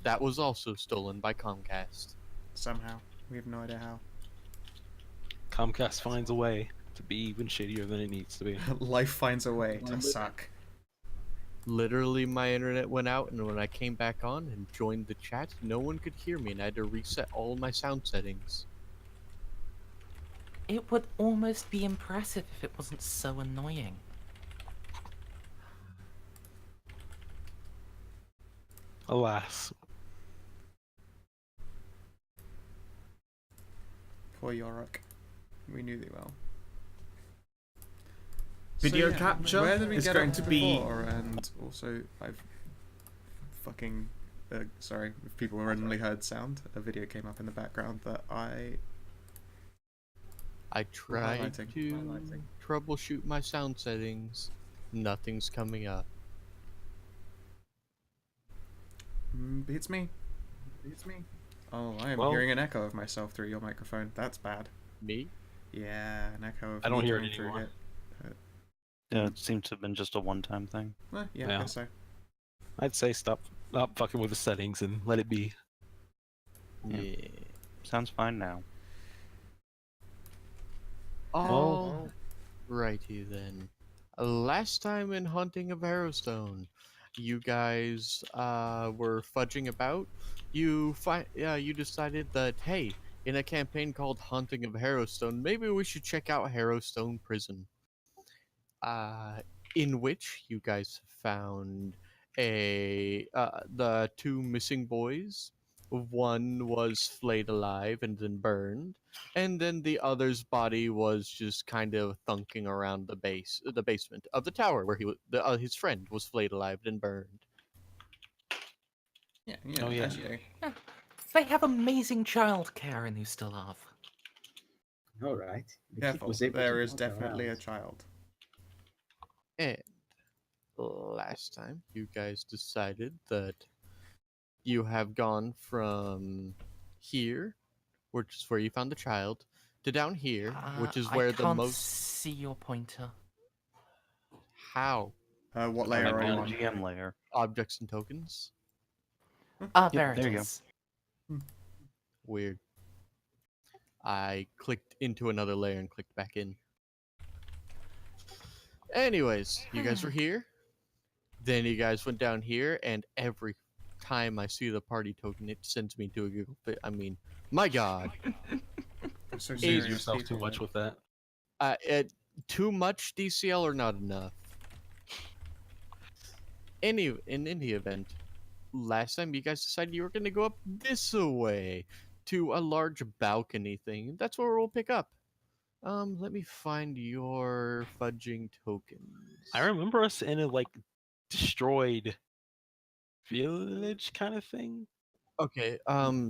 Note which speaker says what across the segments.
Speaker 1: that was also stolen by Comcast.
Speaker 2: Somehow. We have no idea how.
Speaker 3: Comcast finds a way to be even shittier than it needs to be.
Speaker 2: Life finds a way to suck.
Speaker 1: Literally, my internet went out, and when I came back on and joined the chat, no one could hear me, and I had to reset all my sound settings.
Speaker 4: It would almost be impressive if it wasn't so annoying.
Speaker 3: Alas.
Speaker 2: Poor Yorick. We knew thee well. Video capture is going to be, and also I've fucking sorry if people randomly heard sound. A video came up in the background that I
Speaker 1: tried to troubleshoot my sound settings. Nothing's coming up.
Speaker 2: Beats me. Oh, I am
Speaker 3: Well,
Speaker 2: hearing an echo of myself through your microphone. That's bad.
Speaker 1: Me?
Speaker 2: Yeah, an echo of
Speaker 3: I don't
Speaker 2: me
Speaker 3: hear it
Speaker 2: coming through
Speaker 3: anymore.
Speaker 5: Yeah, it seems to have been just a one-time thing.
Speaker 2: Yeah, I
Speaker 3: Yeah.
Speaker 2: guess so.
Speaker 3: I'd say stop fucking with the settings and let it be.
Speaker 1: Yeah.
Speaker 5: Sounds fine now.
Speaker 1: All righty then. Last time in Hunting of Harrowstone, you guys were fudging about. You decided that, hey, in a campaign called Hunting of Harrowstone, maybe we should check out Harrowstone Prison. In which you guys found the two missing boys. One was flayed alive and then burned, and then the other's body was just kind of thunking around the basement of the tower where his friend was flayed alive and burned.
Speaker 2: Yeah,
Speaker 3: Oh, yeah.
Speaker 2: as you do.
Speaker 4: They have amazing childcare in Ustalav.
Speaker 6: All right. The kid
Speaker 2: Careful,
Speaker 6: was able
Speaker 2: there
Speaker 6: to
Speaker 2: is
Speaker 6: walk
Speaker 2: definitely a
Speaker 6: around.
Speaker 2: child.
Speaker 1: And last time, you guys decided that you have gone from here, which is where you found the child, to down here, which is where
Speaker 4: I
Speaker 1: the
Speaker 4: can't
Speaker 1: most.
Speaker 4: see your pointer.
Speaker 1: How?
Speaker 2: What
Speaker 5: I'm
Speaker 2: layer are you
Speaker 5: on
Speaker 2: on?
Speaker 5: the GM layer.
Speaker 1: Objects and tokens?
Speaker 4: There
Speaker 5: there
Speaker 4: it
Speaker 5: you go.
Speaker 4: is.
Speaker 1: Weird. I clicked into another layer and clicked back in. Anyways, you guys were here. Then you guys went down here, and every time I see the party token, it sends me to a giggle fit. I mean, my god.
Speaker 2: I'm so
Speaker 3: Use
Speaker 2: serious,
Speaker 3: yourself
Speaker 2: people.
Speaker 3: too much with that.
Speaker 1: Too much DCL or not enough? In any event, last time you guys decided you were going to go up this way to a large balcony thing. That's where we'll pick up. Let me find your fudging tokens.
Speaker 3: I remember us in a destroyed village kind of thing.
Speaker 1: Okay,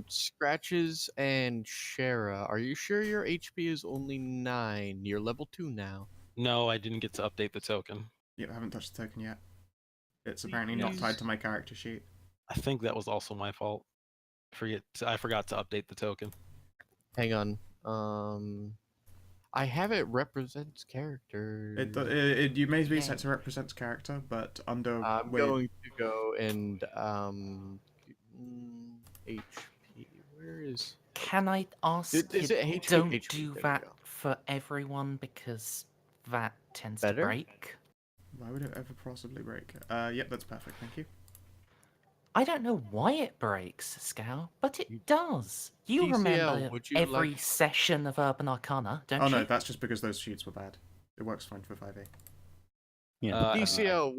Speaker 1: Scratches and Shara, are you sure your HP is only 9? You're level 2 now.
Speaker 3: No, I didn't get to update the token.
Speaker 2: Yep, I haven't touched the token yet. It's apparently not tied to my character sheet.
Speaker 3: I think that was also my fault. I forgot to update the token.
Speaker 1: Hang on. I have it represents character.
Speaker 2: You may be set to represent character, but under
Speaker 1: I'm going to go and HP. Where is?
Speaker 4: Can I ask
Speaker 1: Is
Speaker 4: you
Speaker 1: it HP?
Speaker 4: don't
Speaker 1: HP?
Speaker 4: do
Speaker 1: There we
Speaker 4: that
Speaker 1: go.
Speaker 4: for everyone because that tends
Speaker 1: Better?
Speaker 4: to break?
Speaker 2: Why would it ever possibly break? Yep, that's perfect. Thank you.
Speaker 4: I don't know why it breaks, Scout, but it does. You
Speaker 1: TCL,
Speaker 4: remember
Speaker 1: would you
Speaker 4: every
Speaker 1: like-
Speaker 4: session of Urban Arcana, don't
Speaker 2: Oh
Speaker 4: you?
Speaker 2: no, that's just because those sheets were bad. It works fine for 5e.
Speaker 5: Yeah.
Speaker 1: DCL,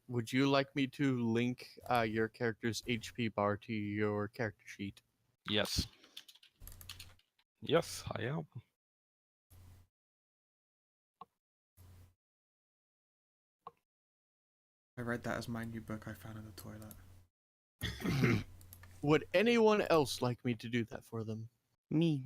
Speaker 1: would you like me to link your character's HP bar to your character sheet?
Speaker 3: Yes. Yes, I am.
Speaker 2: I read that as my new book I found in the toilet.
Speaker 1: Would anyone else like me to do that for them?
Speaker 5: Me.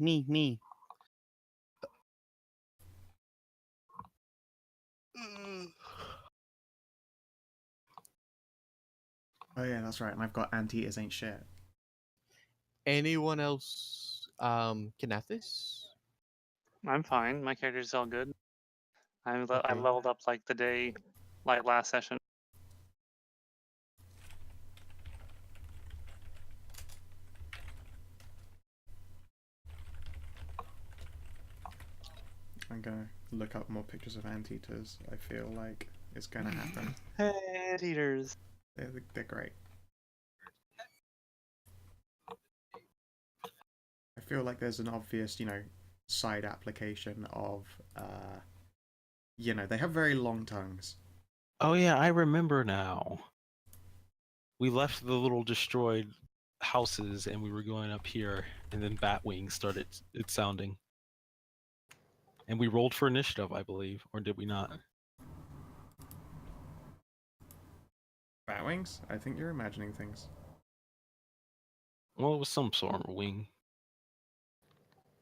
Speaker 2: Oh yeah, that's right. And I've got anti-is ain't shit.
Speaker 1: Anyone else? Kanathis?
Speaker 7: I'm fine. My character's all good. I
Speaker 1: Okay.
Speaker 7: leveled up like the day, like last session.
Speaker 2: I'm gonna look up more pictures of anteaters. I feel like it's gonna happen.
Speaker 7: Hey, eaters.
Speaker 2: They're great. I feel like there's an obvious, side application of, they have very long tongues.
Speaker 3: Oh yeah, I remember now. We left the little destroyed houses and we were going up here, and then Batwing started it sounding. And we rolled for initiative, I believe, or did we not?
Speaker 2: Batwings? I think you're imagining things.
Speaker 3: Well, it was some sort of wing.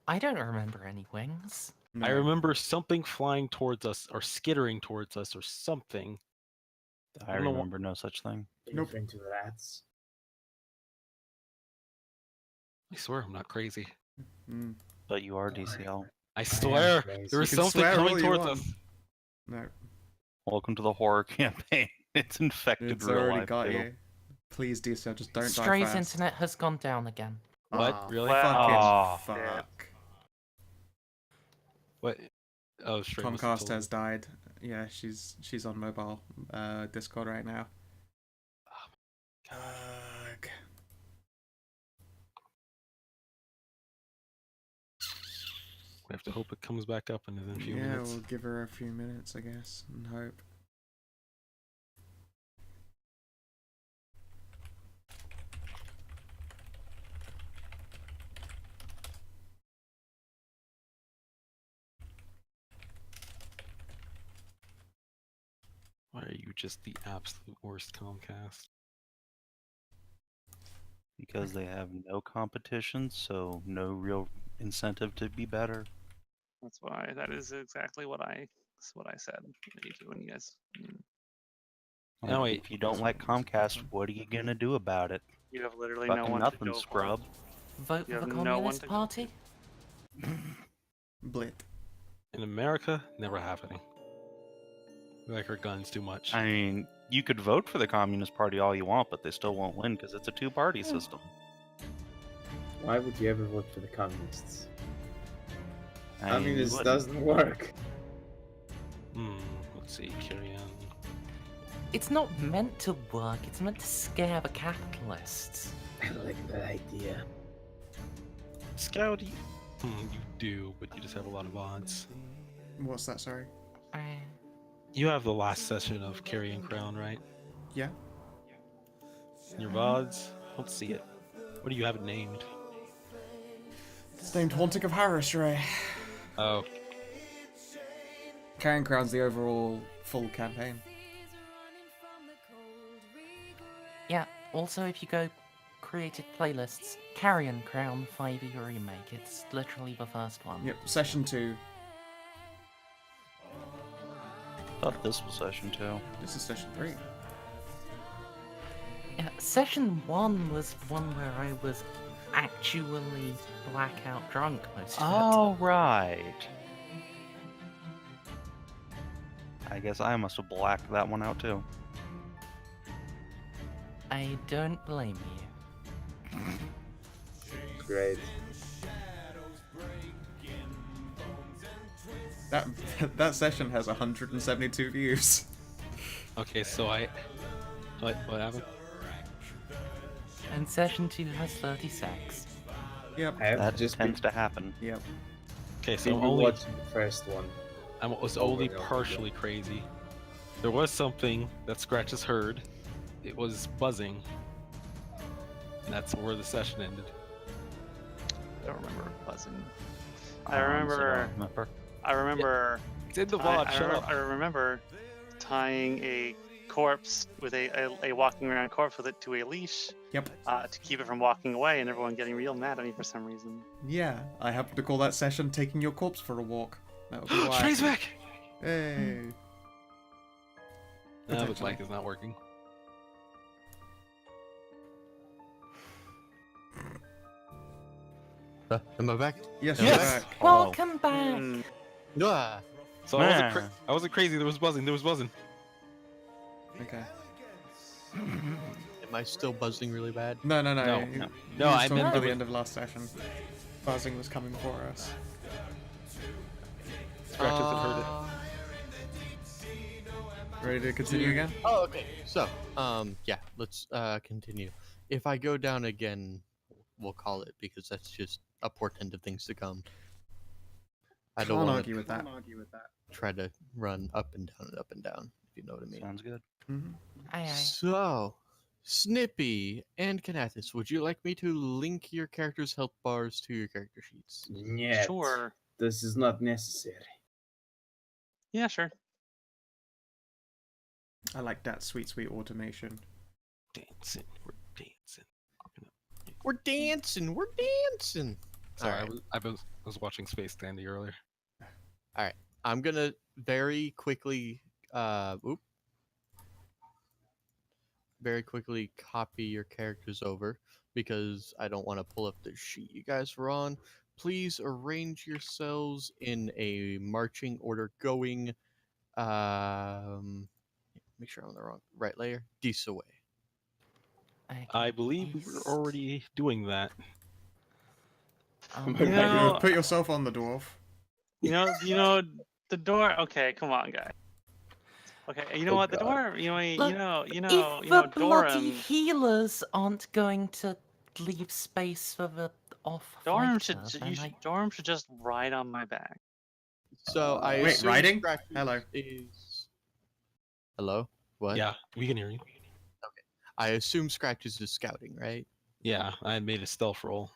Speaker 4: I don't remember any wings.
Speaker 2: No.
Speaker 3: I remember something flying towards us, or skittering towards us, or something.
Speaker 5: I
Speaker 3: don't know
Speaker 5: remember no such thing.
Speaker 2: Nope.
Speaker 6: Referring to rats.
Speaker 3: I swear I'm not crazy.
Speaker 2: Mm.
Speaker 5: But you are DCL.
Speaker 3: I swear
Speaker 6: crazy.
Speaker 3: there was
Speaker 2: You can
Speaker 3: something
Speaker 2: swear all
Speaker 3: coming
Speaker 2: you
Speaker 3: towards
Speaker 2: want.
Speaker 3: us.
Speaker 2: No.
Speaker 5: Welcome to the horror campaign. It's infected
Speaker 2: It's
Speaker 5: real
Speaker 2: already
Speaker 5: life.
Speaker 2: got
Speaker 5: too.
Speaker 2: you. Please, DCL, just don't die
Speaker 4: Stray's
Speaker 2: fast.
Speaker 4: internet has gone down again.
Speaker 3: What?
Speaker 2: Ah,
Speaker 3: Really?
Speaker 2: Fucking
Speaker 7: Wow.
Speaker 2: fuck.
Speaker 3: What? Oh, Stray must have
Speaker 2: Comcast
Speaker 3: told
Speaker 2: has
Speaker 3: me.
Speaker 2: died. Yeah, she's on mobile Discord right now. Fuck.
Speaker 3: We have to hope it comes back up in a few
Speaker 2: Yeah,
Speaker 3: minutes.
Speaker 2: we'll give her a few minutes, I guess, and hope.
Speaker 3: Why are you just the absolute worst Comcast?
Speaker 5: Because they have no competition, so no real incentive to be better.
Speaker 7: That's why. That is exactly what I said. You do, and you guys.
Speaker 3: No, wait.
Speaker 5: If you don't like Comcast, what are you gonna do about it?
Speaker 7: You have literally no
Speaker 5: Fucking
Speaker 7: one
Speaker 5: nothing,
Speaker 7: to go
Speaker 5: scrub.
Speaker 4: Vote
Speaker 7: You
Speaker 4: for the
Speaker 7: have no one
Speaker 4: Communist
Speaker 7: to go
Speaker 4: Party?
Speaker 2: Blit.
Speaker 3: In America, never happening. We like our guns too much.
Speaker 5: I mean, you could vote for the Communist Party all you want, but they still won't win because it's a two-party system.
Speaker 6: Why would you ever vote for the communists?
Speaker 5: I
Speaker 6: I mean,
Speaker 5: you
Speaker 6: this
Speaker 5: wouldn't.
Speaker 6: doesn't work.
Speaker 3: Let's see, carry on.
Speaker 4: It's not meant to work, it's meant to scare the capitalists.
Speaker 6: I like that idea.
Speaker 3: Scout, you do, but you just have a lot of odds.
Speaker 2: What's that, sorry?
Speaker 3: You have the last session of Carrion Crown, right?
Speaker 2: Yeah?
Speaker 3: Your VODs? Let's see it. What do you have it named?
Speaker 2: It's named Haunting of HarrowStray.
Speaker 3: Oh,
Speaker 2: Carrying Crown's the overall full campaign.
Speaker 4: Yeah, also if you go created playlists, Carrion Crown 5e remake, it's literally the first one.
Speaker 2: Yep, session 2.
Speaker 5: Thought this was session 2.
Speaker 2: This is session 3.
Speaker 4: Yeah, session 1 was one where I was actually blackout drunk most of
Speaker 5: Oh, right. I guess I must have blacked that one out too.
Speaker 4: it. I don't blame you.
Speaker 6: Great.
Speaker 2: That session has 172 views.
Speaker 3: okay, so what happened?
Speaker 4: And session 2 has 36.
Speaker 2: Yep.
Speaker 6: I have
Speaker 5: That
Speaker 6: just
Speaker 5: tends to happen.
Speaker 2: Yep.
Speaker 3: Okay, so
Speaker 6: been watching the first one.
Speaker 3: I was
Speaker 6: over
Speaker 3: only
Speaker 6: and over
Speaker 3: partially crazy. There was something that Scratches heard. It was buzzing. And that's where the session ended.
Speaker 7: I don't remember buzzing.
Speaker 5: So
Speaker 7: I remember.
Speaker 5: remember.
Speaker 7: I remember.
Speaker 3: It's in the VOD, shut up.
Speaker 7: I remember tying a corpse with a walking around corpse with it to a leash
Speaker 2: Yep.
Speaker 7: to keep it from walking away, and everyone getting real mad at me for some reason.
Speaker 2: Yeah, I happen to call that session taking your corpse for a walk. That would be why.
Speaker 3: Stray's back!
Speaker 2: Hey.
Speaker 3: No, the
Speaker 2: Potentially.
Speaker 3: mic is not working.
Speaker 1: Am I back?
Speaker 2: Yes,
Speaker 3: Yes!
Speaker 2: you're back.
Speaker 4: Welcome back!
Speaker 7: Mm,
Speaker 1: Ah,
Speaker 3: So I wasn't crazy, there was buzzing,
Speaker 2: Okay.
Speaker 1: am I still buzzing really bad?
Speaker 2: No.
Speaker 3: No, no.
Speaker 2: You
Speaker 3: No,
Speaker 2: was
Speaker 3: I
Speaker 2: talking
Speaker 3: meant
Speaker 2: about
Speaker 3: there
Speaker 2: the
Speaker 3: was-
Speaker 2: end of last session. Buzzing was coming for us.
Speaker 3: Scratches have heard it.
Speaker 2: Ready to continue again?
Speaker 1: Oh, okay. So, yeah, let's continue. If I go down again, we'll call it because that's just a portent of things to come. I don't
Speaker 2: Can't
Speaker 1: want
Speaker 2: argue
Speaker 1: to
Speaker 2: with that.
Speaker 1: try to run up and down and up and down, if you know what I mean.
Speaker 5: Sounds good.
Speaker 2: Mm-hmm.
Speaker 4: Aye, aye.
Speaker 1: So, Snippy and Kanathis, would you like me to link your character's health bars to your character sheets?
Speaker 6: Yet.
Speaker 7: Sure.
Speaker 6: This is not necessary.
Speaker 7: Yeah, sure.
Speaker 2: I like that sweet, sweet automation.
Speaker 3: Dancing, we're dancing.
Speaker 1: We're dancing, we're dancing.
Speaker 3: Sorry,
Speaker 1: Alright.
Speaker 3: I was watching Space Dandy earlier.
Speaker 1: I'm gonna very quickly, very quickly copy your characters over because I don't want to pull up the sheet you guys were on. Please arrange yourselves in a marching order going, make sure I'm on the right layer, this way.
Speaker 3: I believe we were already doing that.
Speaker 7: You know,
Speaker 2: Put yourself on the dwarf.
Speaker 7: you know, the door. Okay, come on, guys. Okay, you know
Speaker 6: Oh,
Speaker 7: what? The
Speaker 6: God.
Speaker 7: door. You know,
Speaker 4: If the bloody
Speaker 7: Dorum.
Speaker 4: healers aren't going to leave space for the off
Speaker 7: Dorum
Speaker 4: fighter,
Speaker 7: should.
Speaker 4: then
Speaker 7: Dorum should just ride on my back.
Speaker 1: So I
Speaker 2: Wait,
Speaker 1: assume
Speaker 2: riding?
Speaker 1: Scratches
Speaker 2: Hello.
Speaker 1: is... Hello? What?
Speaker 3: Yeah, we can hear you.
Speaker 1: I assume Scratches is scouting, right?
Speaker 3: Yeah, I had made a stealth roll.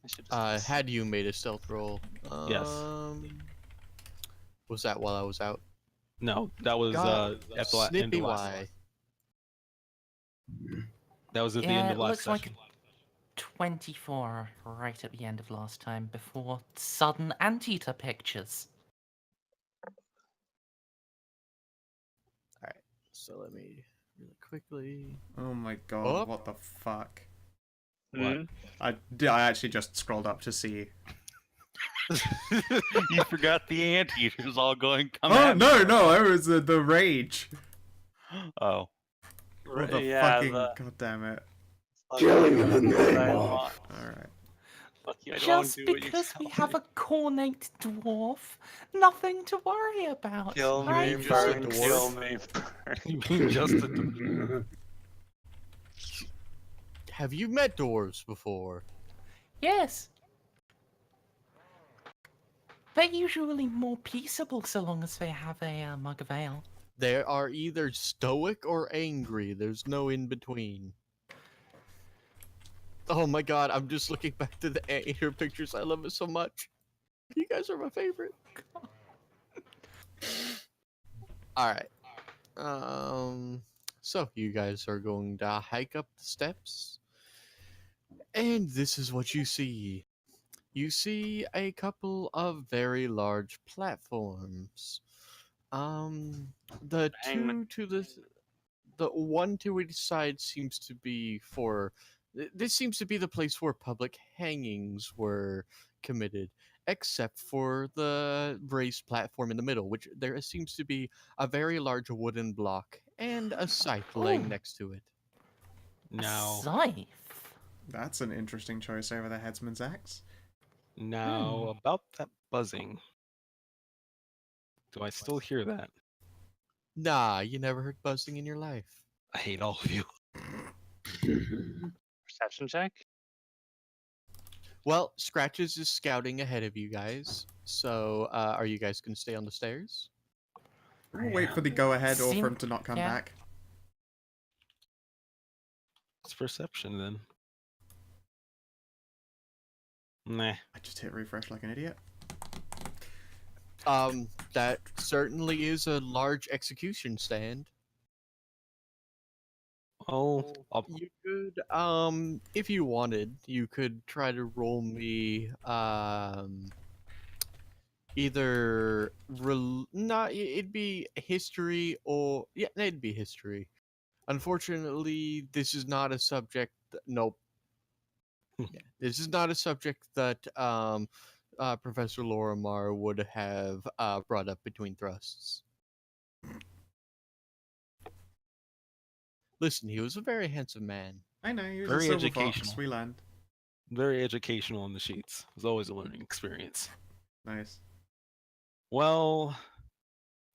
Speaker 7: I should just.
Speaker 1: Had you made a stealth roll?
Speaker 3: Yes.
Speaker 1: Was that while I was out?
Speaker 3: No, that was
Speaker 1: God,
Speaker 3: at the end
Speaker 1: Snippy
Speaker 3: of last.
Speaker 1: Y.
Speaker 3: That was at the
Speaker 4: yeah,
Speaker 3: end
Speaker 4: it
Speaker 3: of last
Speaker 4: looks like
Speaker 3: session.
Speaker 4: 24 right at the end of last time before sudden anteater pictures.
Speaker 1: Alright, so let me really quickly...
Speaker 2: Oh my god,
Speaker 1: Up.
Speaker 2: what the fuck?
Speaker 3: What?
Speaker 2: I actually just scrolled up to see.
Speaker 5: You forgot the anteaters all going. Come
Speaker 2: Oh
Speaker 5: at me.
Speaker 2: no, it was the rage.
Speaker 5: Oh.
Speaker 2: What the
Speaker 7: Yeah,
Speaker 2: fucking
Speaker 7: the-
Speaker 2: god damn it.
Speaker 6: Killing in the name
Speaker 7: I
Speaker 6: of-
Speaker 7: want-
Speaker 2: Alright.
Speaker 7: Fuck you, I don't
Speaker 4: Just
Speaker 7: do what you
Speaker 4: because we
Speaker 7: tell
Speaker 4: have
Speaker 7: me.
Speaker 4: a cornate dwarf, nothing to worry about.
Speaker 7: Kill
Speaker 4: right,
Speaker 7: me,
Speaker 1: just a
Speaker 7: burn,
Speaker 1: dwarf?
Speaker 7: kill me, burn.
Speaker 3: You mean just a
Speaker 1: Have you met dwarves before?
Speaker 4: Yes. They're usually more peaceable so long as they have a mug of ale.
Speaker 1: They are either stoic or angry. There's no in between. Oh my god, I'm just looking back to the anteater pictures. I love it so much. You guys are my favorite. Alright. So you guys are going to hike up the steps. And this is what you see. You see a couple of very large platforms. The
Speaker 7: Hangman.
Speaker 1: two to the one to each side seems to be for... This seems to be the place where public hangings were committed, except for the raised platform in the middle, which there seems to be a very large wooden block and a scythe laying
Speaker 4: Ooh.
Speaker 1: next to it.
Speaker 3: now.
Speaker 4: A scythe.
Speaker 2: That's an interesting choice over the headsman's axe.
Speaker 3: Now about that buzzing. Do I still hear that?
Speaker 1: Nah, you never heard buzzing in your life.
Speaker 3: I hate all of you.
Speaker 7: Perception check.
Speaker 1: Well, Scratches is scouting ahead of you guys, so are you guys gonna stay on the stairs?
Speaker 2: We'll wait for the go ahead or for
Speaker 4: Seem-
Speaker 2: him to not come
Speaker 4: yeah.
Speaker 2: back.
Speaker 3: It's perception then. Nah.
Speaker 2: I just hit refresh like an idiot.
Speaker 1: That certainly is a large execution stand.
Speaker 3: Oh,
Speaker 1: You could, if you wanted, you could try to roll me, either, it'd be history or, yeah, it'd be history. Unfortunately, this is not a subject, nope. Yeah, this is not a subject that, Professor Lorimar would have, brought up between thrusts. Listen, he was a very handsome man.
Speaker 2: I know, he was
Speaker 3: Very
Speaker 2: a silver
Speaker 3: educational.
Speaker 2: fox. We learned.
Speaker 3: very educational on the sheets. It was always a learning experience.
Speaker 2: Nice.
Speaker 3: Well,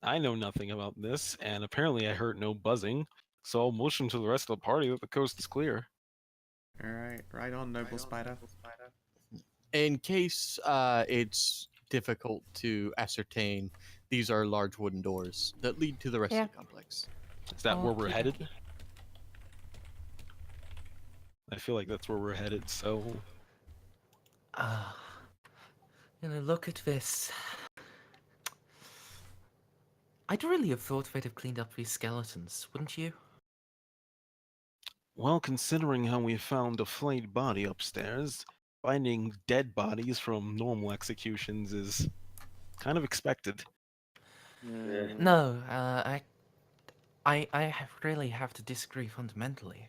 Speaker 3: I know nothing about this, and apparently I heard no buzzing, so I'll motion to the rest of the party that the coast is clear.
Speaker 2: Alright, right on, Noble Spider.
Speaker 1: In case it's difficult to ascertain, these are large wooden doors that lead to the rest
Speaker 4: Yeah.
Speaker 1: of the complex.
Speaker 3: Is that where we're
Speaker 4: Okie
Speaker 3: headed?
Speaker 4: dokie.
Speaker 3: I feel like that's where we're headed, so...
Speaker 4: Ah. Look at this. I'd really have thought they'd have cleaned up these skeletons, wouldn't you?
Speaker 3: Well, considering how we found a flayed body upstairs, finding dead bodies from normal executions is kind of expected.
Speaker 4: No, I really have to disagree fundamentally.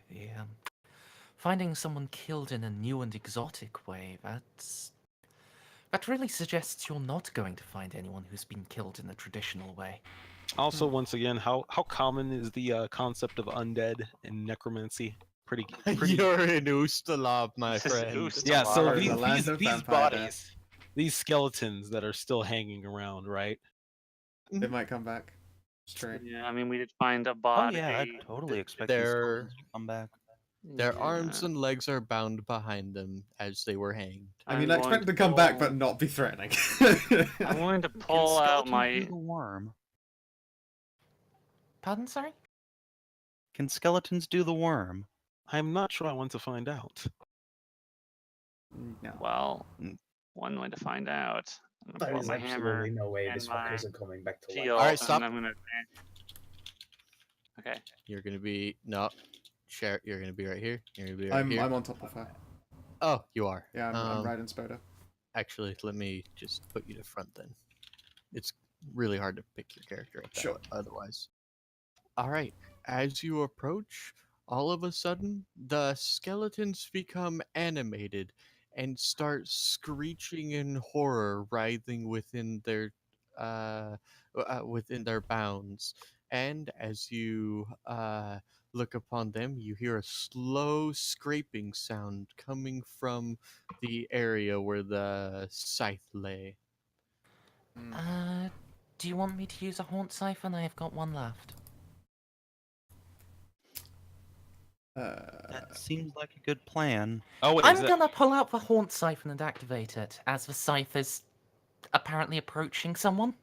Speaker 4: Finding someone killed in a new and exotic way, that really suggests you're not going to find anyone who's been killed in a traditional way.
Speaker 3: Also, once again, how common is the concept of undead in necromancy? Pretty.
Speaker 1: You're in Ustalav, my
Speaker 7: This is
Speaker 1: friend.
Speaker 7: Ustalav.
Speaker 3: Yeah. So
Speaker 2: Or the land of
Speaker 3: these
Speaker 2: vampire death.
Speaker 3: bodies, these skeletons that are still hanging around, right?
Speaker 2: They might come back. It's true.
Speaker 7: Yeah, I mean, we did find a
Speaker 5: Oh
Speaker 7: body.
Speaker 5: yeah, I totally expect these
Speaker 1: They're-
Speaker 5: skeletons to come back.
Speaker 1: Their arms
Speaker 7: Yeah.
Speaker 1: and legs are bound behind them as they were hanged.
Speaker 2: I mean,
Speaker 7: I'm
Speaker 2: I expect them to
Speaker 7: going
Speaker 2: come back,
Speaker 7: pull-
Speaker 2: but not be threatening.
Speaker 7: I'm going to
Speaker 5: Can
Speaker 7: pull out
Speaker 5: skeletons do
Speaker 7: my.
Speaker 5: the worm?
Speaker 4: Pardon, sorry?
Speaker 5: Can skeletons do the worm?
Speaker 3: I'm not sure I want to find out.
Speaker 2: No.
Speaker 7: Well,
Speaker 5: Mm.
Speaker 7: one way to find out. I'm gonna
Speaker 6: There
Speaker 7: pull out
Speaker 6: is
Speaker 7: my hammer,
Speaker 6: absolutely no way
Speaker 7: and
Speaker 6: this
Speaker 7: my
Speaker 6: fucker isn't coming back to life.
Speaker 7: peel,
Speaker 1: Alright, stop.
Speaker 7: and I'm gonna. Okay.
Speaker 1: You're gonna be You're gonna be right here. You're gonna be right
Speaker 2: I'm
Speaker 1: here.
Speaker 2: on top of her.
Speaker 1: Oh, you are.
Speaker 2: Yeah, I'm riding Spoda.
Speaker 1: Actually, let me just put you to front then. It's really hard to pick your character up that
Speaker 2: Sure.
Speaker 1: way otherwise. All right. As you approach, all of a sudden, the skeletons become animated and start screeching in horror, writhing within their bounds. And as you look upon them, you hear a slow scraping sound coming from the area where the scythe lay.
Speaker 4: Do you want me to use a haunt siphon? I have got one left.
Speaker 5: That seems like a good plan.
Speaker 3: Oh wait,
Speaker 4: I'm gonna pull out the haunt siphon and activate it, as the scythe is apparently approaching someone.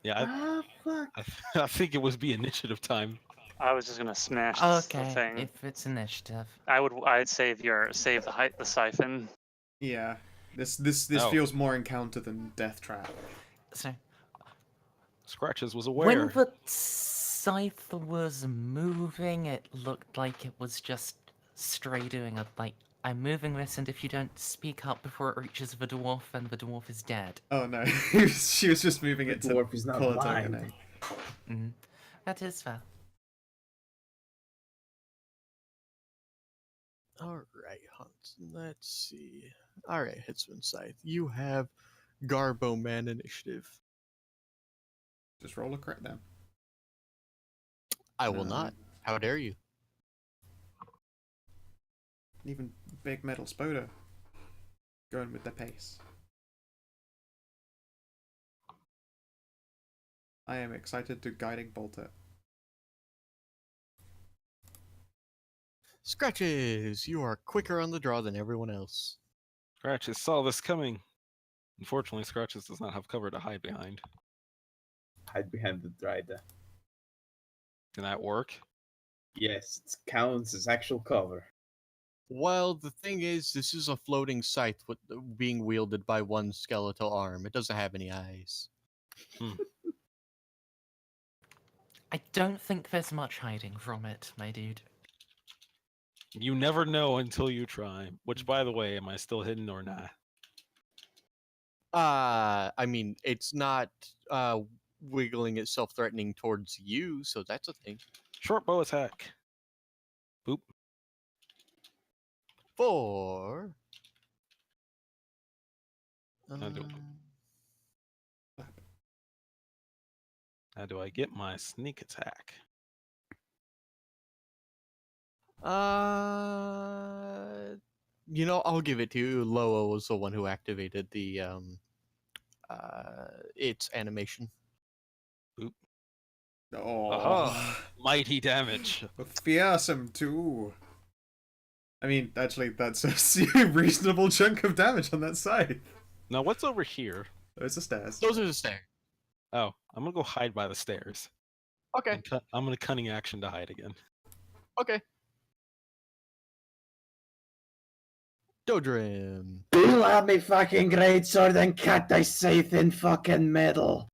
Speaker 3: yeah,
Speaker 6: Fuck.
Speaker 3: I think it was be initiative time.
Speaker 7: I was just gonna smash the
Speaker 4: Okay,
Speaker 7: thing.
Speaker 4: if it's initiative.
Speaker 7: I'd save the siphon.
Speaker 2: Yeah. This
Speaker 3: Oh.
Speaker 2: feels more encounter than death trap.
Speaker 4: So,
Speaker 3: Scratches was
Speaker 4: when
Speaker 3: aware.
Speaker 4: the scythe was moving, it looked like it was just Stray doing a, like, I'm moving this, and if you don't speak up before it reaches the dwarf, then the dwarf is dead.
Speaker 2: Oh no, she was just moving it
Speaker 6: The
Speaker 2: to
Speaker 6: dwarf is not
Speaker 2: call a
Speaker 6: blind.
Speaker 2: token.
Speaker 4: That is fair.
Speaker 1: All right, Hunt. Let's see. All right, Hitsman Scythe. You have Garbo Man initiative.
Speaker 2: Just roll a crit then.
Speaker 1: I will not. How dare you?
Speaker 2: Even big metal Spoda going with the pace. I am excited to guiding bolt it.
Speaker 1: Scratches! You are quicker on the draw than everyone else.
Speaker 3: Scratches saw this coming. Unfortunately, Scratches does not have cover to hide behind.
Speaker 6: Hide behind the Dryda.
Speaker 3: Can that work?
Speaker 6: Yes, it counts as actual cover.
Speaker 1: Well, the thing is, this is a floating scythe being wielded by one skeletal arm. It doesn't have any eyes.
Speaker 4: I don't think there's much hiding from it, my dude.
Speaker 3: You never know until you try. Which, by the way, am I still hidden or not?
Speaker 1: I mean, it's not wiggling itself threatening towards you, so that's a thing.
Speaker 3: Short bow attack. Boop.
Speaker 1: 4.
Speaker 3: How do I get my sneak attack?
Speaker 1: You know, I'll give it to you. Loa was the one who activated the its animation.
Speaker 2: Oh,
Speaker 3: Aha! Mighty damage.
Speaker 2: fearsome too. I mean, actually, that's a reasonable chunk of damage on that side.
Speaker 3: Now what's over here?
Speaker 2: Those are stairs.
Speaker 1: Those are the stairs.
Speaker 3: Oh, I'm gonna go hide by the stairs.
Speaker 1: Okay.
Speaker 3: And I'm gonna cunning action to hide again.
Speaker 1: Okay. Dodrim.
Speaker 6: Pull out me fucking greatsword and cut thy scythe in fucking middle.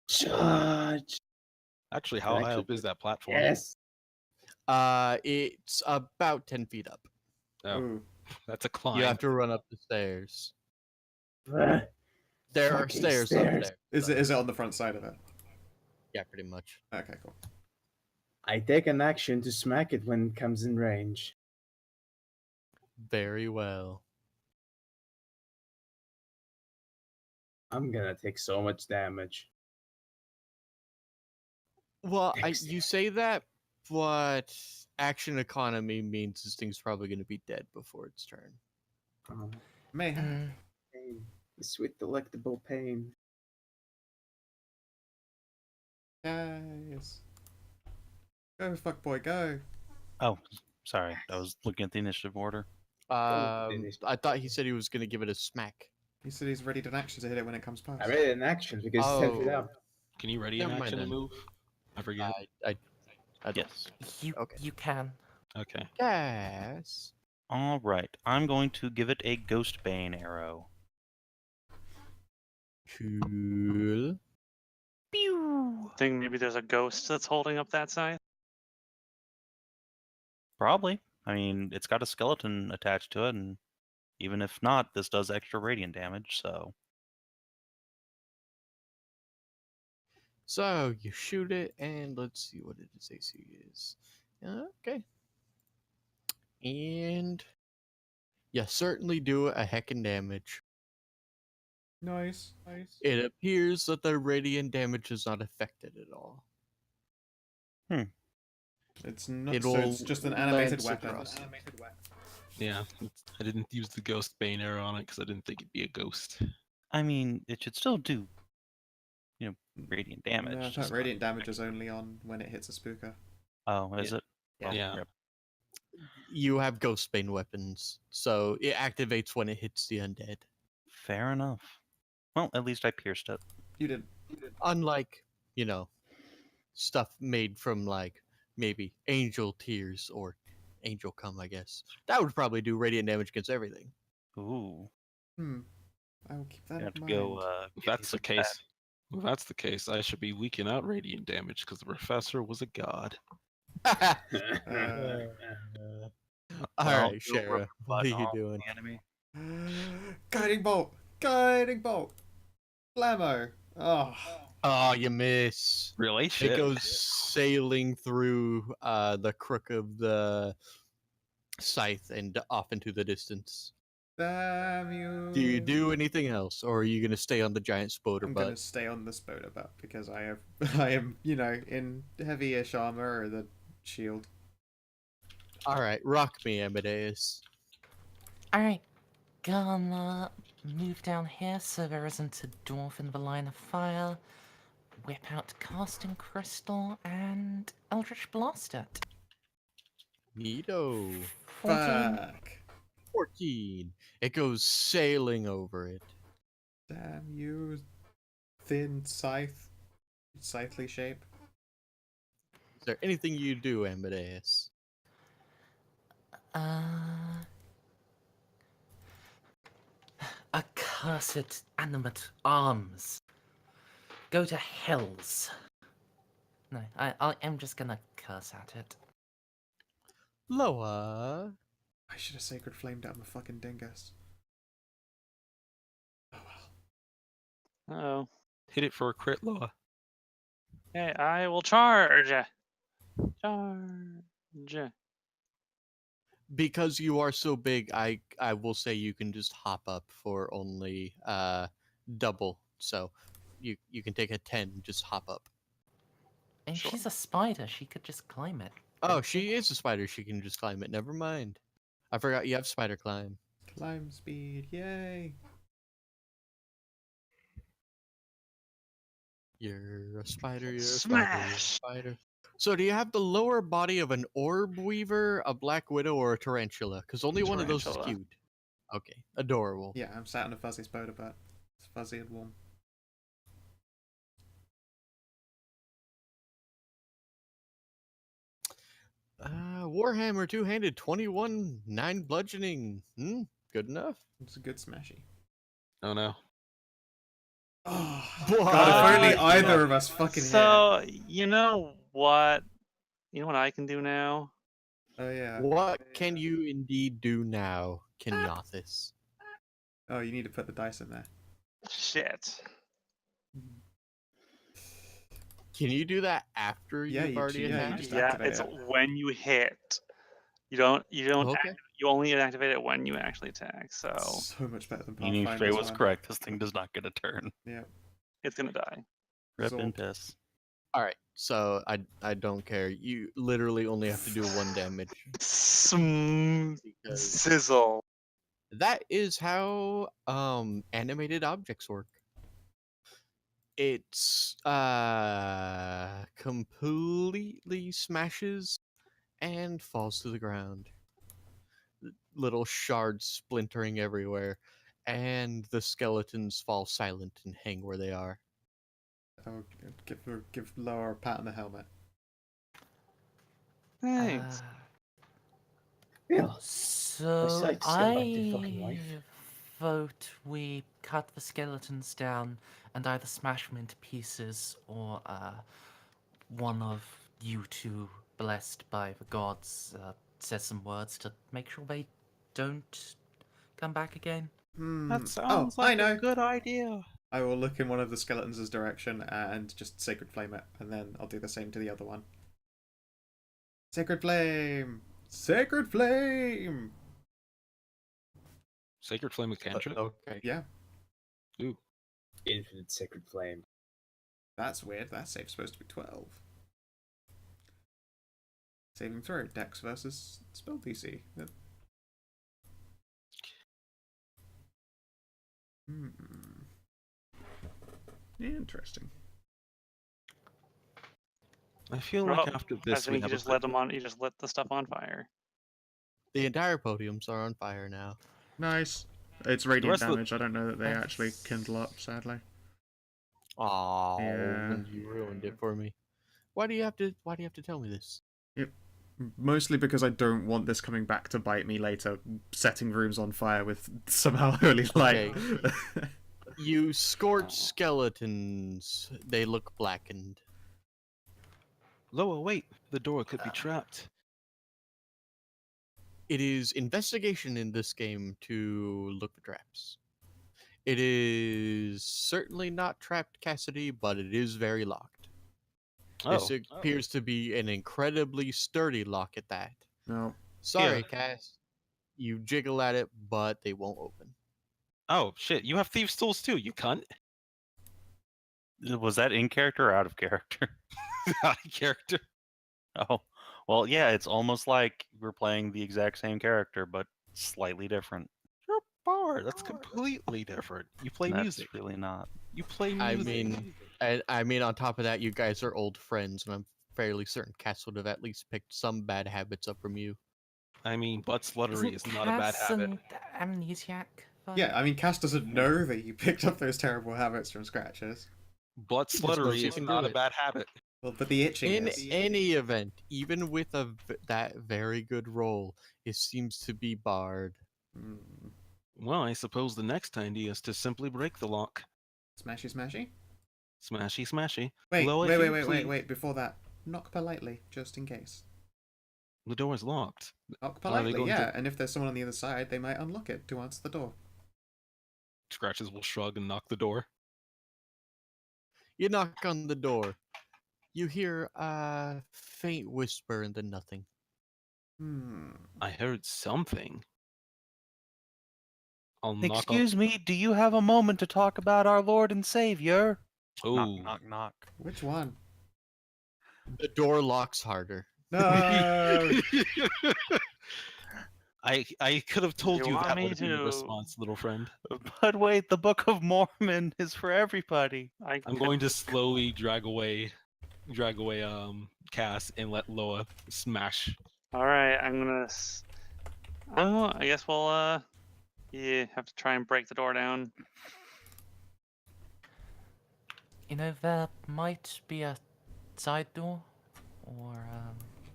Speaker 6: Charge.
Speaker 3: Actually, how high up is that platform?
Speaker 6: Yes.
Speaker 1: It's about 10 feet up.
Speaker 3: Oh,
Speaker 2: Ooh.
Speaker 3: that's a climb.
Speaker 1: You have to run up the stairs.
Speaker 6: Uh,
Speaker 1: There are
Speaker 6: Fucking
Speaker 1: stairs up
Speaker 6: stairs.
Speaker 1: there.
Speaker 2: Is it on the front side of it?
Speaker 1: Yeah, pretty much.
Speaker 2: Okay, cool.
Speaker 6: I take an action to smack it when it comes in range.
Speaker 1: Very well.
Speaker 6: I'm gonna take so much damage.
Speaker 1: Well,
Speaker 6: Thanks.
Speaker 1: you say that, but action economy means this thing's probably going to be dead before its turn.
Speaker 6: Oh,
Speaker 2: Mayhem.
Speaker 6: pain. The sweet delectable pain.
Speaker 2: Yes. Go, fuckboy, go.
Speaker 5: Oh, sorry. I was looking at the initiative order.
Speaker 1: I thought he said he was going to give it a smack.
Speaker 2: He said he's ready to action to hit it when it comes past.
Speaker 6: I made it in action because it's 10 feet
Speaker 1: Oh.
Speaker 6: up.
Speaker 3: Can you ready an
Speaker 1: Never mind
Speaker 3: action to
Speaker 1: then.
Speaker 3: move? I forget.
Speaker 1: I don't.
Speaker 5: Yes.
Speaker 1: Okay.
Speaker 4: You can.
Speaker 3: Okay.
Speaker 1: Yes.
Speaker 5: All right. I'm going to give it a Ghost Bane arrow.
Speaker 1: Cool.
Speaker 5: Pew!
Speaker 7: Think maybe there's a ghost that's holding up that side.
Speaker 5: Probably. I mean, it's got a skeleton attached to it, and even if not, this does extra radiant damage, so.
Speaker 1: So you shoot it, and let's see what its AC is. Okay. And you certainly do a heckin' damage.
Speaker 2: Nice, nice.
Speaker 1: It appears that the radiant damage is not affected at all.
Speaker 2: It's not.
Speaker 1: It'll
Speaker 2: So it's just an animated
Speaker 1: lance
Speaker 2: weapon.
Speaker 1: across it.
Speaker 3: Yeah, I didn't use the ghost bane arrow on it because I didn't think it'd be a ghost.
Speaker 5: I mean, it should still do, radiant damage.
Speaker 2: No,
Speaker 5: just
Speaker 2: that radiant damage is only on when it hits a spooker.
Speaker 5: Oh, is it?
Speaker 1: Yeah.
Speaker 5: Well,
Speaker 3: Yeah.
Speaker 5: rip.
Speaker 1: You have ghost bane weapons, so it activates when it hits the undead.
Speaker 5: Fair enough. Well, at least I pierced it.
Speaker 2: You did.
Speaker 1: Unlike, stuff made from like maybe angel tears or angel cum, I guess. That would probably do radiant damage against everything.
Speaker 5: Ooh.
Speaker 2: I will keep that
Speaker 5: You have to
Speaker 2: in
Speaker 5: go.
Speaker 2: mind.
Speaker 3: If that's the case, I should be leaking out radiant damage because the professor was a god.
Speaker 1: All
Speaker 2: Uh,
Speaker 1: right, Shara, what are you
Speaker 5: off
Speaker 1: doing?
Speaker 5: the enemy.
Speaker 2: Guiding bolt! Guiding bolt! Blammo! Oh.
Speaker 1: Oh, you miss.
Speaker 3: Really?
Speaker 1: It
Speaker 3: Shit.
Speaker 1: goes sailing through the crook of the scythe and off into the distance.
Speaker 2: Damn you.
Speaker 1: Do you do anything else, or are you gonna stay on the giant spoder
Speaker 2: I'm
Speaker 1: butt?
Speaker 2: gonna stay on the spoder butt because I am, in heavy-ish armor or the shield.
Speaker 1: All right, rock me, Amadeus.
Speaker 4: Alright, gonna move down here so there isn't a dwarf in the line of fire. Whip out casting crystal and eldritch blast it.
Speaker 1: Neato.
Speaker 4: 14.
Speaker 2: Fuck.
Speaker 1: 14. It goes sailing over it.
Speaker 2: Damn you, thin scythely shape.
Speaker 1: Is there anything you do, Amadeus?
Speaker 4: Accursed animate arms. Go to hells. No, I'm just gonna curse at it.
Speaker 1: Loa.
Speaker 2: I should have sacred flamed out my fucking dingus. Oh well.
Speaker 7: Oh.
Speaker 3: Hit it for a crit, Loa.
Speaker 7: Okay, I will charge. Charge.
Speaker 1: Because you are so big, I will say you can just hop up for only double. So you can take a 10, just hop up.
Speaker 4: And
Speaker 7: Sure.
Speaker 4: she's a spider, she could just climb it.
Speaker 1: Oh, she is a spider. She can just climb it. Never mind. I forgot you have spider climb.
Speaker 2: Climb speed, yay!
Speaker 1: You're a spider, you're a spider, you're a
Speaker 7: Smash!
Speaker 1: spider. So do you have the lower body of an orb weaver, a black widow, or a tarantula? Because only one of those is
Speaker 7: Tarantula.
Speaker 1: cute. Okay, adorable.
Speaker 2: Yeah, I'm sat on a fuzzy spider butt. It's fuzzy and warm.
Speaker 1: Warhammer two-handed 21 9 bludgeoning. Good enough.
Speaker 2: It's a good smashy.
Speaker 3: Oh no.
Speaker 2: Oh,
Speaker 1: What?
Speaker 2: God, if only
Speaker 7: Uh,
Speaker 2: either of us fucking hit.
Speaker 7: So you know what? You know what I can do now?
Speaker 2: Oh, yeah.
Speaker 1: What can you indeed do now, Kenyathis?
Speaker 2: Oh, you need to put the dice in there.
Speaker 7: Shit.
Speaker 1: Can you do that after
Speaker 2: Yeah,
Speaker 1: you've already
Speaker 2: you
Speaker 1: attacked?
Speaker 2: just
Speaker 7: Yeah,
Speaker 2: activate
Speaker 7: it's
Speaker 2: it.
Speaker 7: when you hit. You don't.
Speaker 1: Okay.
Speaker 7: You only activate it when you actually attack. So
Speaker 2: So much better than
Speaker 5: Meaning
Speaker 2: Pathfinder.
Speaker 5: Stray was correct. This thing does not get a turn.
Speaker 2: Yeah.
Speaker 7: it's gonna die.
Speaker 5: Rip and
Speaker 2: Absorb.
Speaker 5: piss.
Speaker 1: All right. So I don't care. You literally only have to do 1 damage. Because
Speaker 7: Sizzle.
Speaker 1: that is how animated objects work. It's completely smashes and falls to the ground. Little shards splintering everywhere, and the skeletons fall silent and hang where they are.
Speaker 2: Oh, give Laura a pat on the helmet.
Speaker 7: Thanks.
Speaker 6: Yeah.
Speaker 4: So
Speaker 6: Besides skeleton fucking
Speaker 4: I
Speaker 6: wife.
Speaker 4: vote we cut the skeletons down and either smash them into pieces, or one of you two, blessed by the gods, says some words to make sure they don't come back again.
Speaker 5: That sounds
Speaker 2: I
Speaker 5: like
Speaker 2: know.
Speaker 5: a good idea.
Speaker 2: I will look in one of the skeletons' direction and just Sacred Flame it, and then I'll do the same to the other one. Sacred Flame! Sacred Flame!
Speaker 3: Sacred Flame with cantrip?
Speaker 1: Okay.
Speaker 2: Yeah,
Speaker 3: Ooh.
Speaker 6: Infinite sacred flame.
Speaker 2: that's weird. That save's supposed to be 12. Saving throw, Dex versus spell DC. Yep. Interesting.
Speaker 3: I feel
Speaker 7: Well,
Speaker 3: like after
Speaker 7: I
Speaker 3: this we
Speaker 7: think you
Speaker 3: have
Speaker 7: just
Speaker 3: a
Speaker 7: let them on. You just lit the stuff on fire.
Speaker 1: The entire podiums are on fire now.
Speaker 2: Nice. It's radiant
Speaker 3: rest of the-
Speaker 2: damage. I don't know that they actually kindle up, sadly.
Speaker 1: Oh,
Speaker 2: Yeah.
Speaker 1: you ruined it for me. Why do you have to tell me this?
Speaker 2: Mostly because I don't want this coming back to bite me later, setting rooms on fire with somehow holy light.
Speaker 1: You scorched skeletons. They look blackened.
Speaker 3: Loa, wait, the door could be trapped.
Speaker 1: It is investigation in this game to look for traps. It is certainly not trapped, Cassidy, but it is very locked. This appears to be an incredibly sturdy lock at that.
Speaker 2: No.
Speaker 1: Sorry,
Speaker 3: Here.
Speaker 1: Cass. You jiggle at it, but they won't open.
Speaker 3: Oh shit, you have thieves' tools too, you cunt.
Speaker 5: Was that in character or out of character?
Speaker 3: Out of character.
Speaker 5: Oh, well, yeah, it's almost like we're playing the exact same character, but slightly different.
Speaker 3: You're a bard. That's completely different. You play
Speaker 5: That's
Speaker 3: music.
Speaker 5: really not.
Speaker 3: You play
Speaker 1: I
Speaker 3: music.
Speaker 1: mean, on top of that, you guys are old friends, and I'm fairly certain Cass would have at least picked some bad habits up from you.
Speaker 3: I mean, butt sluttery
Speaker 4: Isn't
Speaker 3: is not a bad
Speaker 4: Cass
Speaker 3: habit.
Speaker 4: an amnesiac?
Speaker 2: Yeah, I mean, Cass doesn't know that you picked up those terrible habits from scratches.
Speaker 3: Butt
Speaker 1: Just knows
Speaker 3: sluttery
Speaker 1: you
Speaker 3: is
Speaker 1: can
Speaker 3: not
Speaker 1: do
Speaker 3: a
Speaker 1: it.
Speaker 3: bad habit.
Speaker 2: Well, but the itching
Speaker 1: In
Speaker 2: is.
Speaker 1: any event, even with that very good roll, it seems to be barred.
Speaker 2: Mm.
Speaker 3: Well, I suppose the next idea is to simply break the lock.
Speaker 2: Smashy, smashy.
Speaker 3: Smashy, smashy.
Speaker 2: Wait,
Speaker 3: Loa, if you
Speaker 2: wait.
Speaker 3: please-
Speaker 2: Before that, knock politely, just in case.
Speaker 3: The door is locked.
Speaker 2: Knock
Speaker 3: Are they
Speaker 2: politely,
Speaker 3: going
Speaker 2: yeah.
Speaker 3: to-
Speaker 2: And if there's someone on the other side, they might unlock it to answer the door.
Speaker 3: Scratches will shrug and knock the door.
Speaker 1: You knock on the door. You hear a faint whisper and then nothing.
Speaker 3: I heard something. I'll knock
Speaker 5: Excuse me, do you have a moment to talk about our Lord and Savior?
Speaker 3: on.
Speaker 5: Knock,
Speaker 3: Ooh.
Speaker 5: knock, knock.
Speaker 2: Which one?
Speaker 1: The door locks harder.
Speaker 2: No!
Speaker 3: I could have told
Speaker 7: You
Speaker 3: you
Speaker 7: want
Speaker 3: that
Speaker 7: me
Speaker 3: would have been the
Speaker 7: to-
Speaker 3: response, little friend.
Speaker 5: But wait, the Book of Mormon is for everybody.
Speaker 3: I'm going to slowly drag away Cass and let Loa smash.
Speaker 7: All right, I'm gonna. Oh, I guess we'll you have to try and break the door down.
Speaker 4: You know, there might be a side door, or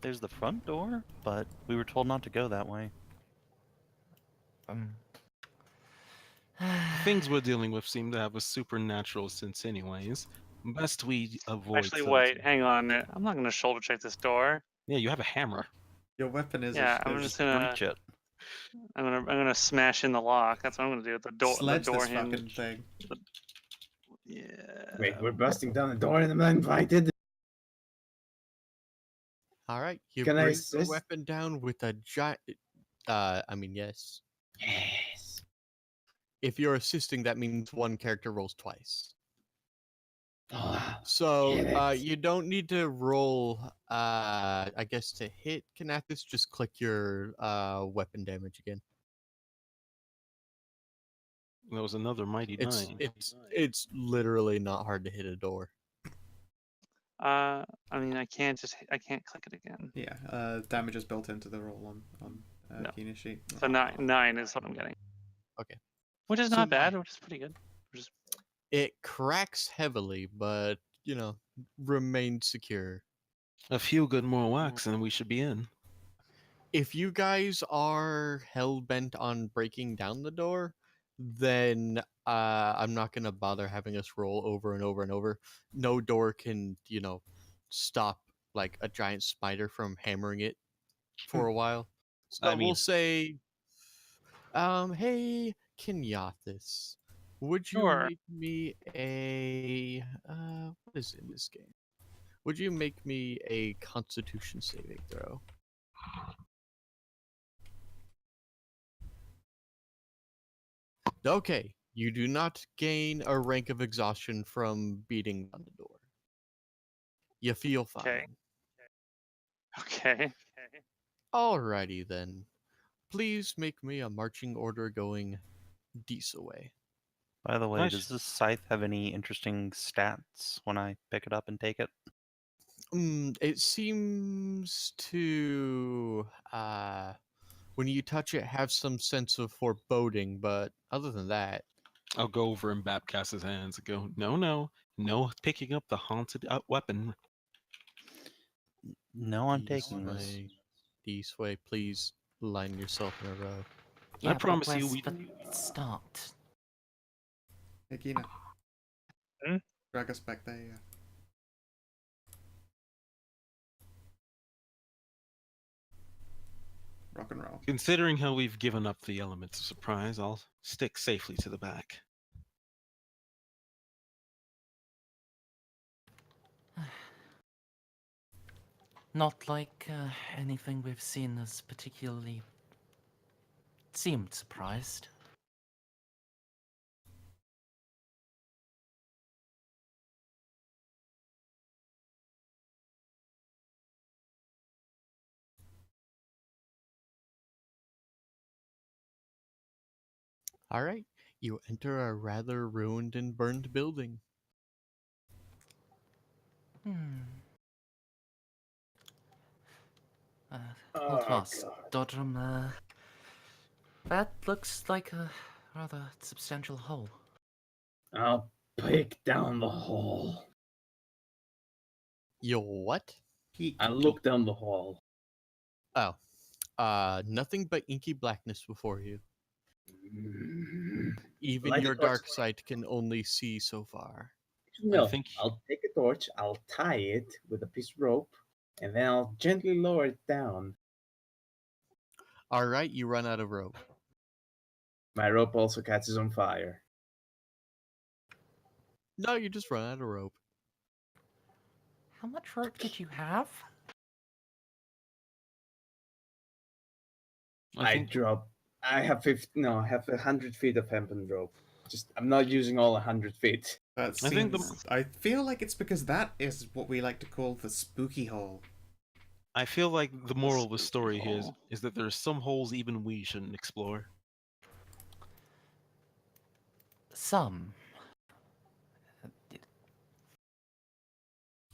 Speaker 5: There's the front door, but we were told not to go that way.
Speaker 4: um.
Speaker 3: Things we're dealing with seem to have a supernatural sense, anyways. Best we avoid.
Speaker 7: Actually,
Speaker 3: such-
Speaker 7: wait, hang on. I'm not gonna shoulder check this door.
Speaker 3: Yeah, you have a hammer.
Speaker 2: Your weapon is
Speaker 7: Yeah,
Speaker 2: a,
Speaker 7: I'm
Speaker 2: is
Speaker 7: just gonna.
Speaker 5: Breach it.
Speaker 7: I'm gonna smash in the lock. That's what I'm gonna do. The door. The
Speaker 2: sledge
Speaker 7: door
Speaker 2: this
Speaker 7: hinge.
Speaker 2: fucking thing.
Speaker 7: Yeah.
Speaker 6: Wait, we're busting down the door and I'm not invited.
Speaker 1: All right, you
Speaker 6: Can I
Speaker 1: bring the
Speaker 6: assist?
Speaker 1: weapon down with a giant. I mean, yes.
Speaker 6: Yes.
Speaker 1: If you're assisting, that means one character rolls twice.
Speaker 6: Oh,
Speaker 1: So
Speaker 6: Damn it.
Speaker 1: you don't need to roll. I guess to hit Kanathis, just click your weapon damage again.
Speaker 3: That was another mighty nine.
Speaker 1: It's literally not hard to hit a door.
Speaker 7: I mean, I can't click it again.
Speaker 2: Yeah, damage is built into the roll on
Speaker 7: No.
Speaker 2: Keena's sheet.
Speaker 7: So nine is what I'm getting.
Speaker 1: Okay.
Speaker 7: Which is
Speaker 1: So-
Speaker 7: not bad. Which is pretty good.
Speaker 1: It cracks heavily, but remains secure.
Speaker 3: A few good more whacks and we should be in.
Speaker 1: If you guys are hell bent on breaking down the door, then I'm not gonna bother having us roll over and over and over. No door can, stop like a giant spider from hammering it for a while. So
Speaker 3: I mean-
Speaker 1: we'll say, hey, Kenyathis, would you
Speaker 7: Sure.
Speaker 1: make me a what is in this game? Would you make me a Constitution saving throw? Okay, you do not gain a rank of exhaustion from beating on the door. You feel fine.
Speaker 7: Okay. Okay.
Speaker 1: Alrighty then. Please make me a marching order going Dees away.
Speaker 5: By the way,
Speaker 3: Nice.
Speaker 5: does this scythe have any interesting stats when I pick it up and take it?
Speaker 1: It seems to when you touch it have some sense of foreboding, but other than that,
Speaker 3: I'll go over and bap Cass's hands and go, no picking up the haunted weapon.
Speaker 5: No, I'm
Speaker 1: Dees
Speaker 5: taking this.
Speaker 1: way, Dees way, please line yourself in a row.
Speaker 4: Yeah,
Speaker 3: promise
Speaker 4: but
Speaker 3: you
Speaker 4: where's
Speaker 3: we-
Speaker 4: the start.
Speaker 2: Hey, Keena.
Speaker 7: Hmm?
Speaker 2: Drag us back there, yeah. Rock and roll.
Speaker 3: Considering how we've given up the elements of surprise, I'll stick safely to the back.
Speaker 4: Not like anything we've seen has particularly seemed surprised.
Speaker 1: All right, you enter a rather ruined and burned building.
Speaker 4: Hold
Speaker 6: Oh,
Speaker 4: fast,
Speaker 6: God.
Speaker 4: Dodrum. That looks like a rather substantial hole.
Speaker 6: I'll pick down the hole.
Speaker 1: You what?
Speaker 6: I look down the hall.
Speaker 1: Oh, nothing but inky blackness before you. Even
Speaker 6: Light
Speaker 1: your
Speaker 6: the torch.
Speaker 1: dark sight can only see so far.
Speaker 6: No,
Speaker 3: think-
Speaker 6: I'll take a torch, I'll tie it with a piece of rope, and then I'll gently lower it down.
Speaker 1: All right, you run out of rope.
Speaker 6: My rope also catches on fire.
Speaker 1: No, you just run out of rope.
Speaker 4: How much rope did you have?
Speaker 3: I think
Speaker 6: I have 50. No, I have 100 feet of hempen rope. I'm not using all 100 feet.
Speaker 2: That
Speaker 3: I think
Speaker 2: seems. I feel like it's because that is what we like to call the spooky hole.
Speaker 3: I feel like the moral of the
Speaker 7: spooky
Speaker 3: story here
Speaker 7: hole.
Speaker 3: is that there's some holes even we shouldn't explore.
Speaker 4: Some.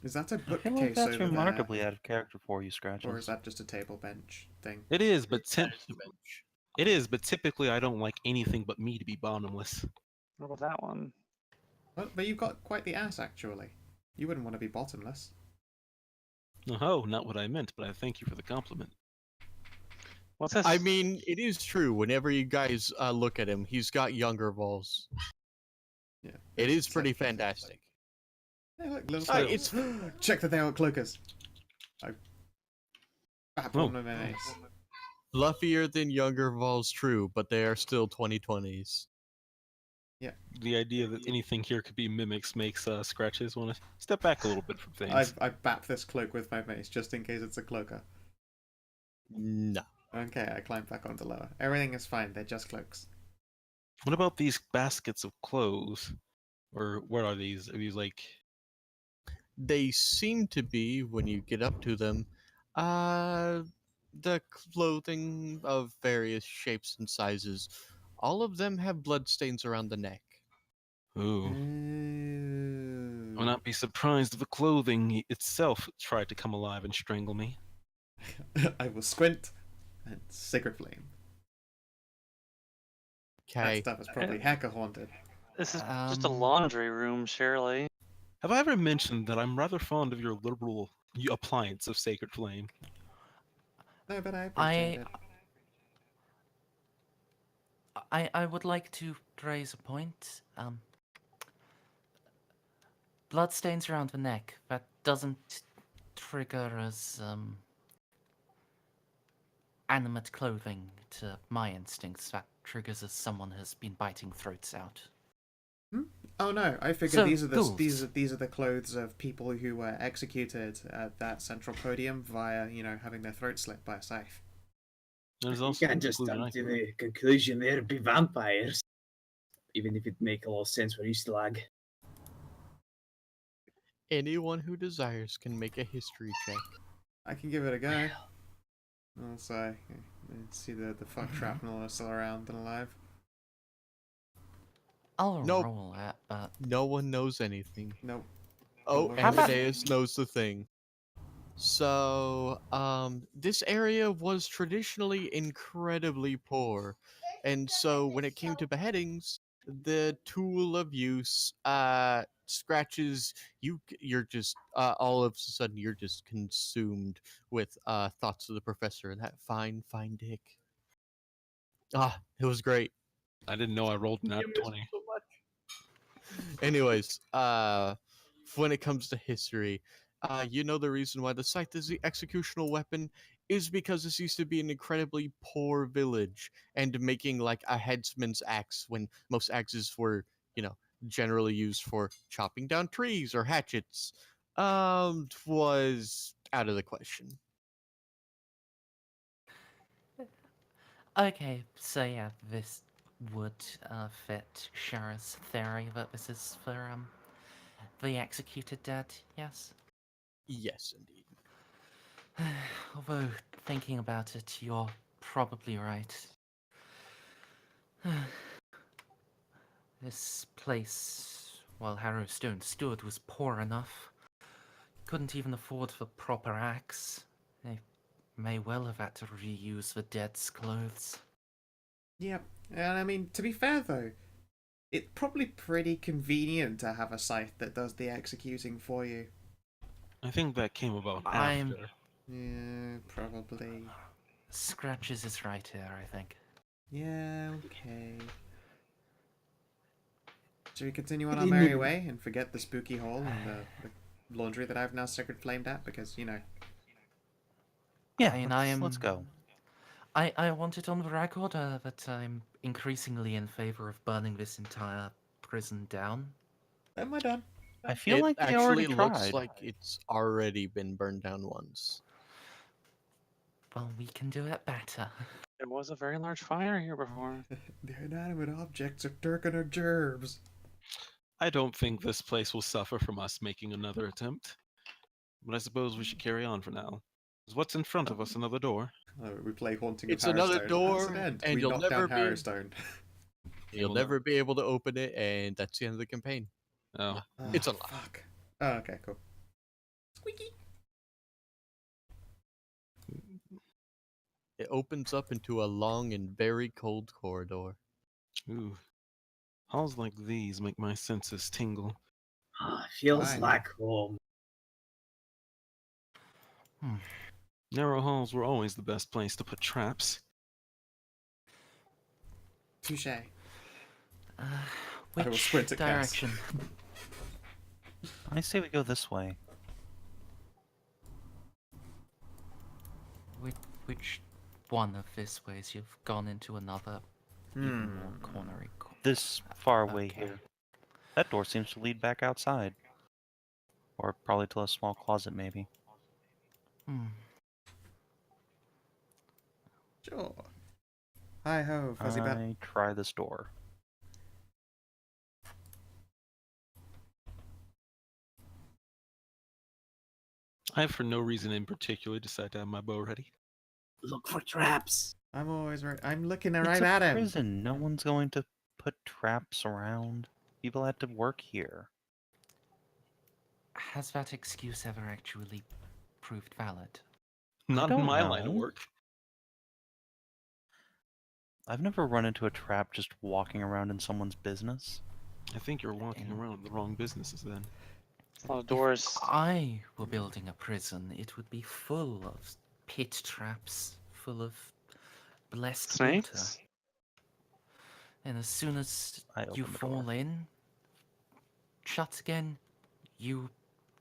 Speaker 2: Is that a
Speaker 5: I feel like
Speaker 2: bookcase
Speaker 5: that's
Speaker 2: over
Speaker 5: remarkably
Speaker 2: there?
Speaker 5: out of character for you, Scratches.
Speaker 2: Or is that just a table bench thing?
Speaker 3: It is, but typically I don't like anything but me to be bottomless.
Speaker 7: What about that one?
Speaker 2: But you've got quite the ass, actually. You wouldn't want to be bottomless.
Speaker 3: Oh, not what I meant, but I thank you for the compliment.
Speaker 7: What's this?
Speaker 1: I mean, it is true. Whenever you guys look at him, he's got younger balls.
Speaker 2: Yeah.
Speaker 1: It is pretty fantastic.
Speaker 2: Hey, look, little
Speaker 1: Uh,
Speaker 2: squirrels.
Speaker 1: it's-
Speaker 2: Check that they aren't cloakers. I bap
Speaker 3: Oh.
Speaker 2: one of my mace.
Speaker 1: Fluffier than younger balls, true, but they are still 2020s.
Speaker 3: The idea that anything here could be mimics makes Scratches want to step back a little bit from things.
Speaker 2: I bap this cloak with my mace just in case it's a cloaker.
Speaker 1: No.
Speaker 2: Okay, I climb back onto lower. Everything is fine. They're just cloaks.
Speaker 3: What about these baskets of clothes? Or what are these? Are these like...
Speaker 1: They seem to be, when you get up to them, the clothing of various shapes and sizes. All of them have bloodstains around the neck.
Speaker 3: Ooh.
Speaker 2: Ooh.
Speaker 3: I would not be surprised if the clothing itself tried to come alive and strangle me.
Speaker 2: I will squint and Sacred Flame. That
Speaker 1: Okay.
Speaker 2: stuff is probably hacker haunted.
Speaker 7: This is just a
Speaker 4: Um,
Speaker 7: laundry room, surely.
Speaker 3: Have I ever mentioned that I'm rather fond of your liberal appliance of Sacred Flame?
Speaker 2: No, but I appreciate it.
Speaker 4: I would like to raise a point. Bloodstains around the neck. That doesn't trigger as animate clothing to my instincts. That triggers as someone has been biting throats out.
Speaker 2: Oh no, I figured
Speaker 4: So,
Speaker 2: these are
Speaker 4: ghouls.
Speaker 2: these are the clothes of people who were executed at that central podium via, having their throat slit by a scythe.
Speaker 3: There's
Speaker 6: You
Speaker 3: also
Speaker 6: can't
Speaker 3: the
Speaker 6: just
Speaker 3: conclusion
Speaker 6: jump
Speaker 3: I
Speaker 6: to
Speaker 3: came
Speaker 6: the conclusion there'd be vampires. Even if it make a lot of sense for Easter
Speaker 1: Anyone who desires can make a history check.
Speaker 2: I can give it a go. Also, let's see the fuck shrapnel are still around and alive.
Speaker 4: I'll
Speaker 1: Nope.
Speaker 4: roll that, but
Speaker 1: No one knows anything.
Speaker 2: Nope.
Speaker 1: Oh,
Speaker 2: How about-
Speaker 1: Amadeus knows the thing. So, this area was traditionally incredibly poor, and so when it came to beheadings, the tool of use, Scratches, you're just, all of a sudden you're just consumed with, thoughts of the professor and that fine dick. Ah, it was great.
Speaker 3: I didn't know I rolled not 20.
Speaker 1: Anyways, when it comes to history, you know the reason why the scythe is the executional weapon is because this used to be an incredibly poor village, and making like a headsman's axe when most axes were, generally used for chopping down trees or hatchets, was out of the question.
Speaker 4: okay. So yeah, this would fit Shara's theory that this is for the executed dead. Yes.
Speaker 1: Yes, indeed.
Speaker 4: Although, thinking about it, you're probably right. This place, while HarrowStone stood, was poor enough. Couldn't even afford the proper axe. They may well have had to reuse the dead's clothes.
Speaker 2: Yep. And I mean, to be fair though, it's probably pretty convenient to have a scythe that does the executing for you.
Speaker 3: I think that came about
Speaker 4: I'm-
Speaker 3: after.
Speaker 2: Yeah, probably.
Speaker 4: Scratches is right here, I think.
Speaker 2: Yeah, okay. Should we continue on our merry way and forget the spooky hole and the laundry that I've now sacred flamed at? Because,
Speaker 5: Yeah,
Speaker 4: I mean,
Speaker 5: let's go.
Speaker 4: I want it on the record that I'm increasingly in favor of burning this entire prison down.
Speaker 2: am I done?
Speaker 5: I feel
Speaker 1: It
Speaker 5: like they
Speaker 1: actually
Speaker 5: already
Speaker 1: looks
Speaker 5: tried.
Speaker 1: like it's already been burned down once.
Speaker 4: Well, we can do it better.
Speaker 7: There was a very large fire here before.
Speaker 2: The inanimate objects are dirking our gerbs.
Speaker 3: I don't think this place will suffer from us making another attempt. But I suppose we should carry on for now. What's in front of us? Another door?
Speaker 2: We play Haunting
Speaker 1: It's
Speaker 2: of
Speaker 1: another
Speaker 2: Harrowstone.
Speaker 1: door,
Speaker 2: That's an end.
Speaker 1: and
Speaker 2: We
Speaker 1: you'll
Speaker 2: knock
Speaker 1: never
Speaker 2: down Harrowstone.
Speaker 1: You'll never be able to open it, and that's the end of the campaign.
Speaker 3: Oh.
Speaker 1: It's unlocked.
Speaker 2: Fuck. Oh, okay, cool. Squeaky.
Speaker 1: It opens up into a long and very cold corridor.
Speaker 3: Ooh. Halls like these make my senses tingle.
Speaker 6: Feels
Speaker 2: Fine.
Speaker 6: like home.
Speaker 3: Narrow halls were always the best place to put traps.
Speaker 2: Touche.
Speaker 4: Which
Speaker 2: will sprint at Cass.
Speaker 4: direction?
Speaker 5: I say we go this way.
Speaker 4: Which one of this ways? You've gone into another even more cornery.
Speaker 5: This far away
Speaker 4: Okay.
Speaker 5: here. That door seems to lead back outside. Or probably to a small closet, maybe.
Speaker 2: Sure. Hi ho, fuzzy bat.
Speaker 5: I try this door.
Speaker 3: I have for no reason in particular decided to have my bow ready.
Speaker 6: Look for traps.
Speaker 2: I'm always right. I'm looking
Speaker 5: It's
Speaker 2: right
Speaker 5: a
Speaker 2: at him.
Speaker 5: prison. No one's going to put traps around. People had to work here.
Speaker 4: Has that excuse ever actually proved valid?
Speaker 3: Not in
Speaker 5: don't
Speaker 3: my line of
Speaker 5: know.
Speaker 3: work.
Speaker 5: I've never run into a trap just walking around in someone's business.
Speaker 3: I think you're walking around the wrong businesses then.
Speaker 7: A lot of doors.
Speaker 4: If I were building a prison, it would be full of pit traps, full of blessed
Speaker 7: Snakes?
Speaker 4: water. And as soon as
Speaker 5: I
Speaker 4: you
Speaker 5: open the
Speaker 4: fall
Speaker 5: door.
Speaker 4: in, shut again, you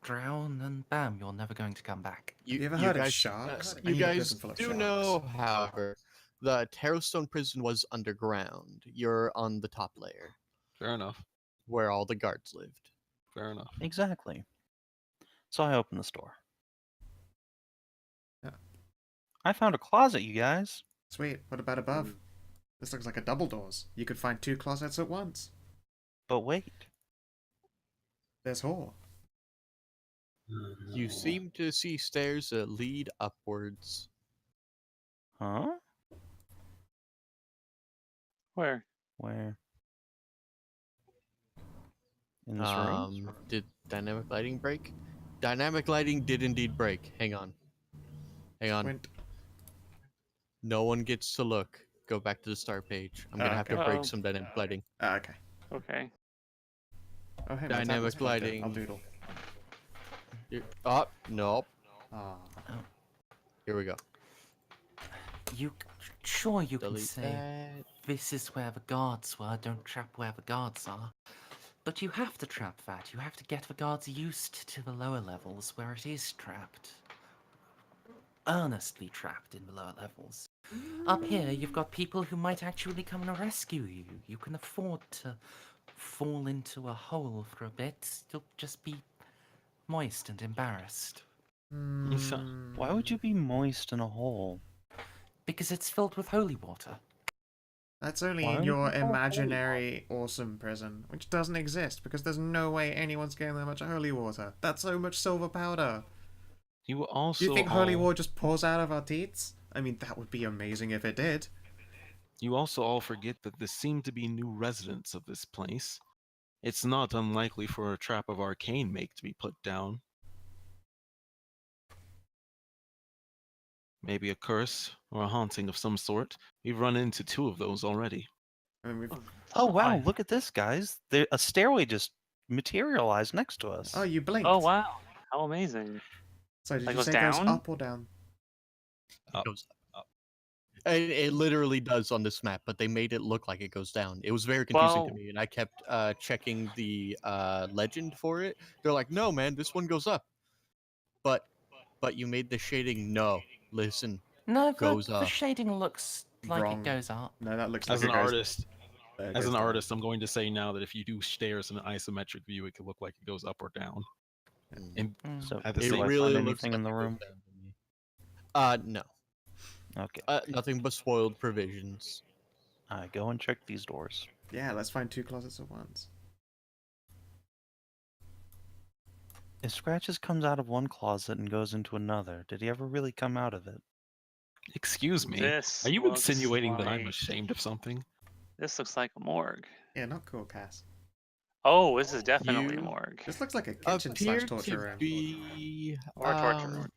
Speaker 4: drown, and bam, you're never going to come back.
Speaker 2: You ever heard of
Speaker 1: guys,
Speaker 2: sharks? I
Speaker 1: You
Speaker 2: need a
Speaker 1: guys
Speaker 2: prison full of
Speaker 1: do
Speaker 2: sharks.
Speaker 1: know, however, the Harrowstone prison was underground. You're on the top layer,
Speaker 3: Fair enough.
Speaker 1: where all the guards lived.
Speaker 3: Fair enough.
Speaker 5: Exactly. So I open this door.
Speaker 2: Yeah.
Speaker 5: I found a closet, you guys.
Speaker 2: Sweet. What about above? This looks like a double doors. You could find 2 closets at once.
Speaker 5: But wait.
Speaker 2: There's whore.
Speaker 1: You seem to see stairs that lead upwards.
Speaker 5: Huh?
Speaker 7: Where?
Speaker 5: Where? In this room?
Speaker 1: Did dynamic lighting break? Dynamic lighting did indeed break. Hang on. Hang on.
Speaker 2: Squint.
Speaker 1: No one gets to look. Go back to the start page. I'm gonna have to
Speaker 7: okay.
Speaker 1: break
Speaker 7: Uh-oh.
Speaker 1: some dynamic lighting.
Speaker 2: Okay.
Speaker 7: Okay.
Speaker 2: Oh, hey,
Speaker 1: Dynamic
Speaker 2: my tablet's plugged in.
Speaker 1: lighting.
Speaker 2: I'll doodle.
Speaker 1: Oh, nope.
Speaker 2: Ah.
Speaker 1: Here we go.
Speaker 4: Sure, you can
Speaker 1: Delete
Speaker 4: say
Speaker 1: that.
Speaker 4: this is where the guards were, don't trap where the guards are. But you have to trap that. You have to get the guards used to the lower levels where it is trapped. Earnestly trapped in the lower levels. Up here, you've got people who might actually come and rescue you. You can afford to fall into a hole for a bit. You'll just be moist and embarrassed.
Speaker 5: Why would you be moist in a hole?
Speaker 4: Because it's filled with holy water.
Speaker 2: That's only
Speaker 5: Why
Speaker 2: in
Speaker 5: would
Speaker 2: your
Speaker 5: you call it holy
Speaker 2: imaginary awesome prison, which doesn't exist because there's no way anyone's getting that much holy water. That's so much silver powder.
Speaker 3: You also
Speaker 2: Do you think holy
Speaker 3: all-
Speaker 2: water just pours out of our teats? I mean, that would be amazing if it did.
Speaker 3: You also all forget that there seem to be new residents of this place. It's not unlikely for a trap of arcane make to be put down. Maybe a curse or a haunting of some sort. We've run into 2 of those already.
Speaker 2: I mean, we've...
Speaker 5: Oh wow, look at this, guys. A stairway just materialized next to us.
Speaker 2: Oh, you blinked.
Speaker 7: Oh wow! How amazing.
Speaker 2: So did
Speaker 7: That
Speaker 2: you
Speaker 7: goes
Speaker 2: say it goes
Speaker 7: down?
Speaker 2: up or down?
Speaker 3: Up.
Speaker 1: Goes up. It literally does on this map, but they made it look like it goes down. It was very confusing to
Speaker 7: Well-
Speaker 1: me, and I kept checking the legend for it. They're like, "No, man, this one goes up." But you made the shading. No, listen,
Speaker 4: No,
Speaker 1: goes
Speaker 4: the
Speaker 1: up.
Speaker 4: shading looks like
Speaker 2: Wrong.
Speaker 4: it goes up.
Speaker 2: No, that looks like
Speaker 3: As
Speaker 2: it
Speaker 3: an
Speaker 2: goes...
Speaker 3: artist,
Speaker 2: it
Speaker 3: as
Speaker 2: goes
Speaker 3: an
Speaker 2: down.
Speaker 3: artist, I'm going to say now that if you do stairs in an isometric view, it could look like it goes up or down. And
Speaker 5: So
Speaker 3: at the
Speaker 5: do
Speaker 3: same
Speaker 5: I
Speaker 1: really
Speaker 5: find
Speaker 1: looks
Speaker 5: anything in
Speaker 1: like
Speaker 5: the
Speaker 1: it goes
Speaker 5: room?
Speaker 1: down to me. No.
Speaker 5: Okay.
Speaker 1: Nothing but spoiled provisions.
Speaker 5: I go and check these doors.
Speaker 2: Yeah, let's find 2 closets at once.
Speaker 5: If Scratches comes out of one closet and goes into another, did he ever really come out of it?
Speaker 3: Excuse me.
Speaker 7: This
Speaker 3: Are you
Speaker 7: looks
Speaker 3: insinuating that I'm
Speaker 7: like-
Speaker 3: ashamed of something?
Speaker 7: This looks like a morgue.
Speaker 2: Yeah, not cool, Cass.
Speaker 7: Oh, this is definitely a
Speaker 1: You
Speaker 7: morgue.
Speaker 2: This looks like a kitchen
Speaker 1: Appear
Speaker 2: slash torture
Speaker 1: to
Speaker 2: room.
Speaker 1: be
Speaker 7: Or a torture room.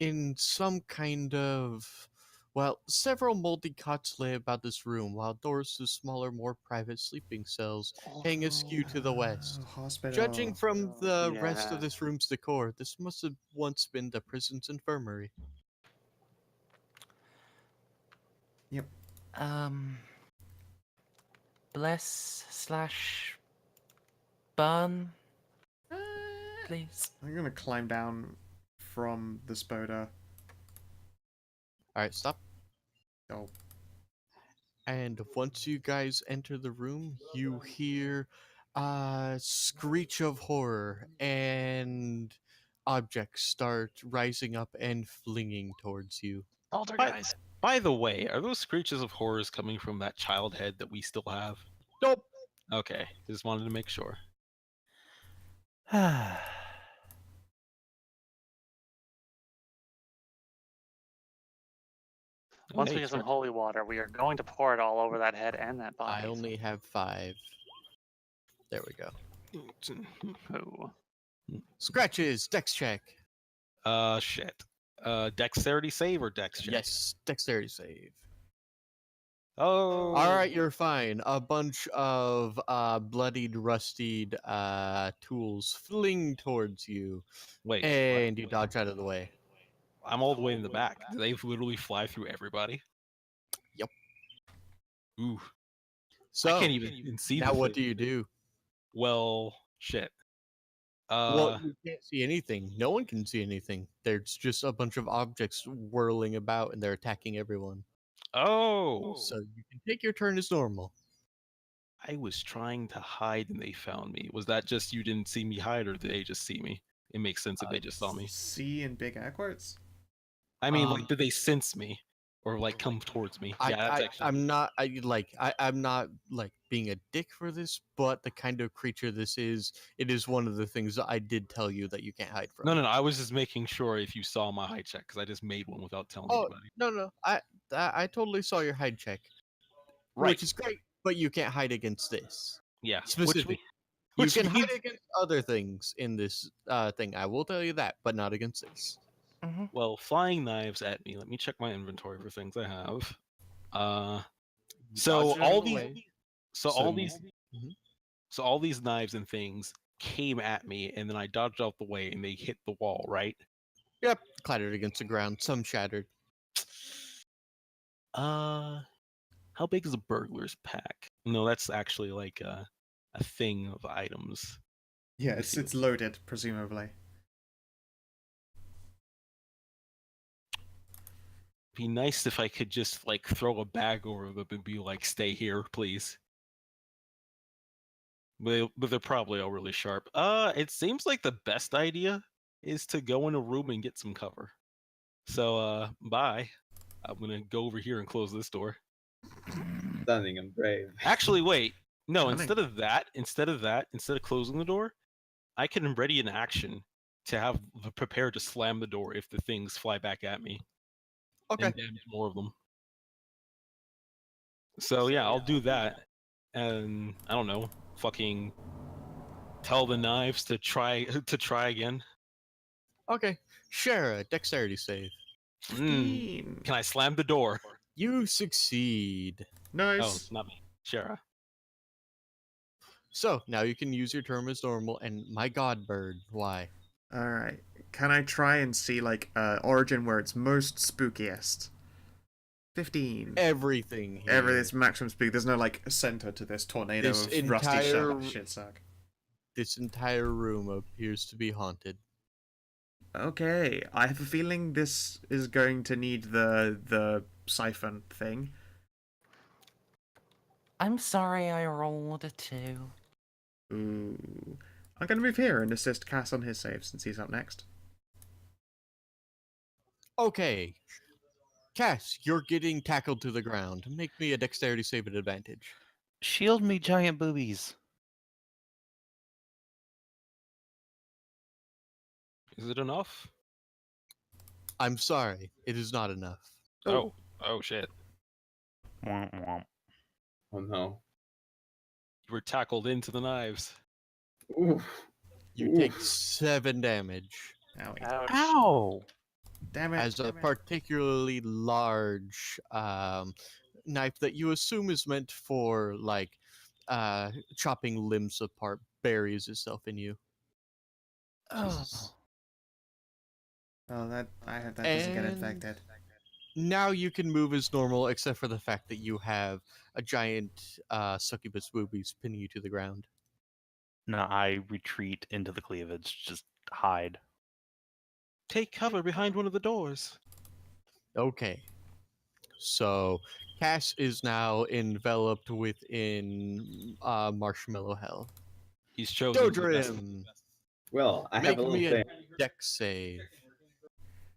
Speaker 1: in some kind of, well, several moldy cots lay about this room, while doors to smaller, more private sleeping cells hang askew to the west.
Speaker 2: Hospital.
Speaker 1: Judging from the rest
Speaker 7: Yeah.
Speaker 1: of this room's decor, this must have once been the prison's infirmary.
Speaker 2: Yep.
Speaker 4: Bless/burn, please.
Speaker 2: I'm gonna climb down from the spoda.
Speaker 1: Alright, stop.
Speaker 2: Oh,
Speaker 1: And once you guys enter the room, you hear a screech of horror, and objects start rising up and flinging towards you.
Speaker 7: Poltergeist.
Speaker 3: By the way, are those screeches of horrors coming from that child head that we still have?
Speaker 1: Nope.
Speaker 3: Okay, just wanted to make sure.
Speaker 7: Once
Speaker 3: Hey,
Speaker 7: we get some
Speaker 3: Scratch-
Speaker 7: holy water, we are going to pour it all over that head and that body.
Speaker 1: I only have 5. There we go.
Speaker 7: Ooh.
Speaker 1: Scratches, dex check.
Speaker 3: Shit. Dexterity save or dex check?
Speaker 1: Yes, dexterity save.
Speaker 3: Oh.
Speaker 1: Alright, you're fine. A bunch of bloodied, rusted tools fling towards you,
Speaker 3: Wait.
Speaker 1: and you dodge out of the way.
Speaker 3: I'm all the way in the back. Do they literally fly through everybody?
Speaker 1: Yep.
Speaker 3: Ooh.
Speaker 1: So,
Speaker 3: I can't even see
Speaker 1: now
Speaker 3: the
Speaker 1: what
Speaker 3: thing.
Speaker 1: do you do?
Speaker 3: Well, shit.
Speaker 1: Well, you can't see anything. No one can see anything. There's just a bunch of objects whirling about, and they're attacking everyone.
Speaker 3: Oh.
Speaker 1: So you can take your turn as normal.
Speaker 3: I was trying to hide and they found me. Was that just you didn't see me hide, or did they just see me? It makes sense if they just saw me.
Speaker 2: C in big air quotes.
Speaker 3: I mean, like, did they sense me, or like come towards me? Yeah, that's actually.
Speaker 1: I'm not like being a dick for this, but the kind of creature this is, it is one of the things that I did tell you that you can't hide from.
Speaker 3: No. I was just making sure if you saw my hide check because I just made one without telling
Speaker 1: Oh,
Speaker 3: anybody.
Speaker 1: no. I totally saw your hide check,
Speaker 3: Right.
Speaker 1: which is great, but you can't hide against this.
Speaker 3: Yeah.
Speaker 1: Specifically.
Speaker 3: Which
Speaker 1: You can
Speaker 3: means-
Speaker 1: hide against other things in this thing. I will tell you that, but not against this.
Speaker 3: Well, flying knives at me. Let me check my inventory for things I have. So
Speaker 1: Dodged out
Speaker 3: all
Speaker 1: of the
Speaker 3: these,
Speaker 1: way.
Speaker 3: so
Speaker 1: So
Speaker 3: all
Speaker 1: you-
Speaker 3: these,
Speaker 1: Mhm.
Speaker 3: so all these knives and things came at me, and then I dodged out the way, and they hit the wall. Right.
Speaker 1: Yep, clattered against the ground. Some shattered.
Speaker 3: How big is a burglar's pack? No, that's actually like a thing of items.
Speaker 2: Yeah,
Speaker 3: Let me
Speaker 2: it's
Speaker 3: see
Speaker 2: it's loaded, presumably.
Speaker 3: Be nice if I could just like throw a bag over them and be like, "Stay here, please." But they're probably all really sharp. It seems like the best idea is to go in a room and get some cover. So, bye. I'm gonna go over here and close this door.
Speaker 6: Stunning and brave.
Speaker 3: Actually, wait. No,
Speaker 2: Stunning.
Speaker 3: instead of closing the door, I can ready an action to have prepared to slam the door if the things fly back at me
Speaker 1: Okay.
Speaker 3: and damage more of them. So yeah, I'll do that, and I don't know, fucking tell the knives to try again.
Speaker 1: Okay. Shara, dexterity save.
Speaker 3: Can I slam the door?
Speaker 1: You succeed.
Speaker 2: Nice.
Speaker 3: Oh, it's not me, Shara.
Speaker 1: So now you can use your term as normal. And my god, bird, why?
Speaker 2: All right. Can I try and see like origin where it's most spookiest? 15.
Speaker 1: Everything here.
Speaker 2: Everything's maximum speed. There's no like center to this tornado
Speaker 1: This
Speaker 2: of rusty
Speaker 1: entire-
Speaker 2: shit suck.
Speaker 1: This entire room appears to be haunted.
Speaker 2: Okay, I have a feeling this is going to need the siphon thing.
Speaker 4: I'm sorry I rolled a 2.
Speaker 2: Ooh. I'm going to move here and assist Cass on his save since he's up next.
Speaker 1: Okay. Cass, you're getting tackled to the ground. Make me a dexterity save at advantage.
Speaker 5: Shield me, giant boobies.
Speaker 3: Is it enough?
Speaker 1: I'm sorry, it is not enough.
Speaker 3: Oh shit.
Speaker 5: Womp womp.
Speaker 6: Oh no.
Speaker 3: You were tackled into the knives.
Speaker 6: Oof.
Speaker 1: You take 7 damage.
Speaker 2: Owie.
Speaker 7: Ouch.
Speaker 5: Ow!
Speaker 2: Damn it.
Speaker 1: As a particularly large knife that you assume is meant for like chopping limbs apart buries itself in you.
Speaker 6: Jesus.
Speaker 2: Oh, that doesn't get
Speaker 1: And
Speaker 2: infected.
Speaker 1: now you can move as normal, except for the fact that you have a giant succubus boobies pinning you to the ground.
Speaker 5: No, I retreat into the cleavage. Just hide.
Speaker 3: Take cover behind one of the doors.
Speaker 1: Okay, so Cass is now enveloped within marshmallow hell.
Speaker 3: He's chosen the best.
Speaker 1: Dodrim,
Speaker 6: Well, I have
Speaker 1: make
Speaker 6: a little
Speaker 1: me a
Speaker 6: thing.
Speaker 1: dex save.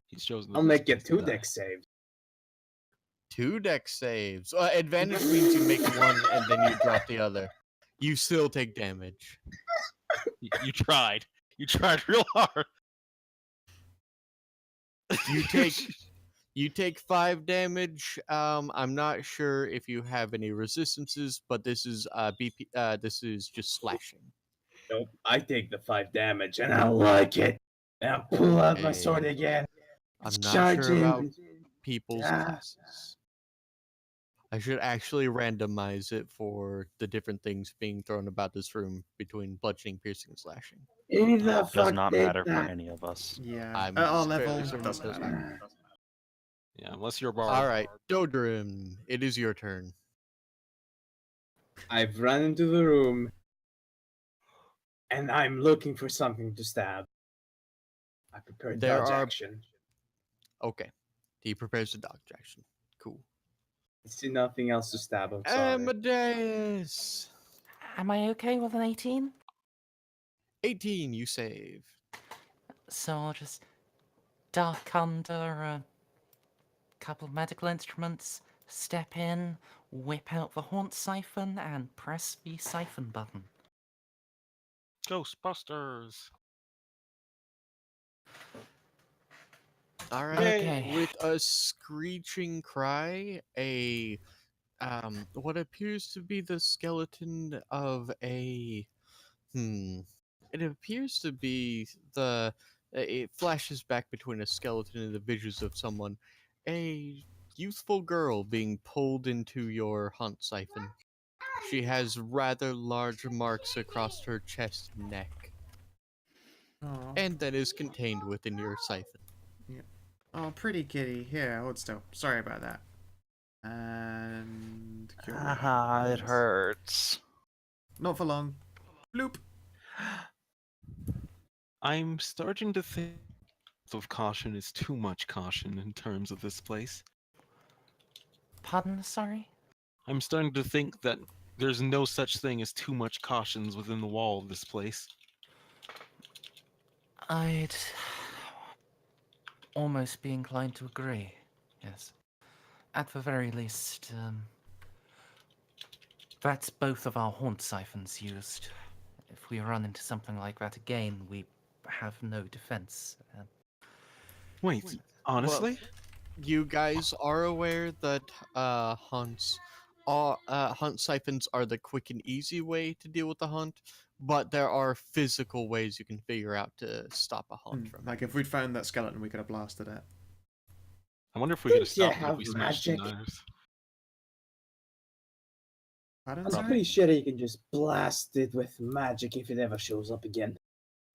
Speaker 3: He's chosen the
Speaker 6: I'll
Speaker 3: best
Speaker 6: make it
Speaker 3: place to
Speaker 6: 2
Speaker 3: die.
Speaker 6: dex saves.
Speaker 1: 2 dex saves. Advantage means you make one and then you drop the other. You still take damage.
Speaker 3: You tried. You tried real hard.
Speaker 1: You take 5 damage. I'm not sure if you have any resistances, but this is BP. This is just slashing.
Speaker 6: Nope, I take the 5 damage and I like it. And I'll pull out my sword
Speaker 1: Hey,
Speaker 6: again.
Speaker 1: I'm not
Speaker 6: Charge
Speaker 1: sure about
Speaker 6: in.
Speaker 1: people's
Speaker 6: Ah.
Speaker 1: classes. I should actually randomize it for the different things being thrown about this room between bludgeoning, piercing, and slashing.
Speaker 6: Who the
Speaker 5: Does
Speaker 6: fuck
Speaker 5: not
Speaker 6: did
Speaker 5: matter for
Speaker 6: that?
Speaker 5: any of us.
Speaker 2: Yeah.
Speaker 1: I'm
Speaker 2: At our
Speaker 1: fairly
Speaker 2: level,
Speaker 1: certain it
Speaker 2: doesn't
Speaker 1: does
Speaker 2: matter.
Speaker 3: Yeah, unless you're a bard.
Speaker 1: All right, Dodrim, it is your turn.
Speaker 6: I've run into the room and I'm looking for something to stab. I prepared
Speaker 1: There
Speaker 6: dodge
Speaker 1: are-
Speaker 6: action.
Speaker 1: Okay, he prepares the dodge action. Cool.
Speaker 6: I see nothing else to stab. I'm sorry.
Speaker 1: Amadeus,
Speaker 4: Am I okay with an 18?
Speaker 1: 18, you save.
Speaker 4: So I'll just duck under a couple of medical instruments, step in, whip out the haunt siphon, and press the siphon button.
Speaker 3: Ghostbusters.
Speaker 1: All right.
Speaker 4: Okay.
Speaker 1: With a screeching cry, a what appears to be the skeleton of a it appears to be it flashes back between a skeleton and the visions of someone, a youthful girl being pulled into your hunt siphon. She has rather large marks across her chest and neck,
Speaker 2: Oh.
Speaker 1: and that is contained within your siphon.
Speaker 2: Oh, pretty kitty. Here, hold still. Sorry about that. And cure
Speaker 5: Ah, it
Speaker 2: wounds.
Speaker 5: hurts.
Speaker 2: Not for long. Bloop.
Speaker 3: I'm starting to think of caution is too much caution in terms of this place.
Speaker 4: Pardon, sorry?
Speaker 3: I'm starting to think that there's no such thing as too much cautions within the wall of this place.
Speaker 4: I'd almost be inclined to agree, yes. At the very least, that's both of our haunt siphons used. If we run into something like that again, we have no defense.
Speaker 3: Wait, honestly?
Speaker 1: You guys are aware that hunt siphons are the quick and easy way to deal with the hunt, but there are physical ways you can figure out to stop a hunt from
Speaker 2: Like if we'd found that skeleton, we could have blasted it.
Speaker 3: I wonder if we could have
Speaker 6: Think you
Speaker 3: stopped it if
Speaker 6: have
Speaker 3: we smashed the
Speaker 6: magic?
Speaker 3: knives.
Speaker 2: Pardon,
Speaker 6: I'm
Speaker 2: sorry?
Speaker 6: pretty sure you can just blast it with magic if it ever shows up again.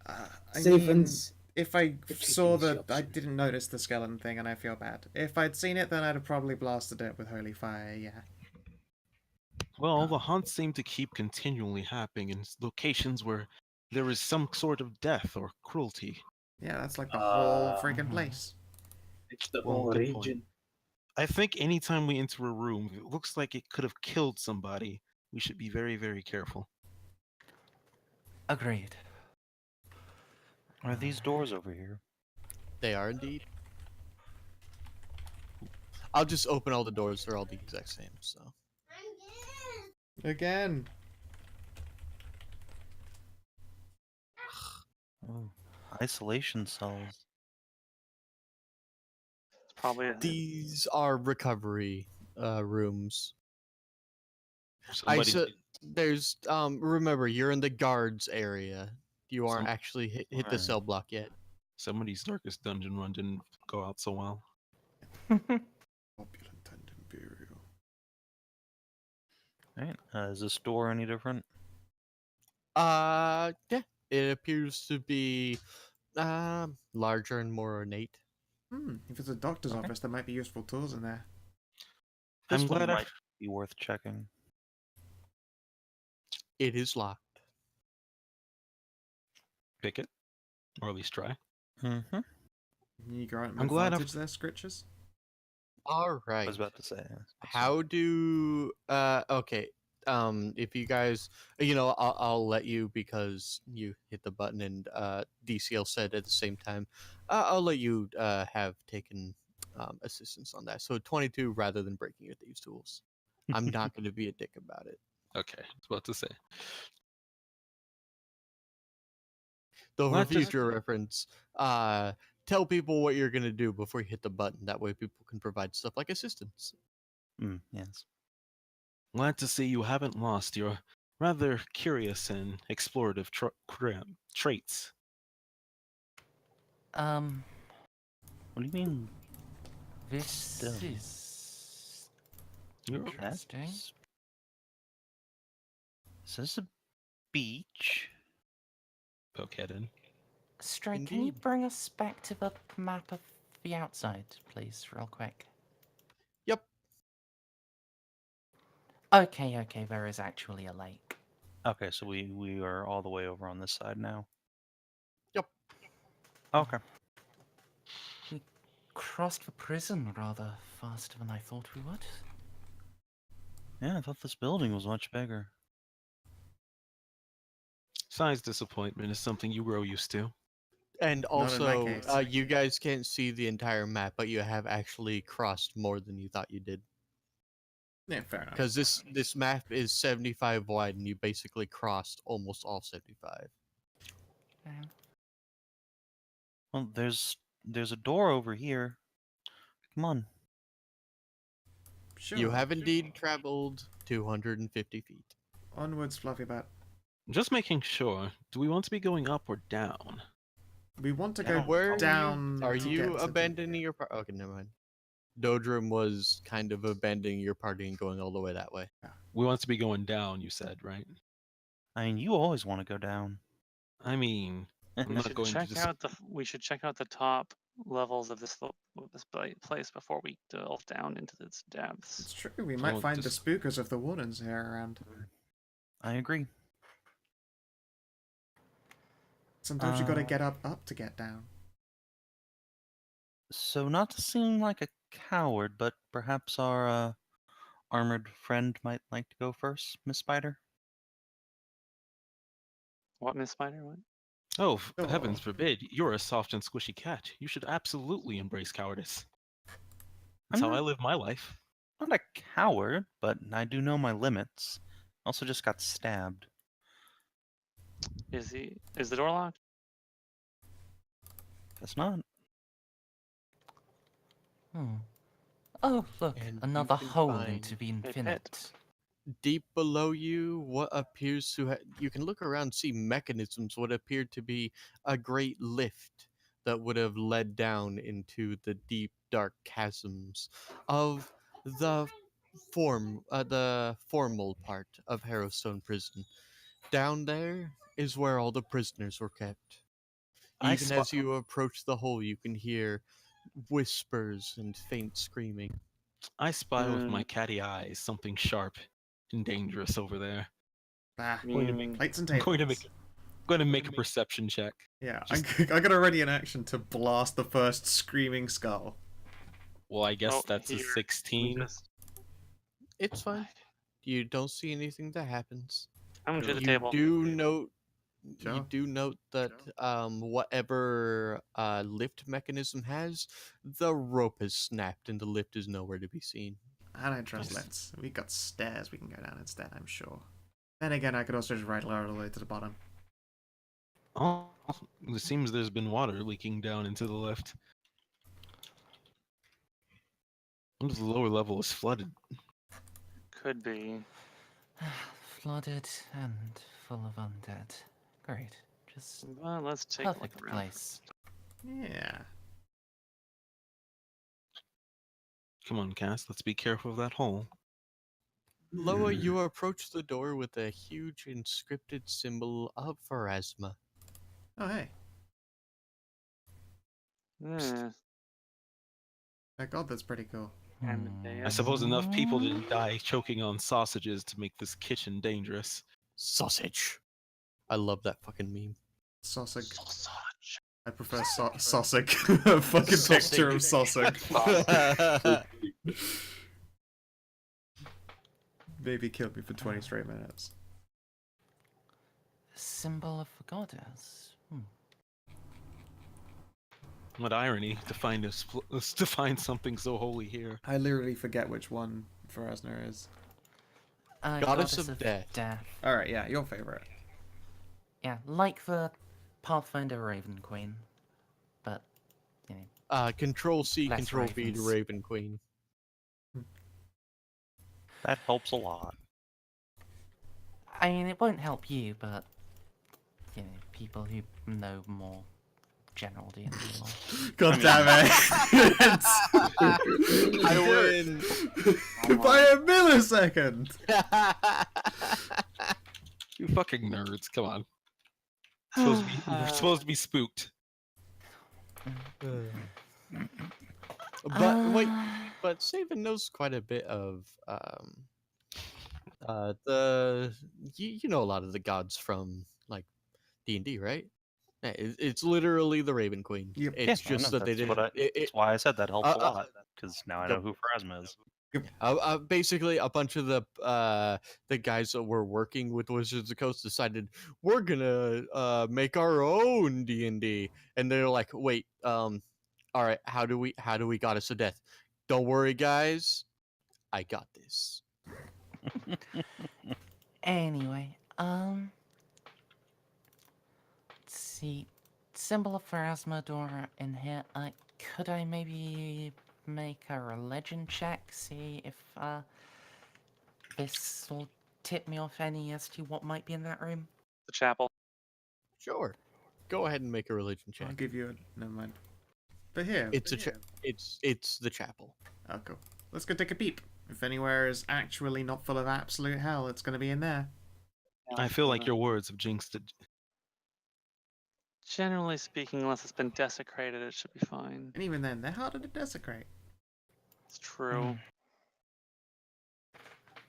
Speaker 2: I mean,
Speaker 6: Siphons.
Speaker 2: if I
Speaker 6: If
Speaker 2: saw
Speaker 6: chickens
Speaker 2: the,
Speaker 6: shops.
Speaker 2: I didn't notice the skeleton thing, and I feel bad. If I'd seen it, then I'd have probably blasted it with holy fire. Yeah.
Speaker 3: Well, the hunts seem to keep continually happening in locations where there is some sort of death or cruelty.
Speaker 2: Yeah, that's like the whole freaking
Speaker 4: Mhm.
Speaker 2: place.
Speaker 6: It's the
Speaker 3: Well,
Speaker 6: whole
Speaker 3: good point.
Speaker 6: region.
Speaker 3: I think anytime we enter a room, if it looks like it could have killed somebody, we should be very, very careful.
Speaker 4: Agreed.
Speaker 5: Are these doors over here?
Speaker 1: They are indeed. I'll just open all the doors. They're all the exact same. So
Speaker 2: Again.
Speaker 5: Oh, Isolation cells.
Speaker 7: It's probably
Speaker 1: These are recovery rooms.
Speaker 3: Somebody's,
Speaker 1: There's remember you're in the guards area. You aren't
Speaker 3: Some-
Speaker 1: actually hit the
Speaker 5: Right.
Speaker 1: cell block yet.
Speaker 3: somebody's darkest dungeon run didn't go out so well.
Speaker 2: Opulent and imperial.
Speaker 5: Right. Is this door any different?
Speaker 1: Yeah, it appears to be larger and more ornate.
Speaker 2: If it's a doctor's
Speaker 5: Okay.
Speaker 2: office, there might be useful tools in there.
Speaker 5: This
Speaker 3: I'm
Speaker 5: one
Speaker 3: glad I
Speaker 5: might be worth checking.
Speaker 1: It is locked.
Speaker 3: pick it, or at least try.
Speaker 5: Mm-hmm.
Speaker 2: You go out and
Speaker 3: I'm glad
Speaker 2: advantage there, Scritches?
Speaker 1: All
Speaker 5: I
Speaker 1: right.
Speaker 5: was about to say.
Speaker 1: How do okay, if you guys, I'll let you because you hit the button and DCL said at the same time. I'll let you have taken assistance on that. So 22 rather than breaking your thieves tools. I'm not going to be a dick about it.
Speaker 3: Okay, I was about to say.
Speaker 1: Though for
Speaker 3: Not just-
Speaker 1: future reference, tell people what you're going to do before you hit the button. That way people can provide stuff like assistance.
Speaker 5: Yes.
Speaker 3: Glad to see you haven't lost your rather curious and explorative traits.
Speaker 5: What do you mean?
Speaker 4: This
Speaker 5: Still.
Speaker 4: is
Speaker 3: You're
Speaker 4: interesting.
Speaker 5: That's... Is this a beach?
Speaker 3: poke head in.
Speaker 4: Stray, can you
Speaker 1: Indeed.
Speaker 4: bring us back to the map of the outside, please, real quick?
Speaker 1: Yep.
Speaker 4: Okay, there is actually a lake.
Speaker 5: Okay, so we are all the way over on this side now.
Speaker 1: Yep.
Speaker 5: Okay.
Speaker 4: We crossed the prison rather faster than I thought we would.
Speaker 5: Yeah, I thought this building was much bigger.
Speaker 3: Size disappointment is something you grow used to.
Speaker 1: And
Speaker 2: Not in my
Speaker 1: also,
Speaker 2: case.
Speaker 1: you guys can't see the entire map, but you have actually crossed more than you thought you did.
Speaker 2: Yeah, fair enough.
Speaker 1: Because this map is 75 wide, and you basically crossed almost all 75.
Speaker 5: Well, there's a door over here. Come on.
Speaker 2: Sure.
Speaker 1: You have indeed traveled 250 feet.
Speaker 2: Onwards, Fluffy Bat.
Speaker 3: Just making sure, do we want to be going up or down?
Speaker 2: We want to
Speaker 5: Down.
Speaker 2: go
Speaker 1: Where
Speaker 2: down.
Speaker 1: are
Speaker 2: to
Speaker 1: you
Speaker 2: get to the-
Speaker 1: abandoning your party? Okay, never mind. Dodrim was kind of abandoning your party and going all the way that way.
Speaker 3: We want to be going down, you said, right?
Speaker 5: I mean, you always want to go down.
Speaker 3: I mean, I'm
Speaker 7: We
Speaker 3: not
Speaker 7: should
Speaker 3: going to
Speaker 7: check
Speaker 3: just...
Speaker 7: out the. We should check out the top levels of this place before we delve down into its depths.
Speaker 2: It's true. We might
Speaker 3: Well,
Speaker 2: find the
Speaker 3: just-
Speaker 2: spookers of the wardens here around.
Speaker 5: I agree.
Speaker 2: Sometimes you got to get up to get down.
Speaker 5: So, not to seem like a coward, but perhaps our armored friend might like to go first, Miss Spider?
Speaker 7: What, Miss Spider? What?
Speaker 3: Oh,
Speaker 2: Oh.
Speaker 3: heavens forbid. You're a soft and squishy cat. You should absolutely embrace cowardice. That's
Speaker 5: I'm
Speaker 3: how I
Speaker 5: not-
Speaker 3: live my life.
Speaker 5: Not a coward, but I do know my limits. Also just got stabbed.
Speaker 7: Is the door locked?
Speaker 5: Guess not.
Speaker 4: Oh, look,
Speaker 1: And you
Speaker 4: another
Speaker 1: can
Speaker 4: hole
Speaker 1: find
Speaker 4: into the
Speaker 7: pit.
Speaker 4: infinite.
Speaker 1: Deep below you, what appears to you can look around and see mechanisms, what appeared to be a great lift that would have led down into the deep, dark chasms of the formal part of Harrowstone Prison. Down there is where all the prisoners were kept. Even as you approach the hole, you can hear whispers and faint screaming.
Speaker 3: I spy with my catty eyes something sharp and dangerous over there.
Speaker 2: Bah.
Speaker 3: Going to make-
Speaker 2: Plates and
Speaker 3: I'm
Speaker 2: tables.
Speaker 3: going to make a perception check.
Speaker 2: Yeah,
Speaker 3: just-
Speaker 2: I got already an action to blast the first screaming skull.
Speaker 3: Well, I guess
Speaker 7: Oh,
Speaker 3: that's a
Speaker 7: here.
Speaker 3: 16.
Speaker 1: It's fine. You don't see anything that happens.
Speaker 7: I'm going to the
Speaker 1: You
Speaker 7: table.
Speaker 1: do note
Speaker 2: Sure.
Speaker 1: you do note that whatever lift mechanism has, the rope has snapped and the lift is nowhere to be seen.
Speaker 2: I don't trust
Speaker 3: Nice.
Speaker 2: lifts. We got stairs we can go down instead, I'm sure. Then again, I could also just ride all the way to the bottom.
Speaker 3: Oh, it seems there's been water leaking down into the lift. What if the lower level is flooded?
Speaker 7: Could be.
Speaker 4: Flooded and full of undead. Great. Just
Speaker 7: Well, let's take a look
Speaker 4: perfect
Speaker 7: around.
Speaker 4: place.
Speaker 2: Yeah.
Speaker 3: Come on, Cass, let's be careful of that hole.
Speaker 1: Loa, you approach the door with a huge inscripted symbol of Pharasma.
Speaker 2: Oh, hey.
Speaker 7: Yeah.
Speaker 2: My god, that's pretty cool.
Speaker 3: I
Speaker 7: Amadeus.
Speaker 3: suppose enough people didn't die choking on sausages to make this kitchen dangerous.
Speaker 1: Sausage. I love that fucking meme.
Speaker 2: Sausage.
Speaker 7: Sausage.
Speaker 2: I prefer sausage. A fucking picture of sausage. Baby killed me for 20 straight minutes.
Speaker 4: Symbol of a goddess.
Speaker 3: What irony to find something so holy here.
Speaker 2: I literally forget which one Pharasma is.
Speaker 1: Goddess of Death.
Speaker 2: Alright, yeah, your favorite.
Speaker 4: Yeah, like the Pathfinder Raven Queen. But, you know.
Speaker 1: Control C,
Speaker 4: Less
Speaker 1: Control V to
Speaker 4: ravens.
Speaker 1: Raven Queen.
Speaker 5: That helps a lot.
Speaker 4: I mean, it won't help you, but, you know, people who know more general D&D lore.
Speaker 2: God damn it!
Speaker 1: I win!
Speaker 2: By a millisecond!
Speaker 3: You fucking nerds, come on. We're supposed to be spooked.
Speaker 1: But wait, but Saban knows quite a bit of you know a lot of the gods from like D&D, right? Yeah, it's literally the Raven Queen.
Speaker 2: Yep.
Speaker 1: It's
Speaker 5: Yeah, I
Speaker 1: just
Speaker 5: know,
Speaker 1: that they
Speaker 5: that's
Speaker 1: didn't.
Speaker 5: that's why I said that helps a
Speaker 1: uh,
Speaker 5: lot, because now I
Speaker 1: yep.
Speaker 5: know who Pharasma is.
Speaker 1: Basically, a bunch of the guys that were working with Wizards of the Coast decided we're gonna make our own D&D, and they're like, wait, all right, how do we Goddess of Death? Don't worry, guys, I got this.
Speaker 4: Anyway, let's see. Symbol of Pharasma door in here. Could I maybe make a religion check? See if this will tip me off any as to what might be in that room.
Speaker 7: The chapel.
Speaker 1: Sure, go ahead and make a religion check.
Speaker 2: I'll give you a... Never mind. But here...
Speaker 1: It's the chapel.
Speaker 2: Oh, cool. Let's go take a peep. If anywhere is actually not full of absolute hell, it's going to be in there.
Speaker 3: I feel like your words have jinxed it.
Speaker 7: Generally speaking, unless it's been desecrated, it should be fine.
Speaker 2: And even then, they're harder to desecrate.
Speaker 7: It's true.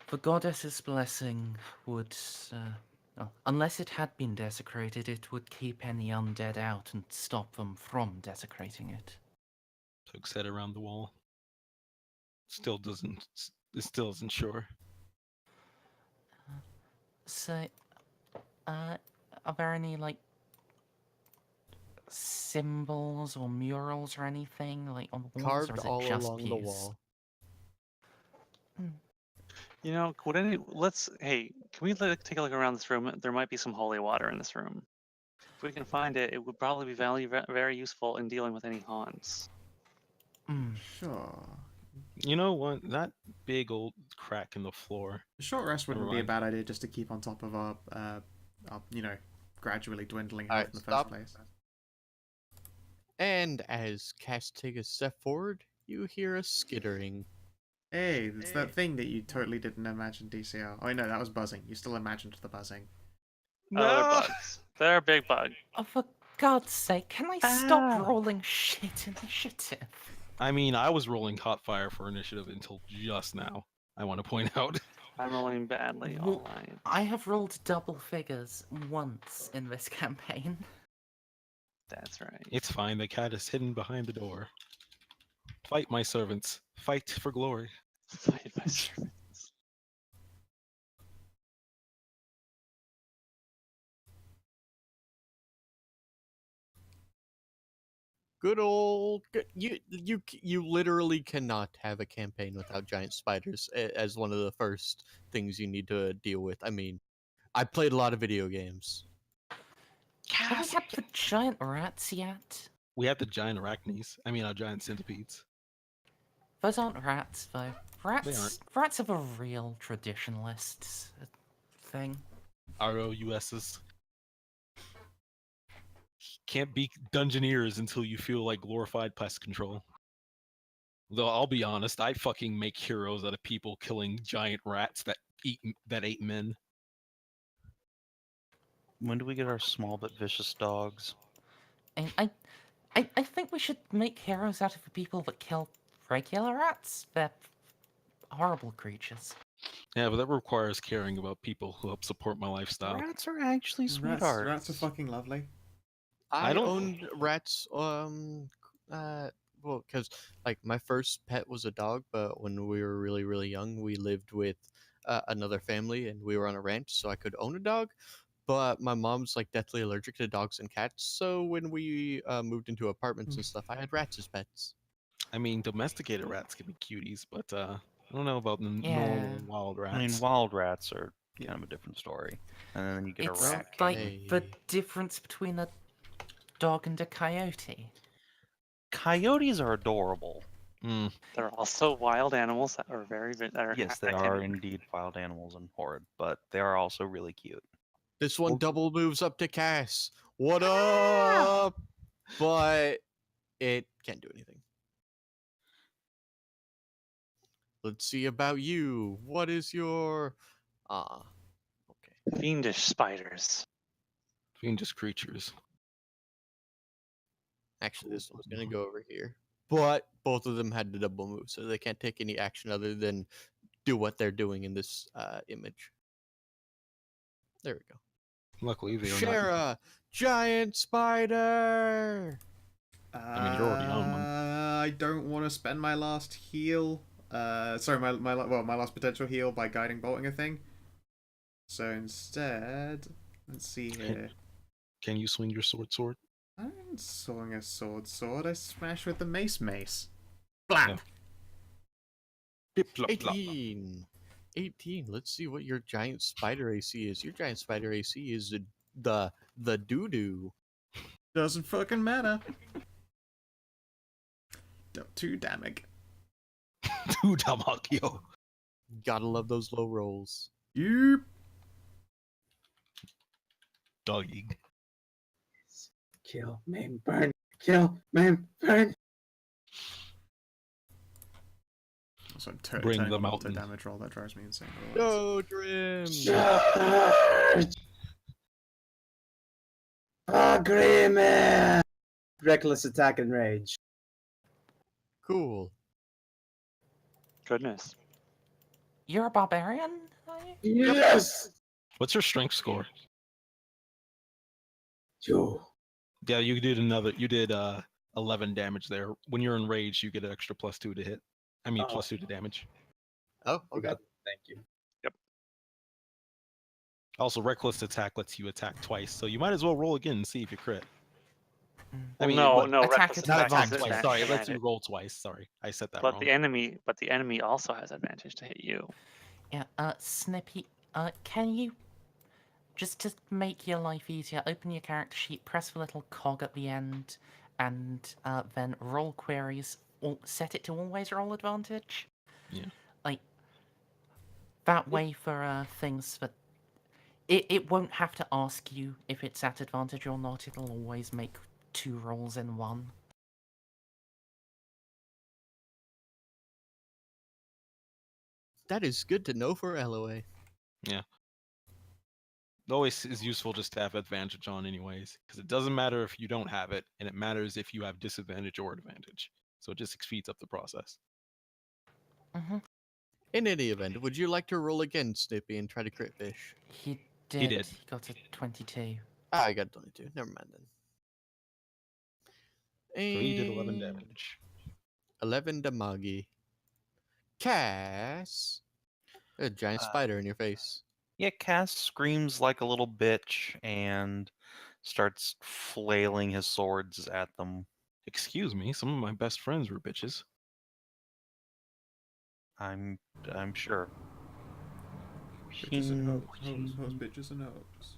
Speaker 4: The goddess's blessing would, unless it had been desecrated, it would keep any undead out and stop them from desecrating it.
Speaker 3: Took set around the wall. It still isn't sure.
Speaker 4: So, are there any, like, symbols or murals or anything, like, on the walls, or
Speaker 1: Carved
Speaker 4: is it
Speaker 1: all
Speaker 4: just
Speaker 1: along
Speaker 4: views?
Speaker 1: the wall.
Speaker 7: You know, hey, can we take a look around this room? There might be some holy water in this room. If we can find it, it would probably be very useful in dealing with any haunts.
Speaker 2: Sure.
Speaker 3: You know what? That big old crack in the floor.
Speaker 2: A short rest wouldn't
Speaker 3: Never
Speaker 2: be a
Speaker 3: mind.
Speaker 2: bad idea just to keep on top of our you know, gradually dwindling health
Speaker 1: Alright,
Speaker 2: in the
Speaker 1: stop.
Speaker 2: first place.
Speaker 1: And as Cass take a step forward, you hear a skittering.
Speaker 2: Hey, it's that thing that you totally didn't imagine DCL. Oh, no, that was buzzing. You still imagined the buzzing.
Speaker 7: Oh, they're bugs. They're a big bug.
Speaker 4: Oh, for God's sake, can I stop rolling shit initiative?
Speaker 3: I mean, I was rolling hot fire for initiative until just now. I want to point out.
Speaker 7: I'm rolling badly.
Speaker 4: Well,
Speaker 7: All right.
Speaker 4: I have rolled double figures once in this campaign.
Speaker 7: That's right.
Speaker 3: It's fine. The cat is hidden behind the door. Fight, my servants. Fight for glory.
Speaker 7: Fight my servants.
Speaker 1: You literally cannot have a campaign without giant spiders as one of the first things you need to deal with. I mean, I played a lot of video games.
Speaker 4: Have we had the giant rats yet?
Speaker 3: We have the giant arachnes. I mean, our giant centipedes.
Speaker 4: Those aren't rats, though.
Speaker 3: They aren't.
Speaker 4: Rats have a real traditionalist thing.
Speaker 3: ROUSs. Can't be Dungeoneers until you feel like glorified pest control. Though I'll be honest, I fucking make heroes out of people killing giant rats that ate men.
Speaker 5: When do we get our small but vicious dogs?
Speaker 4: And I think we should make heroes out of the people that kill regular rats. They're horrible creatures.
Speaker 3: Yeah, but that requires caring about people who help support my lifestyle.
Speaker 5: Rats are actually sweethearts.
Speaker 2: Rats are fucking lovely.
Speaker 1: I
Speaker 3: don't-
Speaker 1: owned rats. Well, because like my first pet was a dog, but when we were really really young, we lived with another family, and we were on a ranch, so I could own a dog. But my mom's like deathly allergic to dogs and cats, so when we moved into apartments and stuff, I had rats as pets.
Speaker 3: I mean, domesticated rats can be cuties, but I don't know about the
Speaker 4: Yeah.
Speaker 3: normal wild rats.
Speaker 5: I mean, wild rats are kind of a different story. And then you get
Speaker 4: It's
Speaker 5: a rat.
Speaker 4: like
Speaker 1: Hey.
Speaker 4: the difference between a dog and a coyote.
Speaker 5: Coyotes are adorable.
Speaker 3: Mm,
Speaker 7: There are also wild animals that are
Speaker 5: Yes, they
Speaker 7: that can
Speaker 5: are
Speaker 7: be-
Speaker 5: indeed wild animals and horrid, but they are also really cute.
Speaker 1: This one
Speaker 3: Well-
Speaker 1: double moves up to Cass. What up? But it can't do anything. Let's see about you. What is your okay.
Speaker 7: fiendish spiders.
Speaker 3: fiendish creatures.
Speaker 1: Actually, this one's gonna go over here. But both of them had the double move, so they can't take any action other than do what they're doing in this image. There we go.
Speaker 3: Luckily, they are not.
Speaker 1: Shara, giant spider.
Speaker 3: I mean, you're already on one.
Speaker 2: I don't want to spend my last heal. Sorry, my last potential heal by guiding bolting a thing. So instead, let's see here.
Speaker 3: Can you swing your sword?
Speaker 2: I don't swing a sword. I smash with the mace. Blam.
Speaker 3: Yeah. Bip, blop, blop.
Speaker 1: 18. 18. Let's see what your giant spider AC is. Your giant spider AC is the doo-doo.
Speaker 2: Doesn't fucking matter. 2 damage.
Speaker 3: 2 damage, yo.
Speaker 1: Gotta love those low rolls.
Speaker 2: Yep.
Speaker 3: Doggy.
Speaker 6: Kill, maim, burn. Kill, maim, burn.
Speaker 2: So
Speaker 3: Bring
Speaker 2: turning
Speaker 3: them
Speaker 2: on
Speaker 3: out
Speaker 2: auto
Speaker 3: and-
Speaker 2: damage roll, that drives me insane.
Speaker 1: Go, Drim.
Speaker 6: Charge! Agreement! Reckless attack and rage.
Speaker 1: Cool.
Speaker 7: Goodness.
Speaker 4: You're a barbarian, are you?
Speaker 6: Yes!
Speaker 3: What's your strength score?
Speaker 6: 2.
Speaker 3: Yeah, you did 11 damage there. When you're enraged, you get an extra +2 to hit. I mean,
Speaker 6: Oh.
Speaker 3: +2 to damage.
Speaker 1: Oh, okay.
Speaker 6: Thank you.
Speaker 3: Also, reckless attack lets you attack twice, so you might as well roll again and see if you crit. I
Speaker 7: Well,
Speaker 3: mean,
Speaker 7: no,
Speaker 3: what-
Speaker 7: no.
Speaker 4: attack
Speaker 7: reckless
Speaker 4: is
Speaker 3: Not
Speaker 4: Not
Speaker 3: attack
Speaker 7: is
Speaker 3: twice.
Speaker 7: advantage
Speaker 3: Sorry, it lets you
Speaker 7: advantage.
Speaker 3: roll twice. Sorry, I said that
Speaker 7: But
Speaker 3: wrong.
Speaker 7: the enemy also has advantage to hit you.
Speaker 4: Yeah, Snippy, can you, just to make your life easier, open your character sheet, press the little cog at the end, and then roll queries, set it to always roll advantage?
Speaker 3: Yeah.
Speaker 4: Like, that way for things that... It won't have to ask you if it's at advantage or not, it'll always make 2 rolls in one.
Speaker 1: That is good to know for LOA.
Speaker 3: It always is useful just to have advantage on anyways, because it doesn't matter if you don't have it, and it matters if you have disadvantage or advantage. So it just speeds up the process.
Speaker 4: Mm-hmm.
Speaker 1: In any event, would you like to roll again, Snippy, and try to crit fish?
Speaker 4: He did.
Speaker 3: did.
Speaker 4: He got a 22.
Speaker 1: Ah, I got 22. Never mind then.
Speaker 3: So he did 11
Speaker 1: And
Speaker 3: damage.
Speaker 1: 11 damage. Cass. A giant spider in your face.
Speaker 5: Yeah, Cass screams like a little bitch and starts flailing his swords at them.
Speaker 3: Excuse me, some of my best friends were bitches.
Speaker 5: I'm sure.
Speaker 2: Bitches and hoes, hoes, bitches and hoes.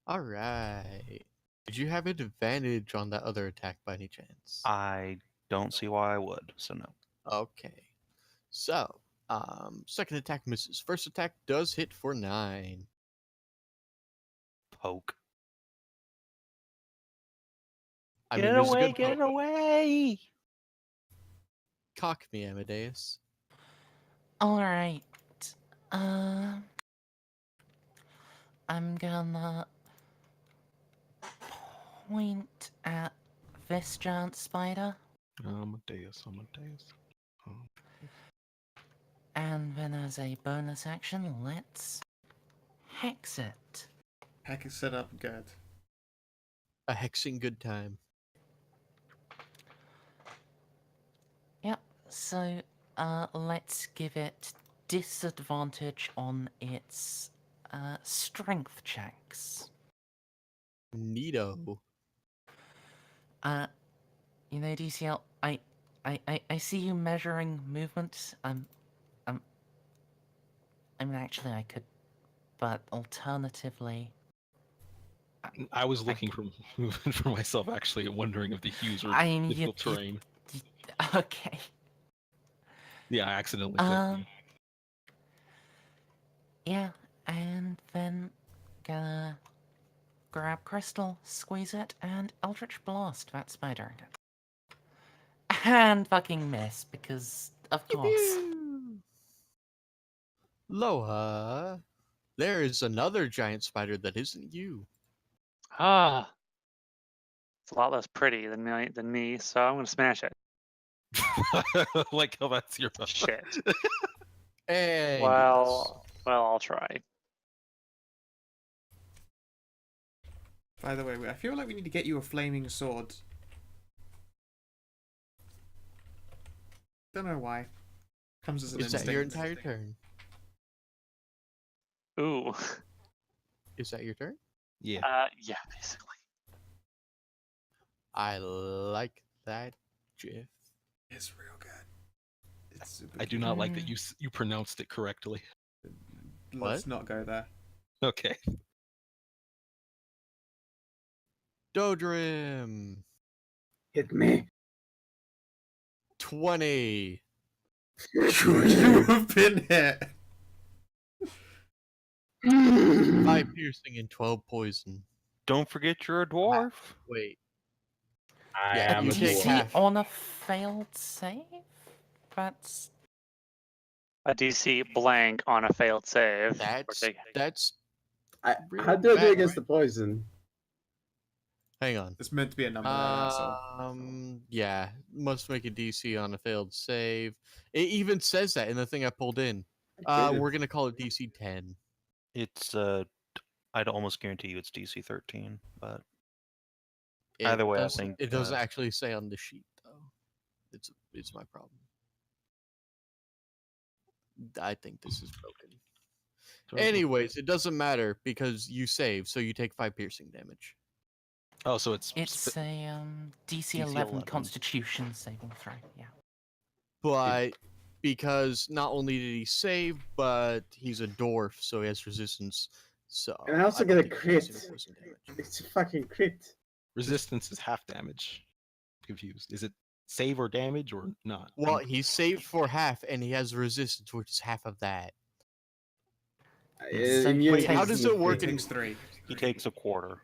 Speaker 1: All right. Did you have advantage on that other attack by any chance?
Speaker 5: I don't see why I would, so no.
Speaker 1: Okay. So, second attack misses. First attack does hit for 9.
Speaker 5: Poke.
Speaker 1: I
Speaker 3: Get
Speaker 1: mean,
Speaker 3: it
Speaker 1: it was a
Speaker 3: away!
Speaker 1: good
Speaker 3: Get it
Speaker 1: poke.
Speaker 3: away!
Speaker 1: Cock me, Amadeus.
Speaker 4: Alright. I'm gonna point at this giant spider,
Speaker 3: Amadeus. Oh.
Speaker 4: and then as a bonus action, let's hex it.
Speaker 2: Heck is set up good.
Speaker 1: A hexing good time.
Speaker 4: Yep, so let's give it disadvantage on its strength checks.
Speaker 1: Neato.
Speaker 4: You know, DCL, I see you measuring movement. I mean, actually, I could, but alternatively,
Speaker 3: I was looking for movement for myself, actually, and wondering if the hues were
Speaker 4: I mean,
Speaker 3: difficult terrain.
Speaker 4: okay.
Speaker 3: Yeah, I accidentally clicked.
Speaker 4: Yeah, and then gonna grab Crystal, squeeze it, and Eldritch Blast that spider. And fucking miss, because of course.
Speaker 1: Loa. There is another giant spider that isn't you.
Speaker 7: Ah, it's a lot less pretty than me, so I'm gonna smash it.
Speaker 3: Like how that's your
Speaker 7: Shit.
Speaker 1: And
Speaker 7: Well, I'll try.
Speaker 2: By the way, I feel like we need to get you a flaming sword. Don't know why. Comes as an
Speaker 1: yes. Is
Speaker 2: instinct.
Speaker 1: that your entire turn?
Speaker 7: Ooh.
Speaker 1: Is that your turn?
Speaker 3: Yeah.
Speaker 7: Yeah, basically.
Speaker 1: I like that GIF.
Speaker 2: It's real good. It's super
Speaker 3: I do
Speaker 2: cute.
Speaker 3: not like that you pronounced it correctly.
Speaker 2: Let's not go there.
Speaker 3: Okay.
Speaker 1: Dodrim.
Speaker 6: Hit me.
Speaker 1: 20.
Speaker 2: You have been hit.
Speaker 1: 5 piercing and 12 poison.
Speaker 5: Don't forget you're a dwarf.
Speaker 1: Wait.
Speaker 6: I
Speaker 1: Yeah,
Speaker 6: am
Speaker 1: you
Speaker 6: a
Speaker 1: take
Speaker 6: dwarf.
Speaker 1: half.
Speaker 4: On a failed save? That's...
Speaker 7: A DC blank on a failed save.
Speaker 1: That's
Speaker 6: How
Speaker 1: really
Speaker 6: do I do
Speaker 1: bad,
Speaker 6: against
Speaker 1: right?
Speaker 6: the poison?
Speaker 1: Hang on.
Speaker 2: It's meant to be a number. That's all.
Speaker 1: Yeah, must make a DC on a failed save. It even says that in the thing I pulled in. We're gonna call it DC 10.
Speaker 5: It's I'd almost guarantee you it's DC 13, but
Speaker 1: It
Speaker 5: either way, I
Speaker 1: doesn't-
Speaker 5: think
Speaker 1: it doesn't actually say on the sheet though. It's my problem. I think this is broken. Anyways, it doesn't matter because you save, so you take 5 piercing damage.
Speaker 3: Oh, so it's
Speaker 4: It's a DC 11
Speaker 3: 11.
Speaker 4: Constitution saving throw, yeah.
Speaker 1: But because not only did he save, but he's a dwarf, so he has resistance. So
Speaker 6: And I also
Speaker 1: don't
Speaker 6: get a
Speaker 1: think he takes
Speaker 6: crit.
Speaker 1: any poison damage.
Speaker 6: It's a fucking crit.
Speaker 3: resistance is half damage. Confused. Is it save or damage or not?
Speaker 1: Well, he saved for half, and he has resistance, which is half of that.
Speaker 4: So
Speaker 6: Immune
Speaker 1: Wait, how
Speaker 6: takes
Speaker 1: does it work
Speaker 6: nothing.
Speaker 1: in?
Speaker 2: Takes 3.
Speaker 5: he takes a quarter.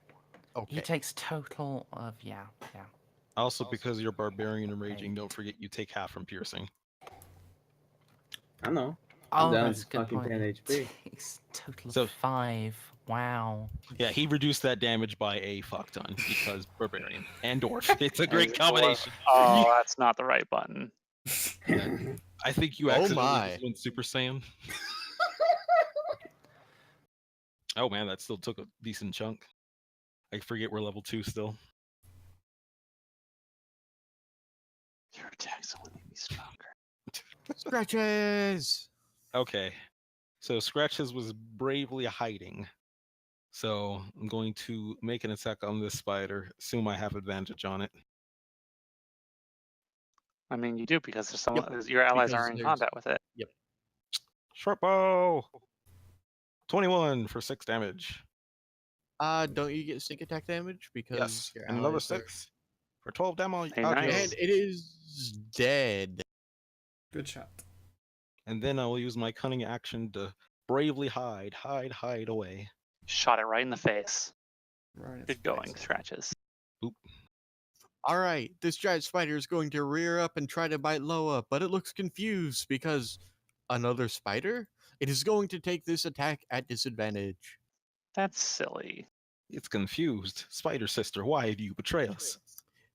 Speaker 1: Okay.
Speaker 4: He takes total of, yeah.
Speaker 3: Also, because you're barbarian and raging, don't forget you take half from piercing.
Speaker 6: I know.
Speaker 4: Oh,
Speaker 6: I'm down
Speaker 4: that's a
Speaker 6: to
Speaker 4: good
Speaker 6: fucking
Speaker 4: point.
Speaker 6: 10 HP.
Speaker 4: Takes total
Speaker 3: So-
Speaker 4: of 5. Wow.
Speaker 3: Yeah, he reduced that damage by a fuck ton because barbarian and dwarf. It's a great combination.
Speaker 7: Oh, that's not the right button.
Speaker 3: I think you
Speaker 1: Oh
Speaker 3: accidentally
Speaker 1: my.
Speaker 3: just went Super Saiyan. Oh man, that still took a decent chunk. I forget we're level 2 still.
Speaker 7: Your attacks only make me stronger.
Speaker 1: Scratches.
Speaker 3: Okay, so Scratches was bravely hiding. So I'm going to make an attack on this spider. Assume I have advantage on it.
Speaker 7: I mean, you do because there's your allies
Speaker 1: because
Speaker 7: are in
Speaker 1: there's-
Speaker 7: combat with it.
Speaker 3: Short bow. 21 for 6 damage.
Speaker 1: Don't you get sneak attack damage because
Speaker 3: Yes,
Speaker 1: your
Speaker 3: and another
Speaker 1: allies are...
Speaker 3: 6 for 12 damage.
Speaker 7: Hey,
Speaker 3: Okay.
Speaker 7: nice.
Speaker 1: And it is dead.
Speaker 2: Good shot.
Speaker 3: And then I will use my cunning action to bravely hide away.
Speaker 7: Shot it right in the face.
Speaker 2: Right in its
Speaker 7: Good going,
Speaker 2: face.
Speaker 7: Scratches.
Speaker 3: Boop.
Speaker 1: All right, this giant spider is going to rear up and try to bite Loa, but it looks confused because another spider? It is going to take this attack at disadvantage.
Speaker 7: That's silly.
Speaker 3: It's confused. Spider sister, why do you betray us?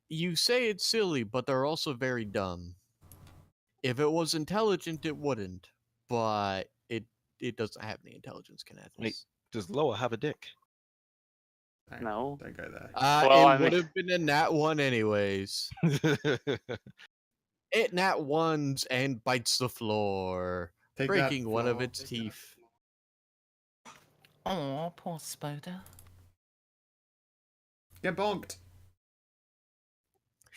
Speaker 1: You say it's silly, but they're also very dumb. If it was intelligent, it wouldn't, but it doesn't have any intelligence, Kenneth.
Speaker 3: Wait, does Loa have a dick?
Speaker 7: No.
Speaker 2: Don't go there.
Speaker 7: Well, I
Speaker 1: It
Speaker 7: mean-
Speaker 1: would have been a nat 1 anyways. It nat 1s and bites the floor,
Speaker 2: Take
Speaker 1: breaking
Speaker 2: that,
Speaker 1: one of
Speaker 2: floor.
Speaker 1: its teeth.
Speaker 4: Oh, poor Spoda.
Speaker 2: Get bonked.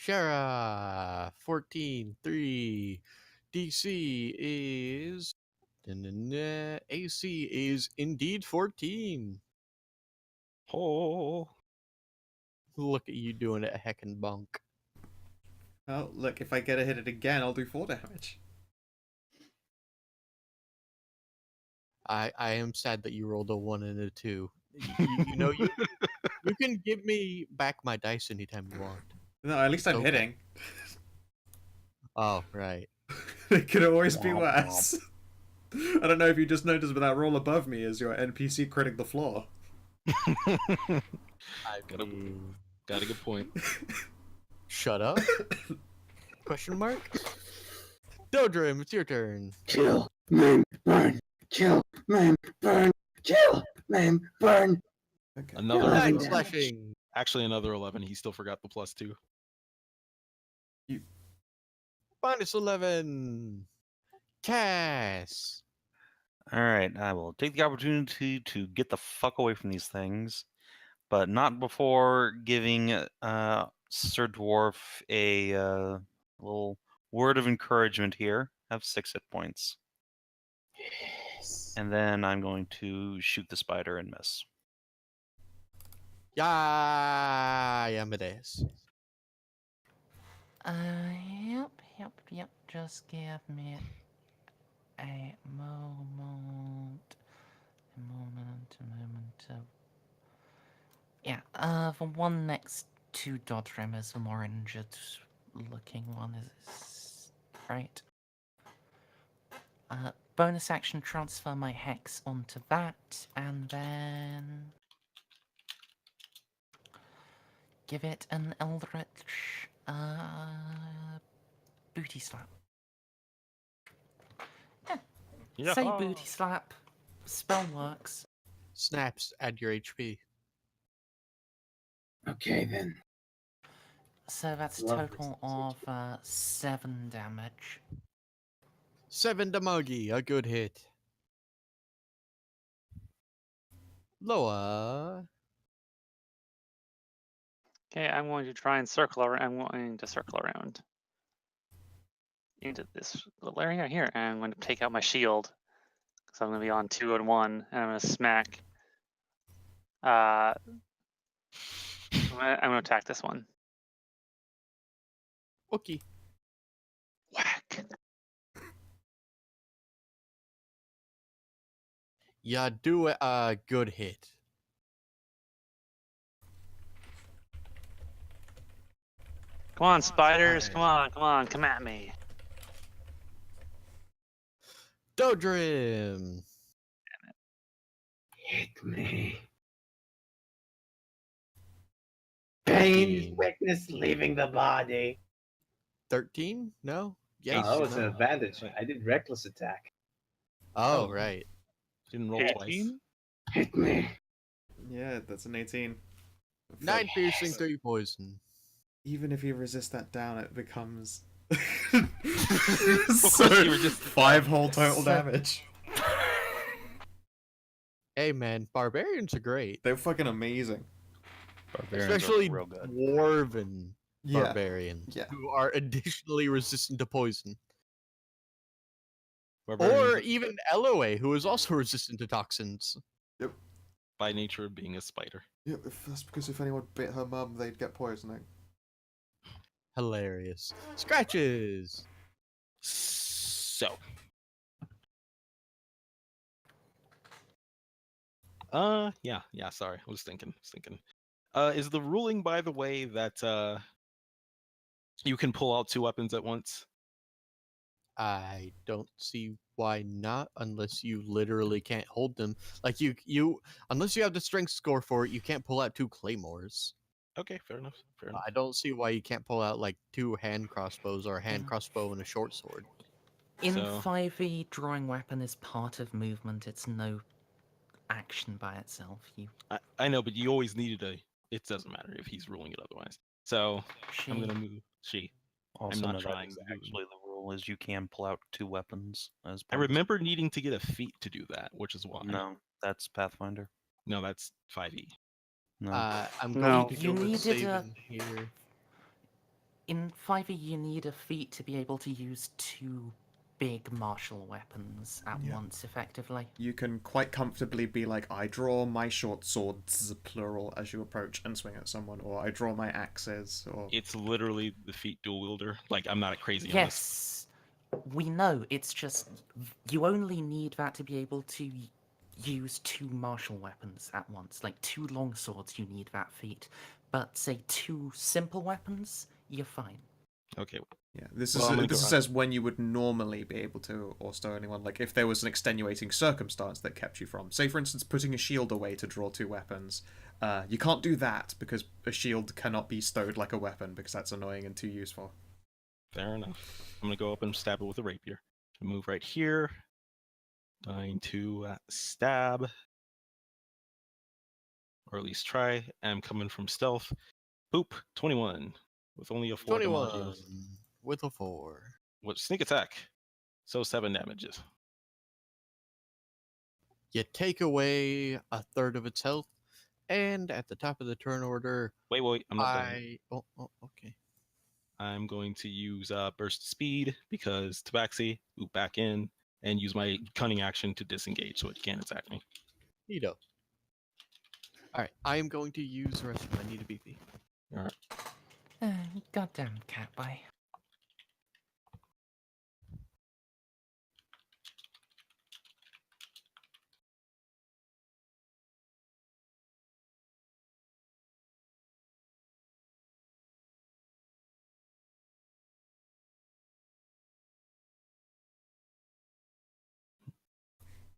Speaker 1: Shara, 14-3. DC is... AC is indeed 14.
Speaker 3: Oh.
Speaker 1: Look at you doing it, heckin' bonk.
Speaker 2: Oh, look, if I get a hit it again, I'll do 4 damage.
Speaker 1: I am sad that you rolled a 1 and a 2. You know, you can give me back my dice anytime you want.
Speaker 2: No, at least I'm
Speaker 1: Okay.
Speaker 2: hitting.
Speaker 1: Oh, right.
Speaker 2: It could always be
Speaker 3: Womp
Speaker 2: worse. I don't know if you just noticed, but that roll above me is your NPC critting the floor.
Speaker 1: I
Speaker 3: Got a-
Speaker 1: mean,
Speaker 3: Got a good point.
Speaker 1: shut up? Question mark? Dodrim, it's your turn.
Speaker 6: Kill, maim, burn. Kill, maim, burn. Kill, maim, burn.
Speaker 2: Okay.
Speaker 3: Another
Speaker 6: Yeah.
Speaker 1: 9
Speaker 6: damage.
Speaker 1: slashing.
Speaker 3: Actually, another 11. He still forgot the +2.
Speaker 1: Minus 11. Cass.
Speaker 5: All right, I will take the opportunity to get the fuck away from these things, but not before giving Sir Dwarf a little word of encouragement here. Have 6 hit points.
Speaker 6: Yes.
Speaker 5: And then I'm going to shoot the spider and miss.
Speaker 1: Amadeus.
Speaker 4: Yep. Just give me a moment. Yeah, the one next to Dodrim is the more injured looking one, is right. Bonus action, transfer my hex onto that, and then give it an eldritch booty slap. Yeah, say booty slap. Spell works.
Speaker 1: Snaps, add your HP.
Speaker 6: Okay then.
Speaker 4: So that's a
Speaker 6: Love
Speaker 4: total
Speaker 6: this.
Speaker 4: of 7 damage.
Speaker 1: 7 damage, a good hit. Loa.
Speaker 7: Okay, I'm going to try and circle around. I'm going to circle around into this little area here, and I'm going to take out my shield because I'm going to be on 2 and 1, and I'm going to smack. I'm going to attack this one.
Speaker 1: Okay.
Speaker 7: Whack.
Speaker 1: Yeah, do a good hit.
Speaker 7: Come on, spiders! Come on! Come at me!
Speaker 1: Dodrim.
Speaker 6: Hit me. Pain is
Speaker 1: 13.
Speaker 6: weakness leaving the body.
Speaker 1: 13? No? Yes.
Speaker 6: Oh, that was
Speaker 1: no.
Speaker 6: an advantage. I did reckless attack.
Speaker 1: Oh,
Speaker 3: Oh.
Speaker 1: right.
Speaker 3: Didn't roll twice.
Speaker 7: 18?
Speaker 6: Hit me.
Speaker 2: Yeah, that's an 18.
Speaker 1: 9 piercing, 3 poison.
Speaker 2: Even if you resist that down, it becomes
Speaker 3: Because
Speaker 2: so
Speaker 3: you were just
Speaker 2: 5 whole total
Speaker 4: So-
Speaker 2: damage.
Speaker 1: Hey, man, barbarians are great.
Speaker 2: They're fucking amazing.
Speaker 5: Barbarians are
Speaker 1: Especially
Speaker 5: real good.
Speaker 1: dwarven
Speaker 2: Yeah.
Speaker 1: barbarians
Speaker 2: Yeah.
Speaker 1: who are additionally resistant to poison.
Speaker 3: Barbarians
Speaker 1: Or even Eloe, who is also resistant to toxins.
Speaker 3: by nature of being a spider.
Speaker 2: Yeah, that's because if anyone bit her mum, they'd get poisoning.
Speaker 1: Hilarious. Scratches!
Speaker 3: So. Yeah, sorry. I was thinking. Is the ruling, by the way, that you can pull out 2 weapons at once?
Speaker 1: I don't see why not, unless you literally can't hold them. Like unless you have the strength score for it, you can't pull out 2 claymores.
Speaker 3: Okay, fair enough.
Speaker 1: I don't see why you can't pull out like 2 hand crossbows or a hand crossbow and a short sword.
Speaker 4: In
Speaker 3: So-
Speaker 4: 5e, drawing weapon is part of movement. It's no action by itself.
Speaker 3: I know, but you always needed a. It doesn't matter if he's ruling it otherwise. So I'm gonna move she.
Speaker 5: Also,
Speaker 3: not
Speaker 5: no, that
Speaker 3: trying
Speaker 5: is
Speaker 3: to do
Speaker 5: actually the rule is you can pull out 2 weapons as
Speaker 3: I
Speaker 5: parts.
Speaker 3: remember needing to get a feat to do that, which is why.
Speaker 5: No, that's Pathfinder.
Speaker 3: No, that's 5e.
Speaker 5: No.
Speaker 1: I'm
Speaker 7: No.
Speaker 1: going to
Speaker 4: You
Speaker 1: go with
Speaker 4: needed
Speaker 1: saving here.
Speaker 4: In 5e, you need a feat to be able to use 2 big martial weapons at once, effectively.
Speaker 2: You can quite comfortably be like, I draw my short swords, plural, as you approach and swing at someone, or I draw my axes, or...
Speaker 3: It's literally the feat dual wielder. Like, I'm not crazy on this.
Speaker 4: Yes, we know. It's just you only need that to be able to use 2 martial weapons at once. Like 2 long swords, you need that feat. But say 2 simple weapons, you're fine.
Speaker 3: Okay.
Speaker 2: Yeah, this
Speaker 3: Well,
Speaker 2: says when you would normally be able to or stow anyone, like if there was an extenuating circumstance that kept you from. Say, for instance, putting a shield away to draw 2 weapons. You can't do that because a shield cannot be stowed like a weapon because that's annoying and too useful.
Speaker 3: Fair enough. I'm gonna go up and stab it with a rapier. Move right here. Going to stab. Or at least try. I'm coming from stealth. Boop. 21. With only a 4 to
Speaker 1: 21
Speaker 3: modulus.
Speaker 1: with a 4.
Speaker 3: With sneak attack. So 7 damages.
Speaker 1: You take away a third of its health, and at the top of the turn order,
Speaker 3: Wait, I'm not done.
Speaker 1: Oh, okay.
Speaker 3: I'm going to use burst speed because Tabaxi, move back in, and use my cunning action to disengage so it can't attack me.
Speaker 1: Neato. Alright, I am going to use the rest of my need a BP.
Speaker 3: Alright.
Speaker 4: Goddamn cat boy.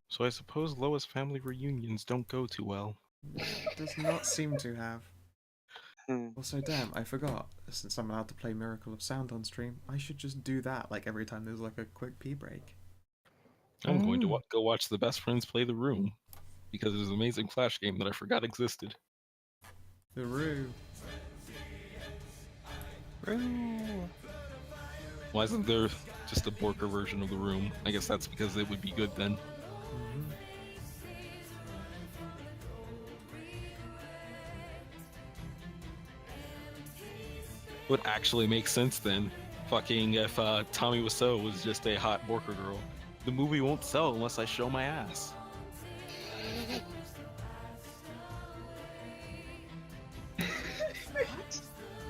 Speaker 3: So I suppose Lois family reunions don't go too well.
Speaker 2: It does not seem to have. Also, damn, I forgot. Since I'm allowed to play Miracle of Sound on stream, I should just do that like every time there's like a quick pee break.
Speaker 3: I'm going to go watch the best friends play The Room because it's an amazing Flash game that I forgot existed.
Speaker 2: The Roo.
Speaker 3: Why isn't there just a Borker version of The Room? I guess that's because it would be good then. Would actually make sense then. Fucking if Tommy Wiseau was just a hot Borker girl. The movie won't sell unless I show my ass.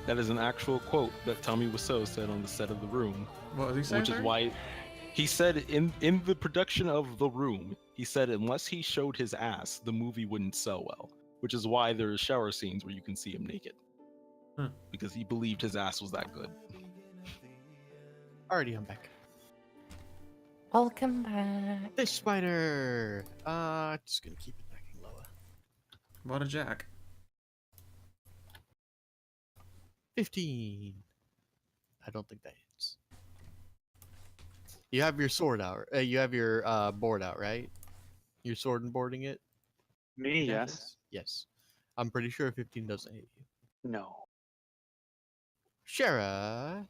Speaker 3: That is an actual quote that Tommy Wiseau said on the set of The Room.
Speaker 2: What did he say?
Speaker 3: Which is why he said in the production of The Room, he said unless he showed his ass, the movie wouldn't sell well. Which is why there's shower scenes where you can see him naked. Because he believed his ass was that good.
Speaker 1: Alrighty, I'm back.
Speaker 4: Welcome back.
Speaker 1: This spider! Just gonna keep it backing lower.
Speaker 2: What a jack.
Speaker 1: 15. I don't think that hits. You have your sword out. You have your board out, right? Your sword and boarding it?
Speaker 7: Me, yes.
Speaker 1: Yes. I'm pretty sure 15 doesn't hit you.
Speaker 7: No.
Speaker 1: Shara.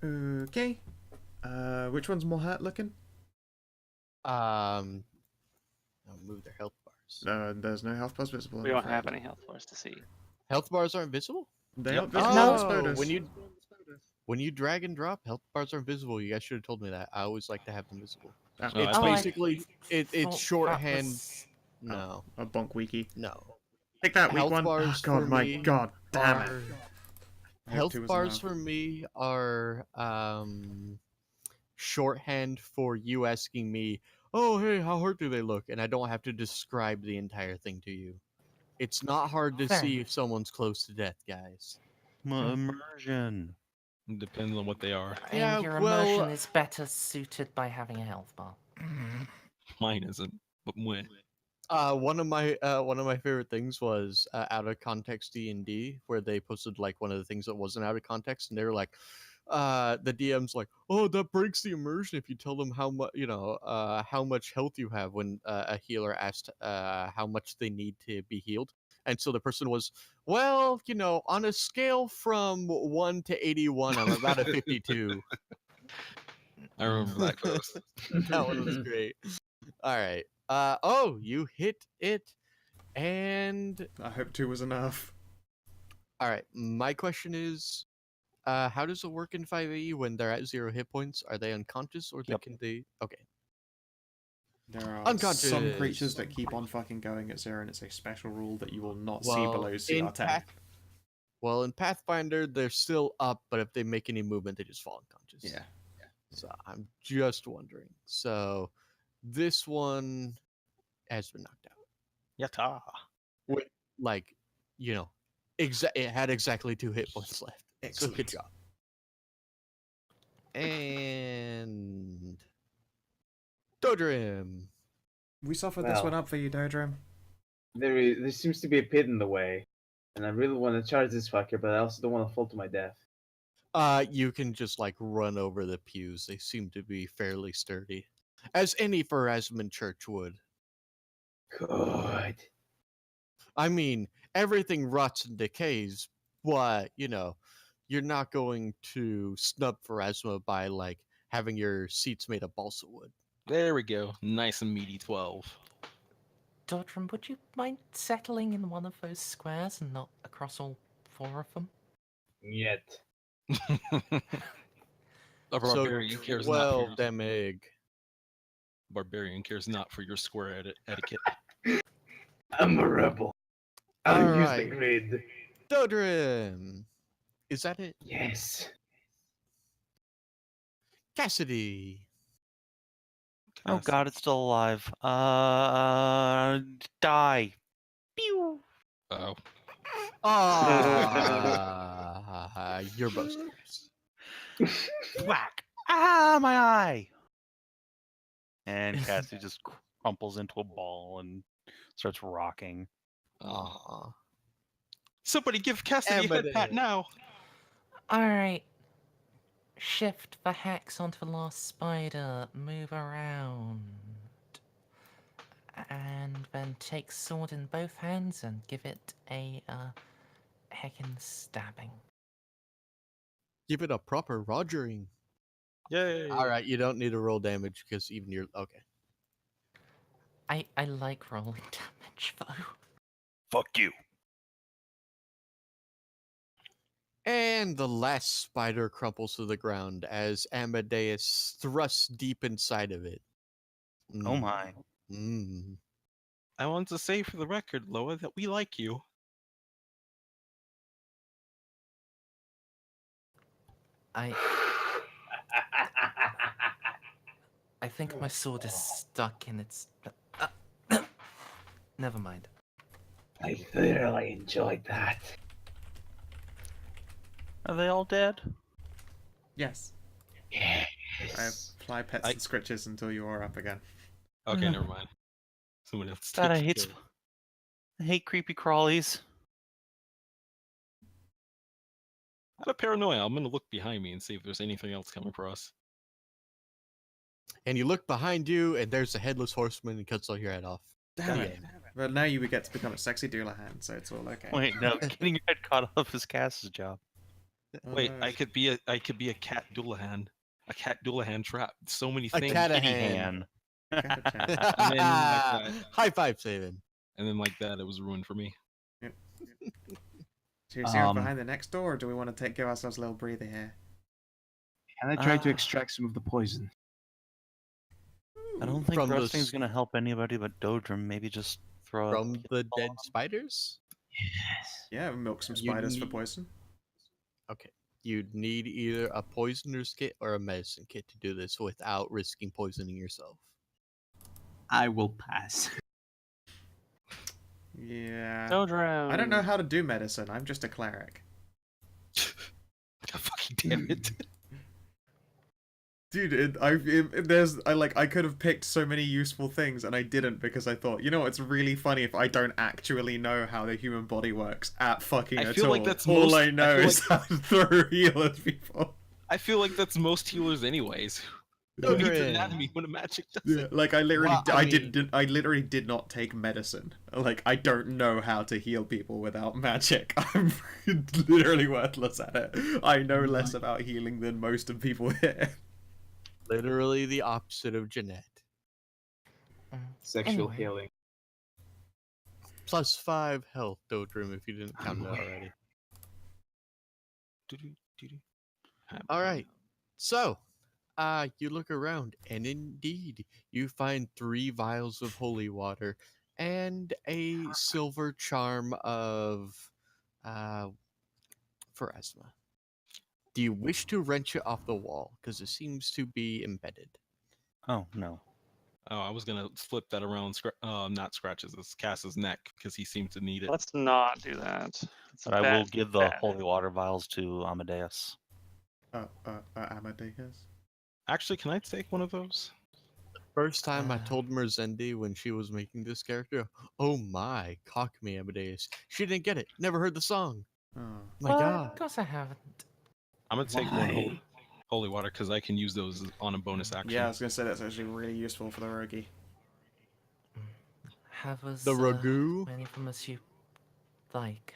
Speaker 2: Okay. Which one's more hurt looking?
Speaker 1: I'll move their health bars.
Speaker 2: There's no health bars visible.
Speaker 7: We don't have any health bars to see.
Speaker 1: Health bars aren't visible?
Speaker 2: They
Speaker 3: Yep.
Speaker 2: aren't visible
Speaker 4: No.
Speaker 2: on the Spodus.
Speaker 1: When you drag and drop, health bars are invisible. You guys should have told me that. I always like to have them visible.
Speaker 2: Oh,
Speaker 1: It's
Speaker 3: I
Speaker 1: basically it's
Speaker 4: thought
Speaker 1: shorthand.
Speaker 4: was-
Speaker 1: No,
Speaker 2: a bonk wiki.
Speaker 1: no.
Speaker 2: Take that, weak
Speaker 1: Health
Speaker 2: one. Oh,
Speaker 1: bars
Speaker 2: God,
Speaker 1: for
Speaker 2: my
Speaker 1: me
Speaker 2: God, damn it.
Speaker 1: are
Speaker 2: I hope
Speaker 1: health
Speaker 2: 2 was
Speaker 1: bars
Speaker 2: enough.
Speaker 1: for me are shorthand for you asking me, "Oh, hey, how hurt do they look?" And I don't have to describe the entire thing to you. It's not hard to
Speaker 4: Fair
Speaker 1: see
Speaker 4: enough.
Speaker 1: if someone's close to death, guys.
Speaker 5: Immersion.
Speaker 3: Depends on what they are.
Speaker 1: Yeah,
Speaker 4: And your
Speaker 1: well,
Speaker 4: immersion is better suited by having a health bar.
Speaker 3: Mine isn't, but when.
Speaker 1: one of my favorite things was out of context D&D, where they posted like one of the things that wasn't out of context, and they were like, the DM's like, "Oh, that breaks the immersion if you tell them how much how much health you have." When a healer asked how much they need to be healed, and so the person was, "Well, on a scale from 1 to 81, I'm about a 52."
Speaker 3: I remember that post.
Speaker 1: That one was great. All right. Oh, you hit it. And
Speaker 2: I hope 2 was enough.
Speaker 1: all right, my question is, how does it work in 5e when they're at 0 hit points? Are they unconscious or
Speaker 5: Yep.
Speaker 1: can they? Okay.
Speaker 2: There are
Speaker 1: Unconscious.
Speaker 2: some creatures that keep on fucking going at 0, and it's a special rule that you will not see below
Speaker 1: in
Speaker 2: CR10.
Speaker 1: in Pathfinder, they're still up, but if they make any movement, they just fall unconscious.
Speaker 2: Yeah.
Speaker 1: So I'm just wondering. So this one has been knocked out.
Speaker 3: Yatta.
Speaker 1: With, like, it had exactly 2 hit points left. So good
Speaker 2: Excellent.
Speaker 1: job. And Dodrim.
Speaker 2: We suffered this
Speaker 6: Well.
Speaker 2: one up for you, Dodrim.
Speaker 6: There seems to be a pit in the way, and I really want to charge this fucker, but I also don't want to fall to my death.
Speaker 1: You can just like run over the pews. They seem to be fairly sturdy, as any Pharasman church would.
Speaker 6: Good.
Speaker 1: I mean, everything rots and decays, but you're not going to snub Pharasma by like having your seats made of balsa wood.
Speaker 3: There we go. Nice and meaty 12.
Speaker 4: Dodrum, would you mind settling in one of those squares and not across all 4 of them?
Speaker 6: Yet.
Speaker 3: A barbarian cares not for your,
Speaker 1: them egg.
Speaker 3: barbarian cares not for your square etiquette.
Speaker 6: I'm a rebel. I'll use the
Speaker 1: Alright.
Speaker 6: grid.
Speaker 1: Dodrim. Is that it?
Speaker 6: Yes.
Speaker 1: Cassidy.
Speaker 5: Oh God, it's still alive. Die. Pew.
Speaker 3: Oh.
Speaker 1: Ah, you're boasting.
Speaker 5: Whack. Ah, my eye. And Cassie just crumples into a ball and starts rocking.
Speaker 1: Aw.
Speaker 3: Somebody give Cassidy a head pat now.
Speaker 4: Alright. Shift the hex onto the last spider. Move around. And then take sword in both hands and give it a heckin' stabbing.
Speaker 1: Give it a proper rogering.
Speaker 3: Yay.
Speaker 1: Alright, you don't need to roll damage because even you're okay.
Speaker 4: I like rolling damage though.
Speaker 5: Fuck you.
Speaker 1: And the last spider crumples to the ground as Amadeus thrusts deep inside of it.
Speaker 5: Oh my.
Speaker 1: Mm.
Speaker 3: I want to say for the record, Loa, that we like you.
Speaker 4: I think my sword is stuck in its. Never mind.
Speaker 6: I thoroughly enjoyed that.
Speaker 5: Are they all dead?
Speaker 2: Yes.
Speaker 6: Yes.
Speaker 2: I apply pets and scritches until you are up again.
Speaker 3: Okay, never mind. Someone else
Speaker 5: God, I
Speaker 3: takes
Speaker 5: hate,
Speaker 3: care of it.
Speaker 5: I hate creepy crawlies.
Speaker 3: Out of paranoia, I'm gonna look behind me and see if there's anything else coming across.
Speaker 1: And you look behind you, and there's a headless horseman and cuts all your head off.
Speaker 2: Damn
Speaker 1: The
Speaker 2: it.
Speaker 1: end.
Speaker 2: Well, now you would get to become a sexy Doulahan, so it's all okay.
Speaker 5: Wait, no, getting your head cut off is Cass's job.
Speaker 3: Wait, I could be a cat Doulahan. A cat Doulahan trap. So many
Speaker 1: A
Speaker 3: things.
Speaker 1: cat-a-han.
Speaker 5: Kitty hand.
Speaker 3: And then like that.
Speaker 1: High five, Savin.
Speaker 3: And then like that, it was ruined for me.
Speaker 2: Should we see what's behind the next door, or do we want to give ourselves a little breather here?
Speaker 8: Can I try to extract some of the poison?
Speaker 5: I don't think
Speaker 1: From the
Speaker 5: resting's gonna help anybody but Dodrim. Maybe just throw a
Speaker 1: from the
Speaker 5: pistol
Speaker 1: dead
Speaker 5: on
Speaker 1: spiders?
Speaker 8: Yes.
Speaker 2: Yeah, milk some
Speaker 1: You
Speaker 2: spiders for
Speaker 1: need-
Speaker 2: poison.
Speaker 1: Okay. You'd need either a poisoner's kit or a medicine kit to do this without risking poisoning yourself.
Speaker 8: I will pass.
Speaker 2: Yeah.
Speaker 7: Dodrim.
Speaker 2: I don't know how to do medicine. I'm just a cleric.
Speaker 3: God fucking damn it.
Speaker 2: Dude, I could have picked so many useful things and I didn't because I thought, you know, it's really funny if I don't actually know how the human body works at fucking
Speaker 3: I
Speaker 2: at
Speaker 3: feel
Speaker 2: all.
Speaker 3: like that's
Speaker 2: all
Speaker 3: most-
Speaker 2: I know
Speaker 3: I feel
Speaker 2: is how to throw heal at people.
Speaker 3: I feel like that's most healers anyways. Who needs
Speaker 1: Dodrim.
Speaker 3: anatomy when a magic does
Speaker 2: Yeah,
Speaker 3: it?
Speaker 2: like I literally,
Speaker 1: Well,
Speaker 2: I literally did not take medicine. Like I don't know how to heal people without magic. I'm literally worthless at it. I know less about healing than most of people here.
Speaker 1: Literally the opposite of Jeanette.
Speaker 6: Sexual
Speaker 4: Anyway.
Speaker 6: healing.
Speaker 1: Plus 5 health, Dodrim, if you didn't count it already. Alright. So, you look around, and indeed, you find 3 vials of holy water and a silver charm of Pharasma. Do you wish to wrench it off the wall? Because it seems to be embedded.
Speaker 5: Oh no.
Speaker 3: Oh, I was gonna flip that around, not scratches, it's Cass's neck because he seemed to need it.
Speaker 7: Let's not do that. It's
Speaker 5: But I will
Speaker 7: bad,
Speaker 5: give the
Speaker 7: bad.
Speaker 5: holy water vials to Amadeus.
Speaker 2: Amadeus.
Speaker 3: Actually, can I take one of those?
Speaker 1: First time I told Merzendi when she was making this character, oh my, cock me, Amadeus. She didn't get it. Never heard the song.
Speaker 2: Oh.
Speaker 1: My God.
Speaker 4: Of course I haven't.
Speaker 3: I'm gonna take one
Speaker 8: Why?
Speaker 3: holy water because I can use those on a bonus action.
Speaker 2: Yeah, I was gonna say that's actually really useful for the rogie.
Speaker 4: Have as
Speaker 1: The ragu?
Speaker 4: many from as you like.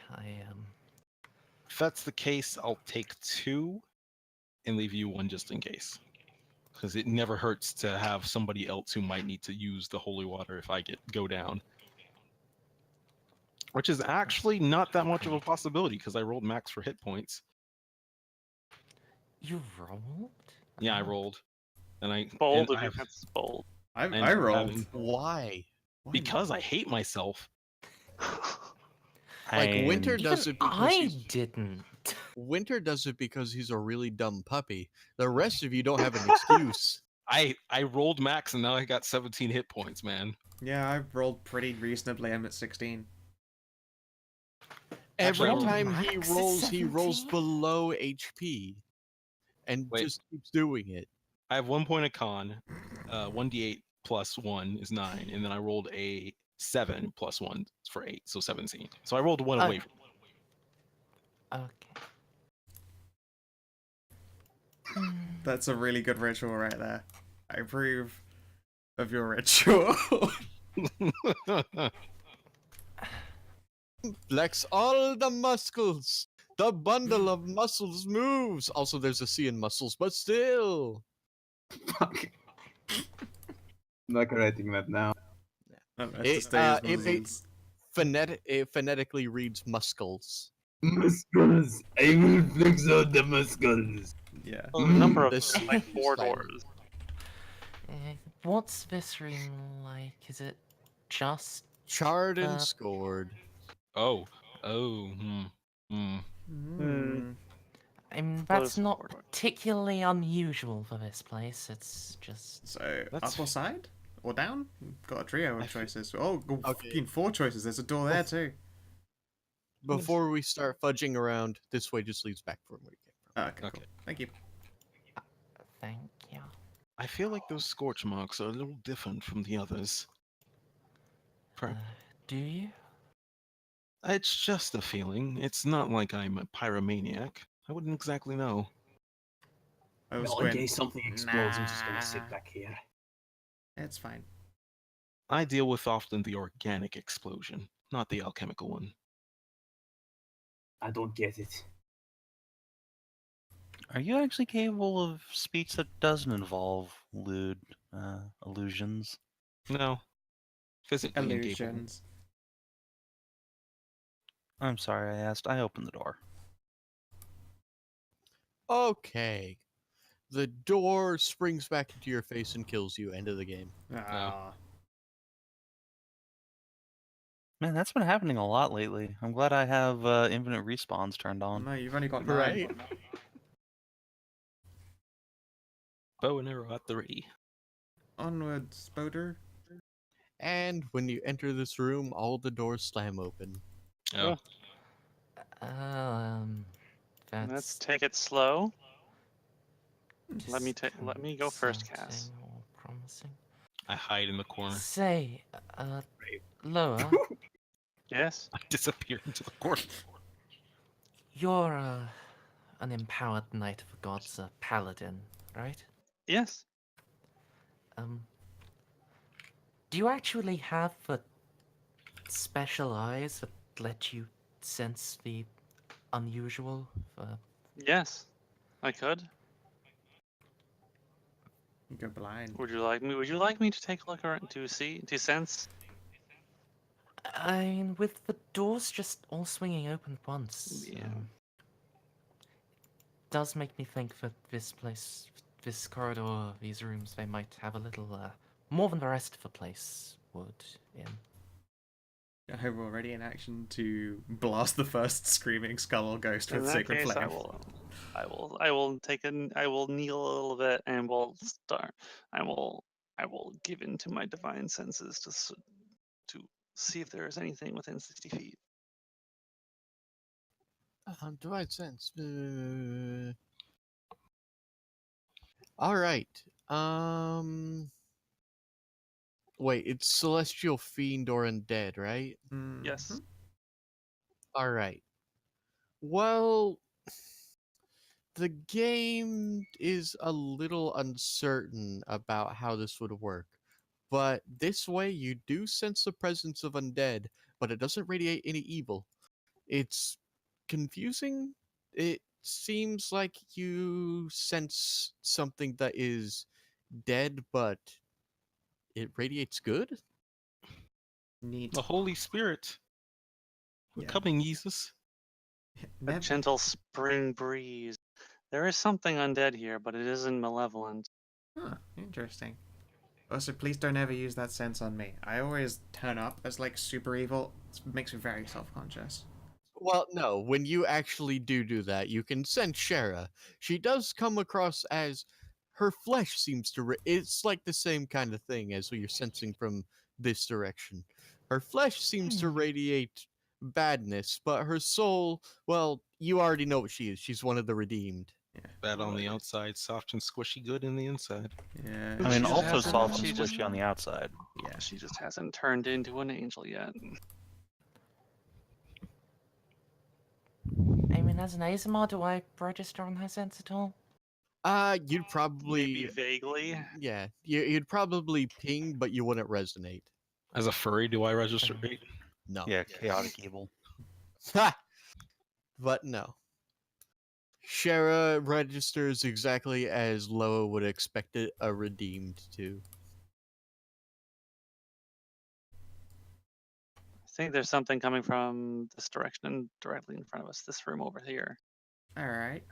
Speaker 3: If that's the case, I'll take 2 and leave you 1 just in case. Because it never hurts to have somebody else who might need to use the holy water if I go down. Which is actually not that much of a possibility because I rolled max for hit points.
Speaker 4: You rolled?
Speaker 3: Yeah, I rolled. And I
Speaker 7: Bold
Speaker 3: and
Speaker 7: of
Speaker 3: I
Speaker 7: you.
Speaker 3: have-
Speaker 7: That's bold.
Speaker 2: I
Speaker 3: and
Speaker 2: rolled.
Speaker 3: having-
Speaker 1: Why?
Speaker 2: Why
Speaker 3: because I hate myself.
Speaker 1: Like, Winter
Speaker 5: And
Speaker 1: does it because
Speaker 4: I
Speaker 1: he's...
Speaker 4: didn't.
Speaker 1: Winter does it because he's a really dumb puppy. The rest of you don't have an excuse.
Speaker 3: I rolled max and now I got 17 hit points, man.
Speaker 2: Yeah, I've rolled pretty reasonably. I'm at 16.
Speaker 1: Every
Speaker 3: Actually,
Speaker 1: time
Speaker 4: max
Speaker 1: he
Speaker 4: is
Speaker 1: rolls
Speaker 4: 17?
Speaker 1: below HP. And
Speaker 3: Wait.
Speaker 1: just keeps doing it.
Speaker 3: I have 1 point of con. 1d8 plus 1 is 9, and then I rolled a 7 plus 1 for 8, so 17. So I rolled 1 away.
Speaker 4: Okay.
Speaker 2: That's a really good ritual right there. I approve of your ritual.
Speaker 1: Flex all the muscles. The bundle of muscles moves. Also, there's a C in muscles, but still.
Speaker 8: Fuck. I'm not writing that now.
Speaker 1: It phonetically reads muscles.
Speaker 8: Muscles. I will flex out the muscles.
Speaker 2: Yeah.
Speaker 7: Well, the number of
Speaker 1: This
Speaker 7: like 4
Speaker 1: slightly.
Speaker 7: doors.
Speaker 4: What's this room like? Is it just
Speaker 1: Charred and
Speaker 4: Uh,
Speaker 1: scored.
Speaker 3: Oh.
Speaker 4: I mean,
Speaker 7: Close
Speaker 4: that's not
Speaker 7: door.
Speaker 4: particularly unusual for this place. It's just
Speaker 2: So,
Speaker 3: That's-
Speaker 2: up or side? Or down? Got a trio of choices. Oh,
Speaker 1: Okay.
Speaker 2: fucking 4 choices. There's a door there too.
Speaker 1: Before we start fudging around, this way just leads back from where you came from.
Speaker 2: Oh, okay,
Speaker 3: Okay.
Speaker 2: cool. Thank you.
Speaker 4: thank you.
Speaker 3: I feel like those scorch marks are a little different from the others.
Speaker 4: Do you?
Speaker 3: It's just a feeling. It's not like I'm a pyromaniac. I wouldn't exactly know.
Speaker 2: I was
Speaker 8: Well, in
Speaker 2: going.
Speaker 8: case something explodes, I'm just gonna
Speaker 2: Nah.
Speaker 8: sit back here.
Speaker 2: It's fine.
Speaker 3: I deal with often the organic explosion, not the alchemical one.
Speaker 8: I don't get it.
Speaker 5: are you actually capable of speech that doesn't involve lewd illusions?
Speaker 3: No. Physically incapable.
Speaker 2: Illusions.
Speaker 5: I'm sorry I asked. I opened the door.
Speaker 1: Okay. The door springs back into your face and kills you. End of the game.
Speaker 2: Ah.
Speaker 5: Man, that's been happening a lot lately. I'm glad I have infinite respawns turned on.
Speaker 2: No, you've only got 9.
Speaker 1: Right?
Speaker 3: Bow and arrow at 3.
Speaker 2: Onwards, Boder.
Speaker 1: And when you enter this room, all the doors slam open.
Speaker 3: Oh,
Speaker 7: Let's
Speaker 4: That's
Speaker 7: take it slow. Let me
Speaker 4: distant
Speaker 7: go first, Cass.
Speaker 4: something or promising.
Speaker 3: I hide in the corner.
Speaker 4: Say, Loa,
Speaker 7: Yes.
Speaker 3: I disappear into the corner.
Speaker 4: you're an empowered knight of the gods, a paladin, right?
Speaker 7: Yes.
Speaker 4: Do you actually have the special eyes that let you sense the unusual?
Speaker 7: Yes. I could.
Speaker 2: You go blind.
Speaker 7: Would you like me to take a look around to sense?
Speaker 4: I mean, with the doors just all swinging open at once,
Speaker 7: Yeah.
Speaker 4: does make me think that this place, this corridor, these rooms, they might have a little more than the rest of the place would in.
Speaker 2: I'm already in action to blast the first screaming skull or ghost
Speaker 7: In
Speaker 2: with
Speaker 7: that
Speaker 2: sacred
Speaker 7: case,
Speaker 2: flame.
Speaker 7: I will kneel a little bit and will start. I will give in to my divine senses to see if there is anything within 60 feet.
Speaker 1: Divine sense. All right. Wait, it's celestial fiend or undead, right?
Speaker 7: Yes.
Speaker 1: All right. Well, the game is a little uncertain about how this would work, but this way you do sense the presence of undead, but it doesn't radiate any evil. It's confusing. It seems like you sense something that is dead, but it radiates good.
Speaker 2: Neat.
Speaker 3: The Holy Spirit. We're
Speaker 2: Yeah.
Speaker 3: coming, Jesus.
Speaker 7: A gentle spring breeze. There is something undead here, but it isn't malevolent.
Speaker 2: Huh, interesting. Also, please don't ever use that sense on me. I always turn up as like super evil. It makes me very self-conscious.
Speaker 1: Well, no, when you actually do that, you can sense Shara. She does come across as her flesh seems to. It's like the same kind of thing as what you're sensing from this direction. Her flesh seems to radiate badness, but her soul, well, you already know what she is. She's one of the redeemed.
Speaker 3: Bad on the outside, soft and squishy good in the inside.
Speaker 2: Yeah.
Speaker 5: I mean,
Speaker 7: She
Speaker 5: also
Speaker 7: hasn't-
Speaker 5: soft and
Speaker 7: she just-
Speaker 5: squishy on the outside.
Speaker 2: Yeah.
Speaker 7: She just hasn't turned into an angel yet.
Speaker 4: I mean, as an ASMR, do I register on her sense at all?
Speaker 1: You'd probably,
Speaker 7: Maybe vaguely.
Speaker 1: yeah, you'd probably ping, but you wouldn't resonate.
Speaker 3: As a furry, do I register?
Speaker 1: No.
Speaker 5: Yeah, chaotic evil.
Speaker 1: Ha! But no. Shara registers exactly as Loa would expect it a redeemed to.
Speaker 7: I think there's something coming from this direction directly in front of us. This room over here.
Speaker 2: Alright.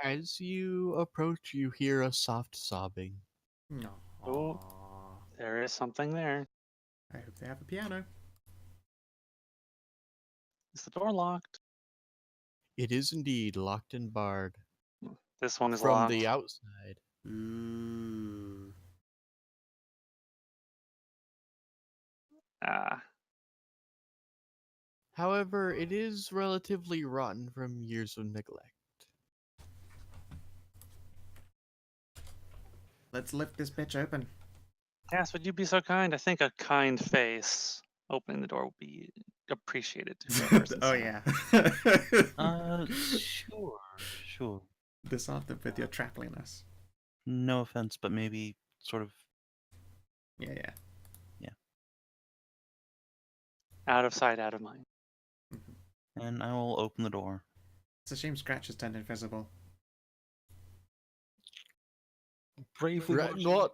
Speaker 1: As you approach, you hear a soft sobbing.
Speaker 2: No.
Speaker 7: Oh. There is something there.
Speaker 2: I hope they have a piano.
Speaker 7: Is the door locked?
Speaker 1: It is indeed locked and barred
Speaker 7: This one is
Speaker 1: from
Speaker 7: locked.
Speaker 1: the outside.
Speaker 2: Ooh.
Speaker 7: Ah.
Speaker 1: However, it is relatively rotten from years of neglect.
Speaker 2: Let's lift this bitch open.
Speaker 7: Yes, would you be so kind? I think a kind face opening the door would be appreciated. To whoever's
Speaker 2: Oh
Speaker 7: inside.
Speaker 2: yeah.
Speaker 5: Sure.
Speaker 2: Disarmed with your trapliness.
Speaker 5: No offense, but maybe sort of.
Speaker 2: Yeah.
Speaker 7: Out of sight, out of mind.
Speaker 5: And I will open the door.
Speaker 2: It's a shame Scratch turned invisible.
Speaker 3: Bravely.
Speaker 1: Well,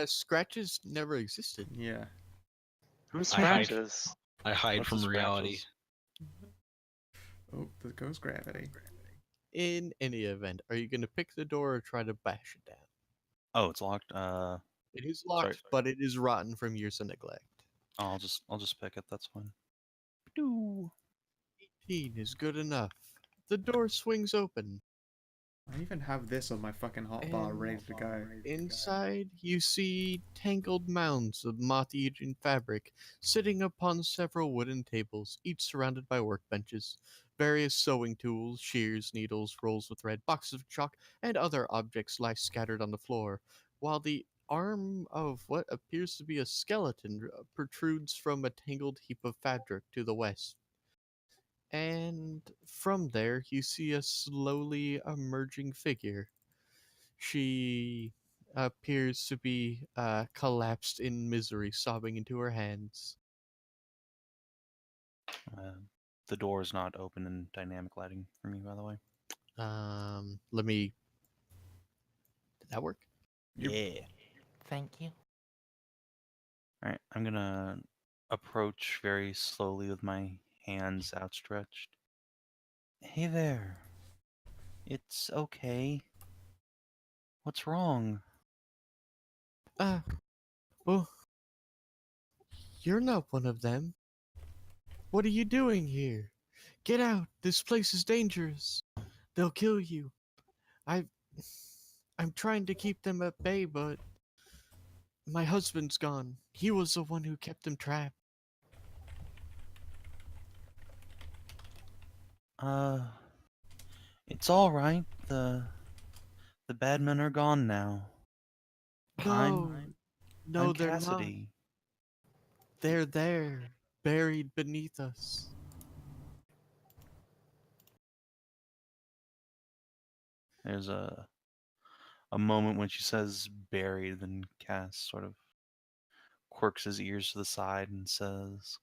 Speaker 1: scratches never existed.
Speaker 2: Yeah.
Speaker 7: Who
Speaker 3: I hide.
Speaker 7: scratches?
Speaker 3: I hide
Speaker 5: What's
Speaker 3: from
Speaker 5: the
Speaker 3: reality.
Speaker 5: scratches?
Speaker 2: Oh, there goes gravity.
Speaker 1: In any event, are you going to pick the door or try to bash it down?
Speaker 5: Oh, it's locked.
Speaker 1: It is
Speaker 5: Sorry.
Speaker 1: locked, but it is rotten from years of neglect.
Speaker 5: I'll just pick it. That's fine. Doo.
Speaker 1: 18 is good enough. The door swings open.
Speaker 2: I even have this on my fucking hotbar
Speaker 1: And
Speaker 2: ready to go.
Speaker 1: inside, you see tangled mounds of moth-eaten fabric sitting upon several wooden tables, each surrounded by workbenches. Various sewing tools, shears, needles, rolls of thread, boxes of chalk, and other objects lie scattered on the floor, while the arm of what appears to be a skeleton protrudes from a tangled heap of fabric to the west. And from there, you see a slowly emerging figure. She appears to be collapsed in misery, sobbing into her hands.
Speaker 5: Uh, the door is not open in dynamic lighting for me, by the way.
Speaker 1: Let me. Did that work?
Speaker 5: Yeah.
Speaker 4: Thank you.
Speaker 5: All right, I'm gonna approach very slowly with my hands outstretched. Hey there. It's okay. What's wrong?
Speaker 1: Uh, well, you're not one of them. What are you doing here? Get out! This place is dangerous. They'll kill you. I. I'm trying to keep them at bay, but my husband's gone. He was the one who kept them trapped.
Speaker 5: Uh, it's all right. The bad men are gone now.
Speaker 1: No,
Speaker 5: I'm
Speaker 1: no, they're not.
Speaker 5: Cassidy.
Speaker 1: They're there, buried beneath us.
Speaker 5: There's a moment when she says buried, then Cass sort of quirks his ears to the side and says,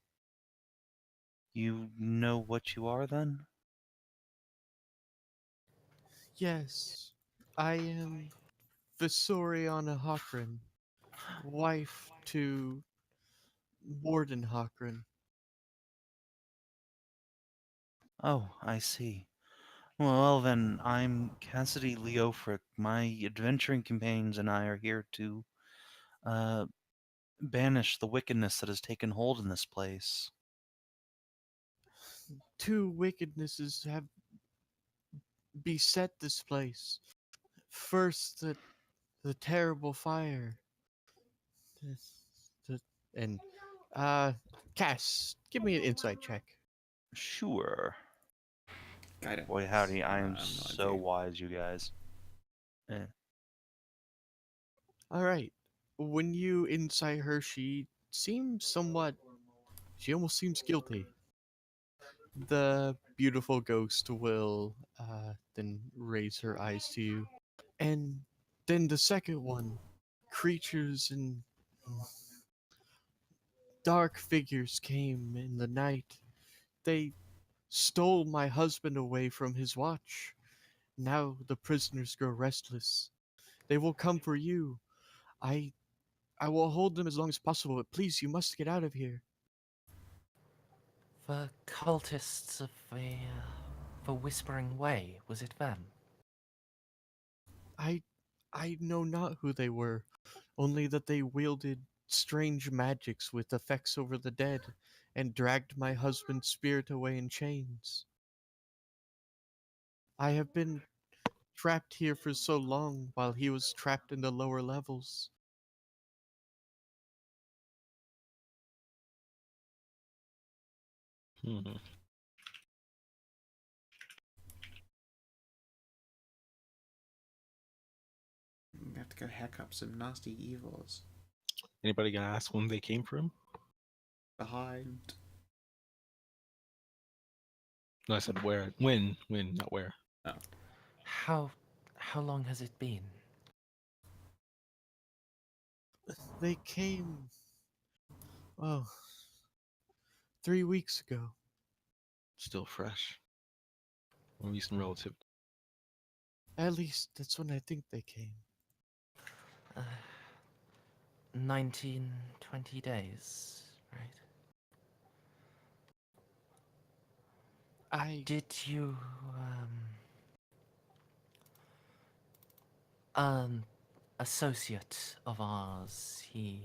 Speaker 5: "You know what you are then?"
Speaker 1: Yes, I am Visoriana Hockran, wife to Warden Hockran.
Speaker 5: Oh, I see. Well then, I'm Cassidy Leofric. My adventuring companions and I are here to uh banish the wickedness that has taken hold in this place.
Speaker 1: Two wickednesses have beset this place. First, the terrible fire. The, the, and, uh, Cass, give me an insight check.
Speaker 5: Sure.
Speaker 2: Guidance.
Speaker 5: Boy howdy, I am
Speaker 2: I'm not
Speaker 5: so
Speaker 2: into.
Speaker 5: wise, you guys. Eh.
Speaker 1: Alright. When you insight her, she almost seems guilty. The beautiful ghost will then raise her eyes to you. And then the second one, creatures and dark figures came in the night. They stole my husband away from his watch. Now the prisoners grow restless. They will come for you. I I will hold them as long as possible, but please, you must get out of here.
Speaker 4: The cultists of the Whispering Way, was it them?
Speaker 1: I I know not who they were, only that they wielded strange magics with effects over the dead and dragged my husband's spirit away in chains. I have been trapped here for so long while he was trapped in the lower levels.
Speaker 3: Hmm.
Speaker 2: We have to go hack up some nasty evils.
Speaker 3: Anybody gonna ask when they came from?
Speaker 2: Behind.
Speaker 3: No, I said where. When, not where.
Speaker 2: Oh.
Speaker 4: How long has it been?
Speaker 1: They came, oh, 3 weeks ago.
Speaker 3: Still fresh. Recent relative.
Speaker 1: At least that's when I think they came.
Speaker 4: 19, 20 days, right?
Speaker 1: I
Speaker 4: Did you, An associate of ours. He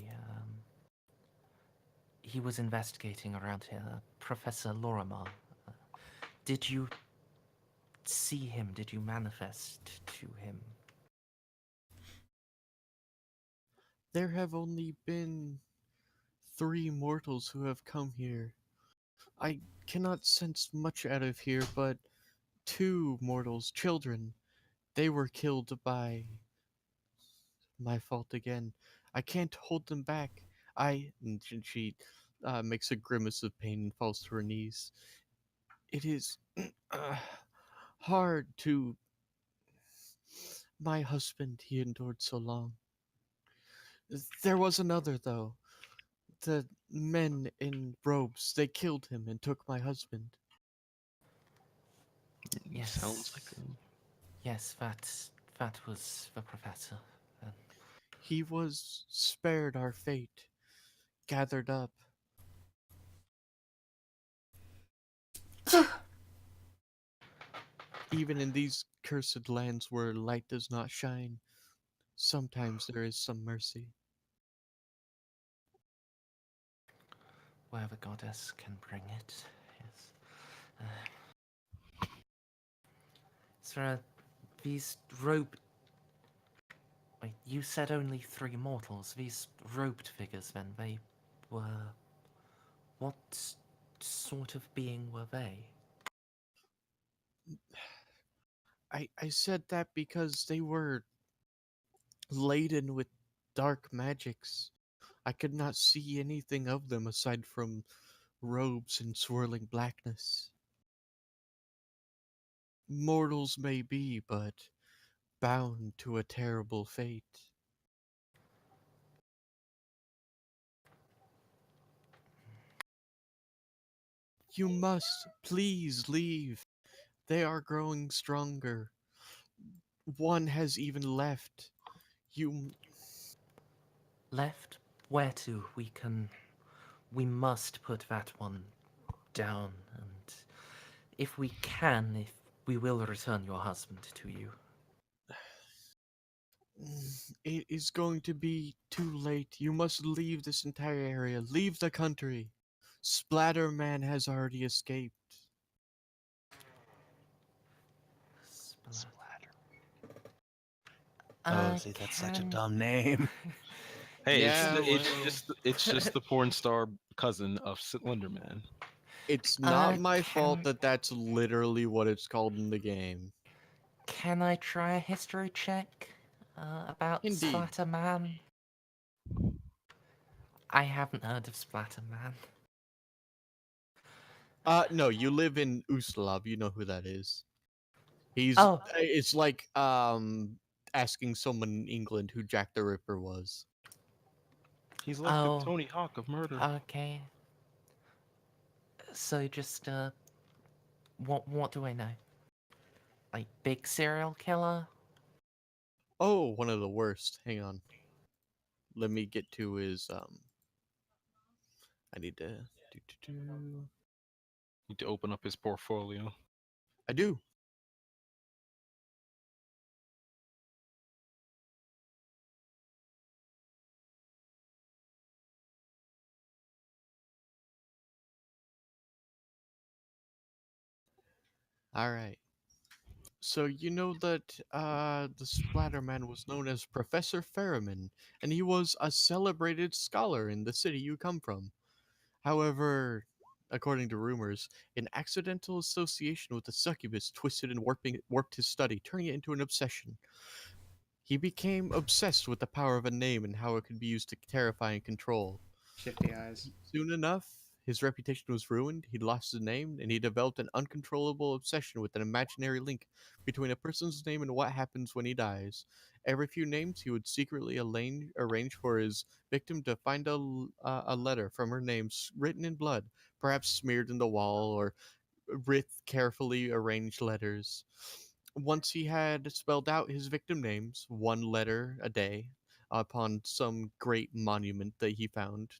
Speaker 4: was investigating around here, Professor Lorimer. Uh, did you see him? Did you manifest to him?
Speaker 1: There have only been 3 mortals who have come here. I cannot sense much out of here, but 2 mortals, children, they were killed by my fault again. I can't hold them back. And she makes a grimace of pain and falls to her knees. It is uh, hard to. My husband, he endured so long. There was another, though. The men in robes, they killed him and took my husband.
Speaker 4: Yes.
Speaker 3: Sounds like him.
Speaker 4: Yes, that was the professor. Um,
Speaker 1: He was spared our fate, gathered up. Even in these cursed lands where light does not shine, sometimes there is some mercy.
Speaker 4: where the goddess can bring it. Yes. So, these robed. Wait, you said only 3 mortals. These robed figures, then, they were. What sort of being were they?
Speaker 1: I said that because they were laden with dark magics. I could not see anything of them aside from robes and swirling blackness. Mortals may be, but bound to a terrible fate. You must please leave. They are growing stronger. One has even left. You.
Speaker 4: Left? Where to? We must put that one down, and if we can, if we will return your husband to you.
Speaker 1: It is going to be too late. You must leave this entire area. Leave the country. Splatterman has already escaped.
Speaker 7: Splatter.
Speaker 5: Oh, see, that's such a
Speaker 4: Can-
Speaker 5: dumb name.
Speaker 3: Hey,
Speaker 1: Yeah,
Speaker 3: it's just the porn star cousin of Slenderman.
Speaker 1: It's not my
Speaker 4: can
Speaker 1: fault that that's literally what it's called in the game.
Speaker 4: Can I try a history check about
Speaker 1: Indeed.
Speaker 4: Splatterman? I haven't heard of Splatterman.
Speaker 1: No, you live in Ustalav. You know who that is.
Speaker 4: Oh.
Speaker 1: It's like asking someone in England who Jack the Ripper was.
Speaker 3: He's like the Tony Hawk of murder.
Speaker 4: Okay. So just what do I know? Like big serial killer?
Speaker 1: Oh, one of the worst. Hang on. Let me get to his I need to
Speaker 3: Need to open up his portfolio.
Speaker 1: I do. All right. So you know that the Splatterman was known as Professor Ferriman, and he was a celebrated scholar in the city you come from. However, according to rumors, an accidental association with the succubus twisted and warped his study, turning it into an obsession. He became obsessed with the power of a name and how it could be used to terrify and control.
Speaker 2: Shifty eyes.
Speaker 1: Soon enough, his reputation was ruined, he lost his name, and he developed an uncontrollable obsession with an imaginary link between a person's name and what happens when he dies. Every few names, he would secretly arrange for his victim to find a letter from her name written in blood, perhaps smeared in the wall or with carefully arranged letters. Once he had spelled out his victim names, 1 letter a day, upon some great monument that he found,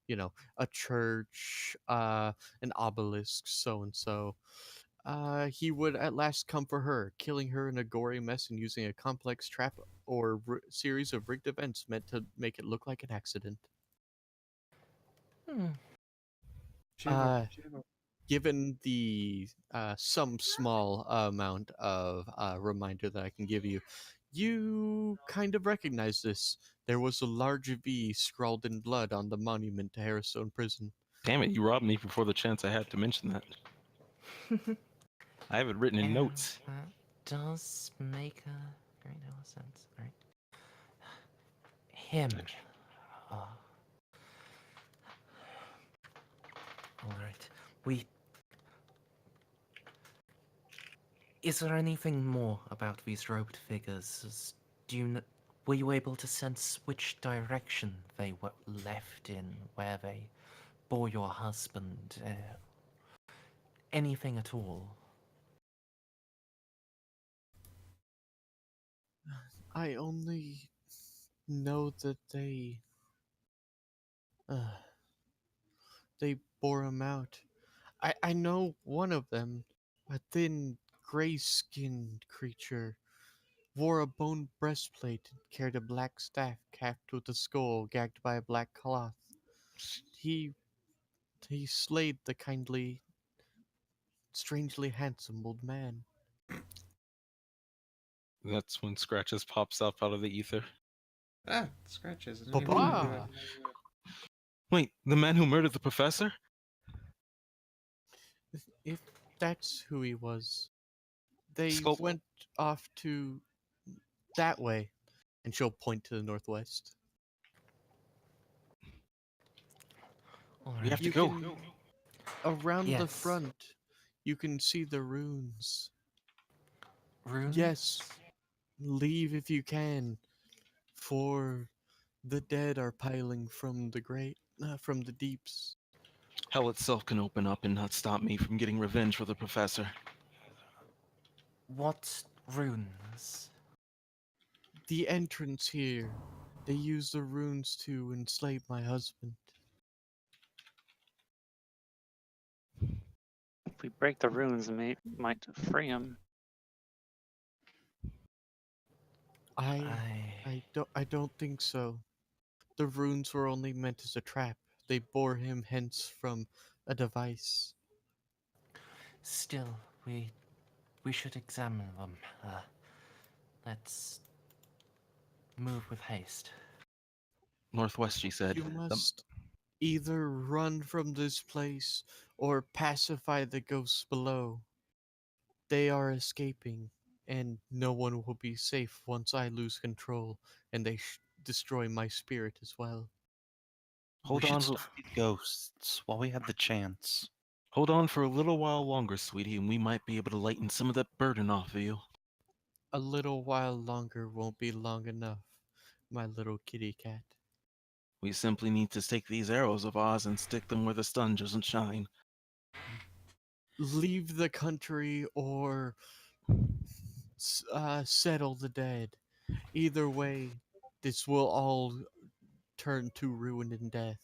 Speaker 1: a church, an obelisk, so and so. he would at last come for her, killing her in a gory mess and using a complex trap or series of rigged events meant to make it look like an accident.
Speaker 4: Hmm.
Speaker 1: Uh, Given the some small amount of reminder that I can give you, you kind of recognize this. There was a large V scrawled in blood on the monument to HarrowStray Prison.
Speaker 3: Damn it, you robbed me before the chance I had to mention that. I have it written in
Speaker 4: Yeah,
Speaker 3: notes.
Speaker 4: that does make a great deal of sense. Right. Him. All right. Is there anything more about these robed figures? Were you able to sense which direction they were left in, where they bore your husband? Anything at all?
Speaker 1: I only know that they bore him out. I know one of them, a thin, gray-skinned creature, wore a bone breastplate and carried a black staff capped with a skull gagged by a black cloth. He he slayed the kindly, strangely handsome old man.
Speaker 3: That's when Scratches pops up out of the ether.
Speaker 2: Ah, scratches. I didn't even know
Speaker 1: Papa!
Speaker 3: Wait, the man who murdered the professor?
Speaker 1: If that's who he was, they
Speaker 3: Sculpt-
Speaker 1: went off to that way, and she'll point to the northwest.
Speaker 4: All
Speaker 3: We have
Speaker 4: right.
Speaker 3: to go.
Speaker 1: Around the
Speaker 4: Yes.
Speaker 1: front, you can see the runes.
Speaker 4: Runes?
Speaker 1: Yes, leave if you can, for the dead are piling from the from the deeps.
Speaker 3: Hell itself can open up and not stop me from getting revenge for the professor.
Speaker 4: What runes?
Speaker 1: The entrance here, they use the runes to enslave my husband.
Speaker 7: If we break the runes, might free him.
Speaker 1: I don't think so. The runes were only meant as a trap. They bore him hence from a device.
Speaker 4: Still, we should examine them. Let's move with haste.
Speaker 3: Northwest, she said.
Speaker 1: You must either run from this place or pacify the ghosts below. They are escaping, and no one will be safe once I lose control and they destroy my spirit as well.
Speaker 3: Hold
Speaker 5: we
Speaker 3: on.
Speaker 5: should stop these ghosts while we have the chance.
Speaker 3: Hold on for a little while longer, sweetie, and we might be able to lighten some of that burden off of you.
Speaker 1: A little while longer won't be long enough, my little kitty cat.
Speaker 3: We simply need to take these arrows of Oz and stick them where the sun doesn't shine.
Speaker 1: Leave the country or settle the dead. Either way, this will all turn to ruin and death.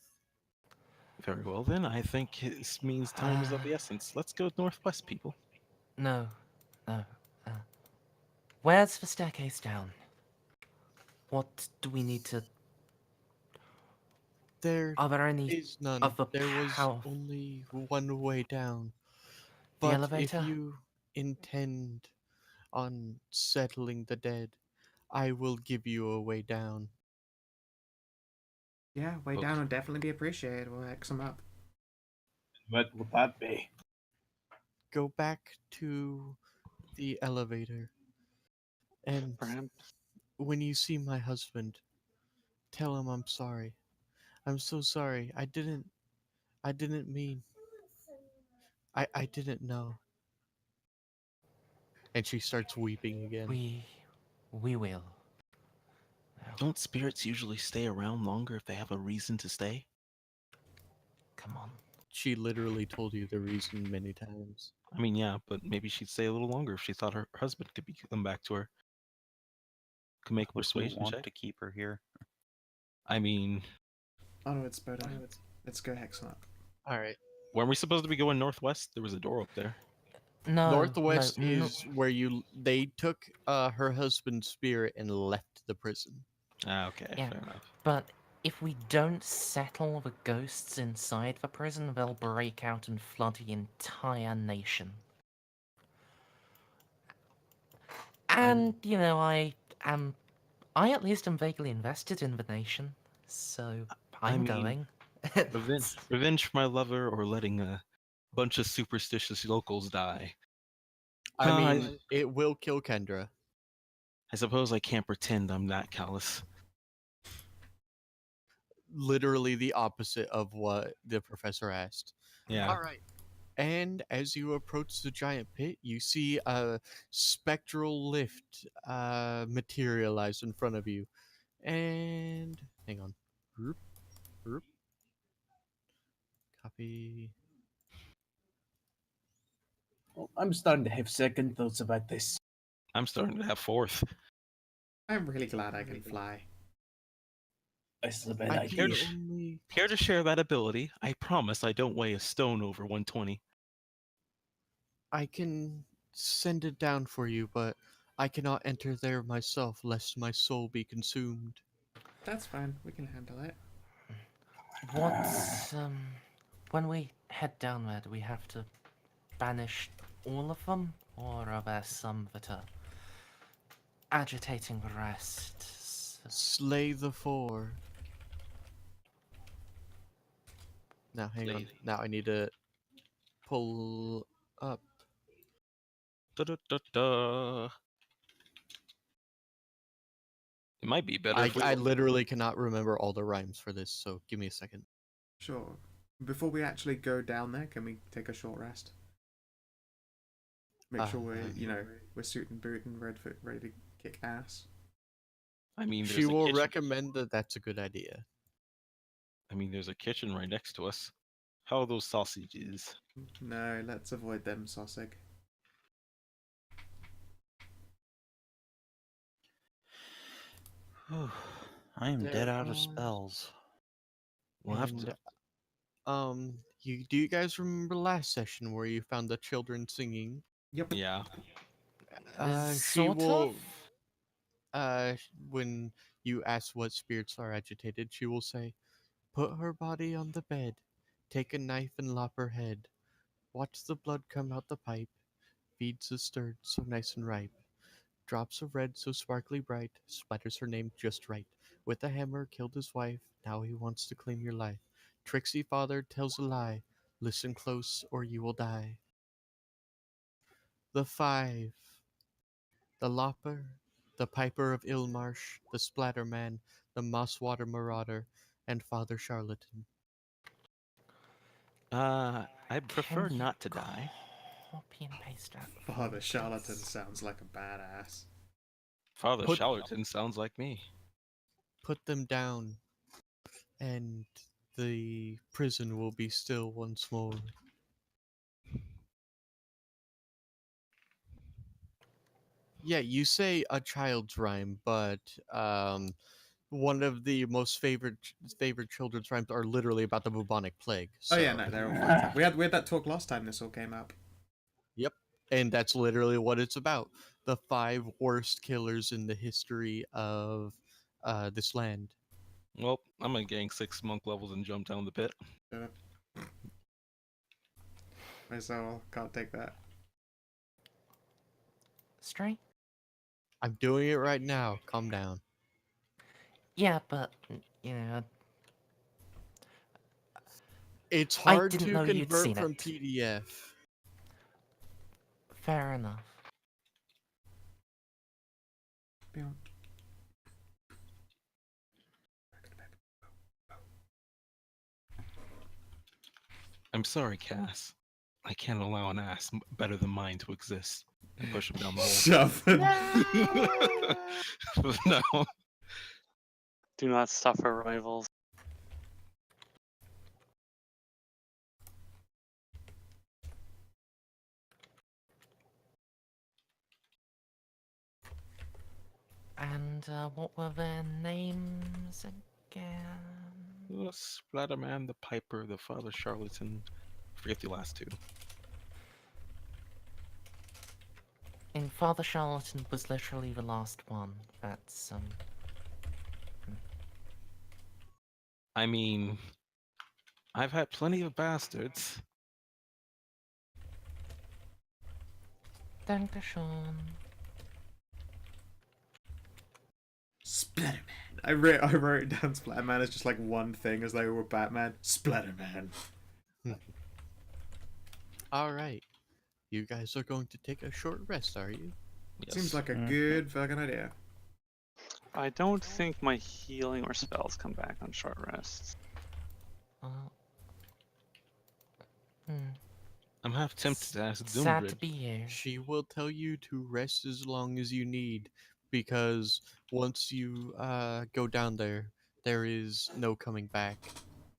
Speaker 3: Very well then, I think this means time is of the essence. Let's go northwest, people.
Speaker 4: No. Where's the staircase down? What do we need to...
Speaker 1: There
Speaker 4: Are there any
Speaker 1: is none.
Speaker 4: other
Speaker 1: There was
Speaker 4: power...
Speaker 1: only one way down.
Speaker 4: The
Speaker 1: But
Speaker 4: elevator?
Speaker 1: if you intend on settling the dead, I will give you a way down.
Speaker 2: Yeah, way
Speaker 3: Okay.
Speaker 2: down would definitely be appreciated. We'll X them up.
Speaker 8: What would that be?
Speaker 1: Go back to the elevator, and
Speaker 7: Perhaps.
Speaker 1: when you see my husband, tell him I'm sorry. I'm so sorry. I didn't mean. I didn't know. And she starts weeping again.
Speaker 4: We will. Now,
Speaker 3: Don't spirits usually stay around longer if they have a reason to stay?
Speaker 4: come on.
Speaker 1: She literally told you the reason many times.
Speaker 3: I mean, yeah, but maybe she'd stay a little longer if she thought her husband could come back to her. Could make a
Speaker 5: Would we
Speaker 3: persuasion
Speaker 5: want
Speaker 3: check.
Speaker 5: to keep her here?
Speaker 3: I mean,
Speaker 2: Oh no, it's better. Let's go hex them up.
Speaker 1: All right.
Speaker 3: weren't we supposed to be going northwest? There was a door up there.
Speaker 4: No,
Speaker 1: Northwest
Speaker 4: no,
Speaker 1: is where they took her husband's spirit and left the prison.
Speaker 3: Ah, okay,
Speaker 4: Yeah.
Speaker 3: fair enough.
Speaker 4: but if we don't settle the ghosts inside the prison, they'll break out and flood the entire nation. And, you know, I at least am vaguely invested in the nation, so
Speaker 3: I
Speaker 4: I'm
Speaker 3: mean,
Speaker 4: going.
Speaker 3: revenge for my lover, or letting a bunch of superstitious locals die.
Speaker 1: I
Speaker 3: I
Speaker 1: mean, it will kill Kendra.
Speaker 3: I suppose I can't pretend I'm that callous.
Speaker 1: Literally the opposite of what the professor asked.
Speaker 3: Yeah.
Speaker 1: All right. And as you approach the giant pit, you see a spectral lift materialize in front of you. And hang on. Group, group, copy.
Speaker 6: Oh, I'm starting to have second thoughts about this.
Speaker 3: I'm starting to have fourth.
Speaker 2: I'm really glad I can fly.
Speaker 6: This is a bad
Speaker 1: I
Speaker 6: idea.
Speaker 1: can only.
Speaker 3: Care to share that ability? I promise I don't weigh a stone over 120.
Speaker 1: I can send it down for you, but I cannot enter there myself, lest my soul be consumed.
Speaker 2: That's fine. We can handle it.
Speaker 4: What's when we head down there, do we have to banish all of them, or are there some that are agitating the rest?
Speaker 1: Slay the four. Now, hang on. Now I need to pull up.
Speaker 3: Da-da-da-da. It might be better if we...
Speaker 1: I literally cannot remember all the rhymes for this, so give me a second.
Speaker 2: Sure. Before we actually go down there, can we take a short rest? Make sure we're suit and boot and ready to kick ass.
Speaker 3: I mean,
Speaker 1: She will recommend that that's a good idea.
Speaker 3: I mean, there's a kitchen right next to us. How are those sausages?
Speaker 2: No, let's avoid them, Sossig.
Speaker 5: I am dead out of
Speaker 1: Um,
Speaker 5: spells.
Speaker 3: We'll have
Speaker 1: And,
Speaker 3: to...
Speaker 1: do you guys remember last session where you found the children singing?
Speaker 2: Yep.
Speaker 3: Yeah.
Speaker 1: She
Speaker 4: Sort
Speaker 1: will.
Speaker 4: of?
Speaker 1: When you ask what spirits are agitated, she will say, "Put her body on the bed. Take a knife and lop her head. Watch the blood come out the pipe. Feeds the stirred so nice and ripe. Drops of red so sparkly bright. Splatters her name just right. With a hammer killed his wife. Now he wants to claim your life. Tricksy father tells a lie. Listen close or you will die." The five. The Lopper, the Piper of Illmarsh, the Splatterman, the Mosswater Marauder, and Father Charlatan.
Speaker 3: I'd prefer
Speaker 4: Can you
Speaker 3: not to die.
Speaker 4: Copy and paste that.
Speaker 2: Father Charlatan sounds like a badass.
Speaker 3: Father
Speaker 1: Put-
Speaker 3: Charlatan sounds like me.
Speaker 1: Put them down, and the prison will be still once more. Yeah, you say a child's rhyme, but one of the most favorite children's rhymes are literally about the bubonic plague.
Speaker 2: Oh yeah,
Speaker 1: so-
Speaker 2: no, they're all fantastic. We had that talk last time this all came up.
Speaker 1: Yep, and that's literally what it's about. The 5 worst killers in the history of this land.
Speaker 3: Well, I'm gonna gang 6 monk levels and jump down the pit.
Speaker 2: Shut up. My soul can't take that.
Speaker 4: Stray?
Speaker 1: I'm doing it right now. Calm down.
Speaker 4: Yeah, but you know,
Speaker 1: It's
Speaker 4: I
Speaker 1: hard
Speaker 4: didn't
Speaker 1: to
Speaker 4: know you'd
Speaker 1: convert
Speaker 4: seen
Speaker 1: from
Speaker 4: it.
Speaker 1: PDF.
Speaker 4: fair enough.
Speaker 2: Beyond.
Speaker 3: I'm sorry, Cass. I can't allow an ass better than mine to exist. And push him down the hole.
Speaker 2: Shove it.
Speaker 3: No.
Speaker 7: Do not suffer rivals.
Speaker 4: And what were their names again?
Speaker 3: The Splatterman, the Piper, the Father Charlatan. Forget the last two.
Speaker 4: And Father Charlatan was literally the last one. That's
Speaker 3: I mean, I've had plenty of bastards.
Speaker 4: Dankeschön.
Speaker 2: Splatterman. I wrote down Splatterman as just like one thing as though we were Batman. Splatterman.
Speaker 1: All right. You guys are going to take a short rest, are you?
Speaker 3: Yes.
Speaker 2: Seems like a good fucking idea.
Speaker 7: I don't think my healing or spells come back on short rests.
Speaker 3: I'm half tempted to ask
Speaker 4: Sad to
Speaker 3: Doombridge.
Speaker 4: be here.
Speaker 1: She will tell you to rest as long as you need, because once you go down there, there is no coming back.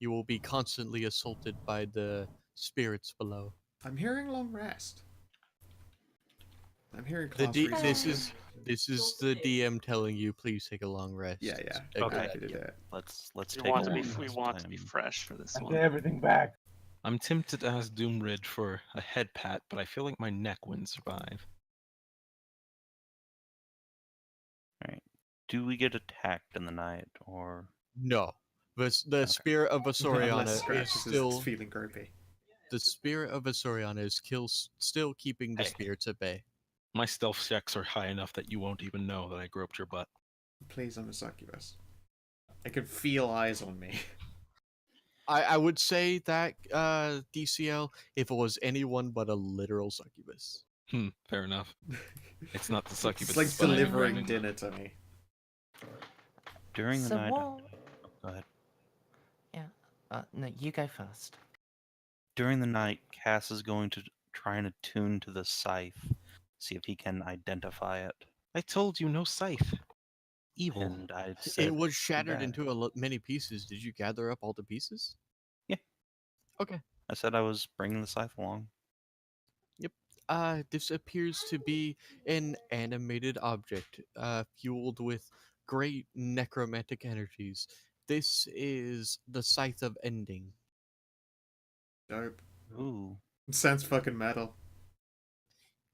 Speaker 1: You will be constantly assaulted by the spirits below.
Speaker 2: I'm hearing long rest. I'm hearing
Speaker 1: The
Speaker 2: class
Speaker 1: this is the DM telling you, please take a long rest.
Speaker 2: Yeah, yeah.
Speaker 1: A
Speaker 3: Okay.
Speaker 1: good
Speaker 2: Happy to do
Speaker 1: idea.
Speaker 2: it.
Speaker 5: Let's
Speaker 7: We
Speaker 5: take
Speaker 7: want
Speaker 5: a
Speaker 7: to be
Speaker 5: long
Speaker 7: we
Speaker 5: rest
Speaker 7: want to be
Speaker 5: time.
Speaker 7: fresh for this
Speaker 8: I
Speaker 7: one.
Speaker 8: get everything back.
Speaker 3: I'm tempted to ask Doombridge for a head pat, but I feel like my neck wouldn't survive.
Speaker 5: Alright. Do we get attacked in the night, or...
Speaker 1: No. The spirit of
Speaker 2: Unless
Speaker 1: Asoriana is
Speaker 2: Scratches is
Speaker 1: still
Speaker 2: feeling gropey.
Speaker 1: the spirit of Asoriana is still keeping the
Speaker 3: Hey.
Speaker 1: spirits at bay.
Speaker 3: My stealth checks are high enough that you won't even know that I groped your butt.
Speaker 2: Please, I'm a succubus. I can feel eyes on me.
Speaker 1: I would say that DCL if it was anyone but a literal succubus.
Speaker 3: Fair enough. It's not the succubus.
Speaker 2: It's like
Speaker 3: but I'm
Speaker 2: delivering
Speaker 3: agreeing.
Speaker 2: dinner to me.
Speaker 5: During the
Speaker 4: So
Speaker 5: night...
Speaker 4: what?
Speaker 5: Go ahead.
Speaker 4: Yeah. No, you go first.
Speaker 5: During the night, Cass is going to try and attune to the scythe, see if he can identify it.
Speaker 3: I told you no scythe. Evil.
Speaker 5: And I said,
Speaker 1: It was shattered
Speaker 5: bad.
Speaker 1: into many pieces. Did you gather up all the pieces?
Speaker 5: Yeah.
Speaker 1: Okay.
Speaker 5: I said I was bringing the scythe along.
Speaker 1: This appears to be an animated object, fueled with great necromantic energies. This is the Scythe of Ending.
Speaker 2: Dope.
Speaker 5: Ooh.
Speaker 2: Sounds fucking metal.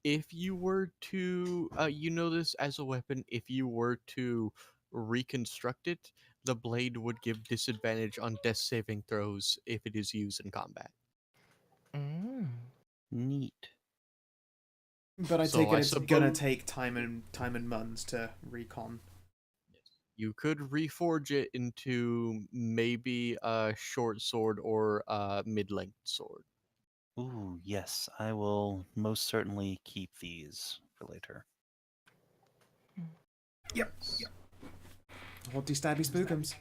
Speaker 1: If you were to, you know this as a weapon, if you were to reconstruct it, the blade would give disadvantage on death saving throws if it is used in combat.
Speaker 5: Neat.
Speaker 2: But I
Speaker 1: So
Speaker 2: take it
Speaker 1: I
Speaker 2: it's gonna
Speaker 1: suppose-
Speaker 2: take time and months to recon.
Speaker 1: You could reforge it into maybe a short sword or a mid-length sword.
Speaker 5: Ooh, yes, I will most certainly keep these for later.
Speaker 2: Yep. What do stabby spookums?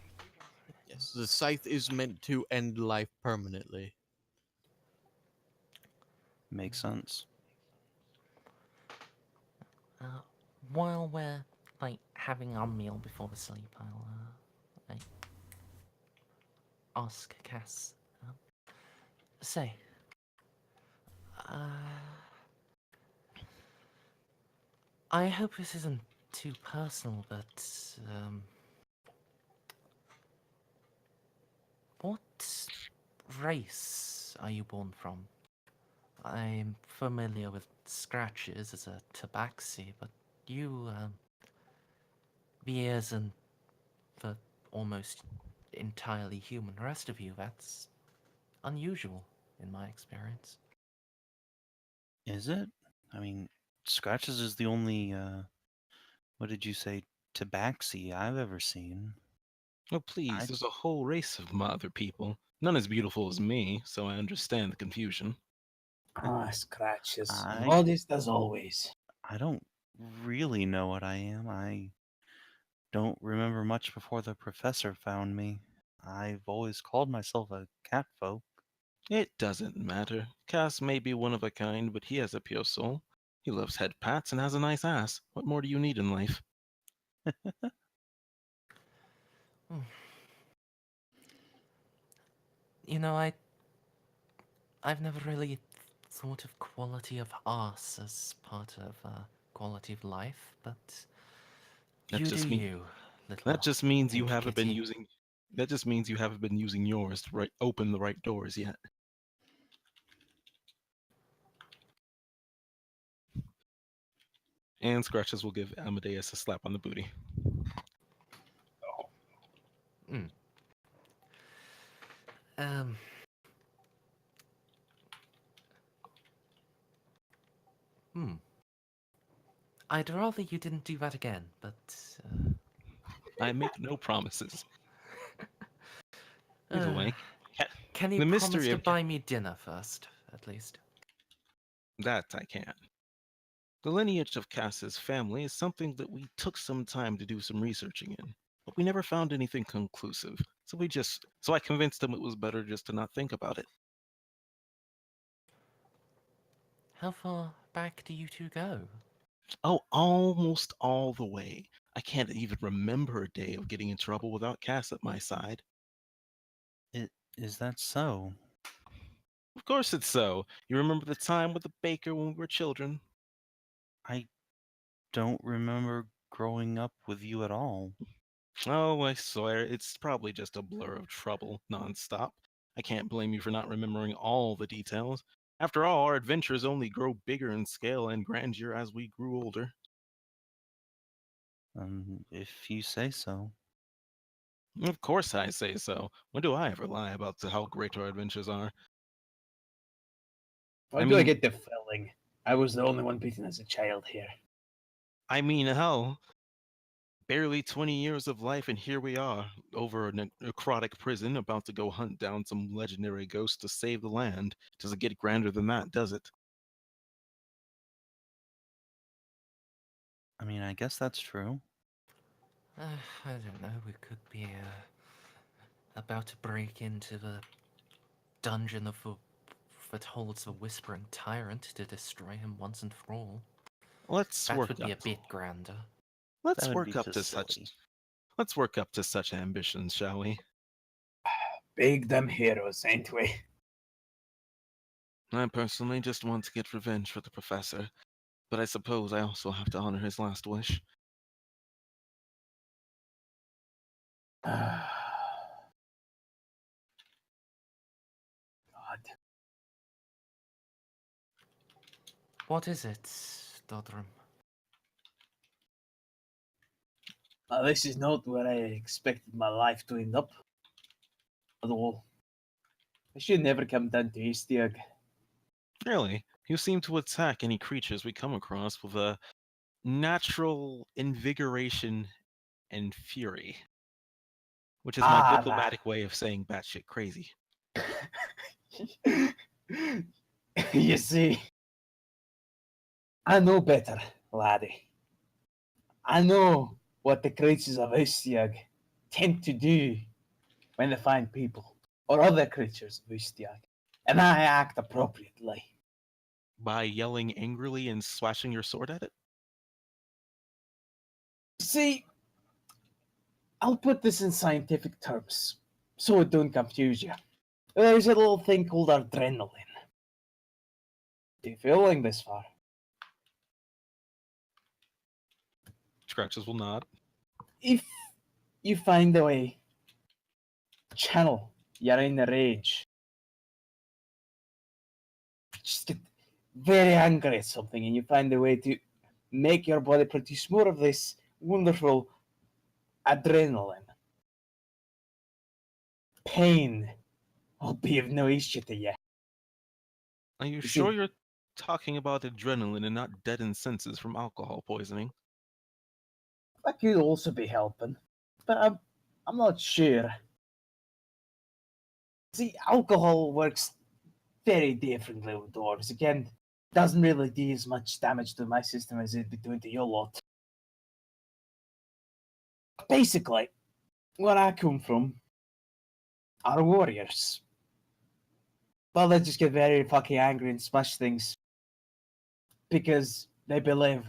Speaker 1: Yes, the scythe is meant to end life permanently.
Speaker 5: Makes sense.
Speaker 4: While we're like having our meal before we sleep, I'll like ask Cass. Say, I hope this isn't too personal, but what race are you born from? I'm familiar with scratches as a tabaxi, but you, the ears and the almost entirely human rest of you, that's unusual in my experience.
Speaker 5: Is it? I mean, Scratches is the only, what did you say, tabaxi I've ever seen.
Speaker 3: Oh, please, there's a whole race of other people. None as beautiful as me, so I understand the confusion.
Speaker 8: Scratches.
Speaker 5: I-
Speaker 8: Modest as always.
Speaker 5: I don't really know what I am. I don't remember much before the professor found me. I've always called myself a catfolk.
Speaker 3: It doesn't matter. Cass may be one of a kind, but he has a pure soul. He loves head pats and has a nice ass. What more do you need in life?
Speaker 4: You know, I've never really thought of quality of arse as part of quality of life, but
Speaker 3: That
Speaker 4: you
Speaker 3: just
Speaker 4: do
Speaker 3: mean-
Speaker 4: you. Little
Speaker 3: That just means you
Speaker 4: pink
Speaker 3: haven't been
Speaker 4: kitty.
Speaker 3: using. That just means you haven't been using yours to open the right doors yet. And Scratches will give Amadeus a slap on the booty.
Speaker 4: Um. Hmm. I'd rather you didn't do that again, but.
Speaker 3: I make no promises. Either way,
Speaker 4: Can you
Speaker 3: the
Speaker 4: promise
Speaker 3: mystery
Speaker 4: to
Speaker 3: of
Speaker 4: buy me dinner first, at least?
Speaker 3: that I can. The lineage of Cass's family is something that we took some time to do some researching in, but we never found anything conclusive. So I convinced him it was better just to not think about it.
Speaker 4: How far back do you two go?
Speaker 3: Oh, almost all the way. I can't even remember a day of getting in trouble without Cass at my side.
Speaker 5: Is that so?
Speaker 3: Of course it's so. You remember the time with the baker when we were children?
Speaker 5: I don't remember growing up with you at all.
Speaker 3: Oh, I swear, it's probably just a blur of trouble nonstop. I can't blame you for not remembering all the details. After all, our adventures only grow bigger in scale and grandeur as we grew older.
Speaker 5: If you say so.
Speaker 3: Of course I say so. When do I ever lie about how great our adventures are?
Speaker 6: Why
Speaker 3: I
Speaker 6: do I
Speaker 3: mean-
Speaker 6: get the feeling I was the only one beaten as a child here?
Speaker 3: I mean, hell, barely 20 years of life, and here we are, over a necrotic prison, about to go hunt down some legendary ghost to save the land. Doesn't get grander than that, does it?
Speaker 5: I mean, I guess that's true.
Speaker 4: I don't know. We could be about to break into the dungeon that holds the Whispering Tyrant to destroy him once and for all.
Speaker 3: Let's
Speaker 4: That
Speaker 3: work
Speaker 4: would be a
Speaker 3: up.
Speaker 4: bit grander.
Speaker 3: Let's
Speaker 5: That would
Speaker 3: work
Speaker 5: be
Speaker 3: up
Speaker 5: just
Speaker 3: to such.
Speaker 5: silly.
Speaker 3: Let's work up to such ambitions, shall we?
Speaker 6: Big dumb heroes, ain't we?
Speaker 3: I personally just want to get revenge for the professor, but I suppose I also have to honor his last wish.
Speaker 6: God.
Speaker 4: What is it, Dodrum?
Speaker 6: This is not where I expected my life to end up. At all. I should never come down to Eastiag.
Speaker 3: Really, you seem to attack any creatures we come across with a natural invigoration and fury, which is my
Speaker 6: Ah,
Speaker 3: diplomatic way of saying batshit crazy.
Speaker 6: You see, I know better, laddie. I know what the creatures of Ustiag tend to do when they find people or other creatures of Ustiag, and I act appropriately.
Speaker 3: By yelling angrily and slashing your sword at it?
Speaker 6: See, I'll put this in scientific terms so it don't confuse you. There's a little thing called adrenaline. Do you feeling this far?
Speaker 3: Scratches will nod.
Speaker 6: If you find a way to channel your inner rage, just get very angry at something and you find a way to make your body produce more of this wonderful adrenaline, pain will be of no issue to you.
Speaker 3: Are you
Speaker 6: see-
Speaker 3: sure you're talking about adrenaline and not deadened senses from alcohol poisoning?
Speaker 6: That could also be helping, but I'm not sure. See, alcohol works very differently with dwarves. Again, doesn't really do as much damage to my system as it'd be doing to your lot. Basically, where I come from are warriors. Well, they just get very fucking angry and smash things because they believe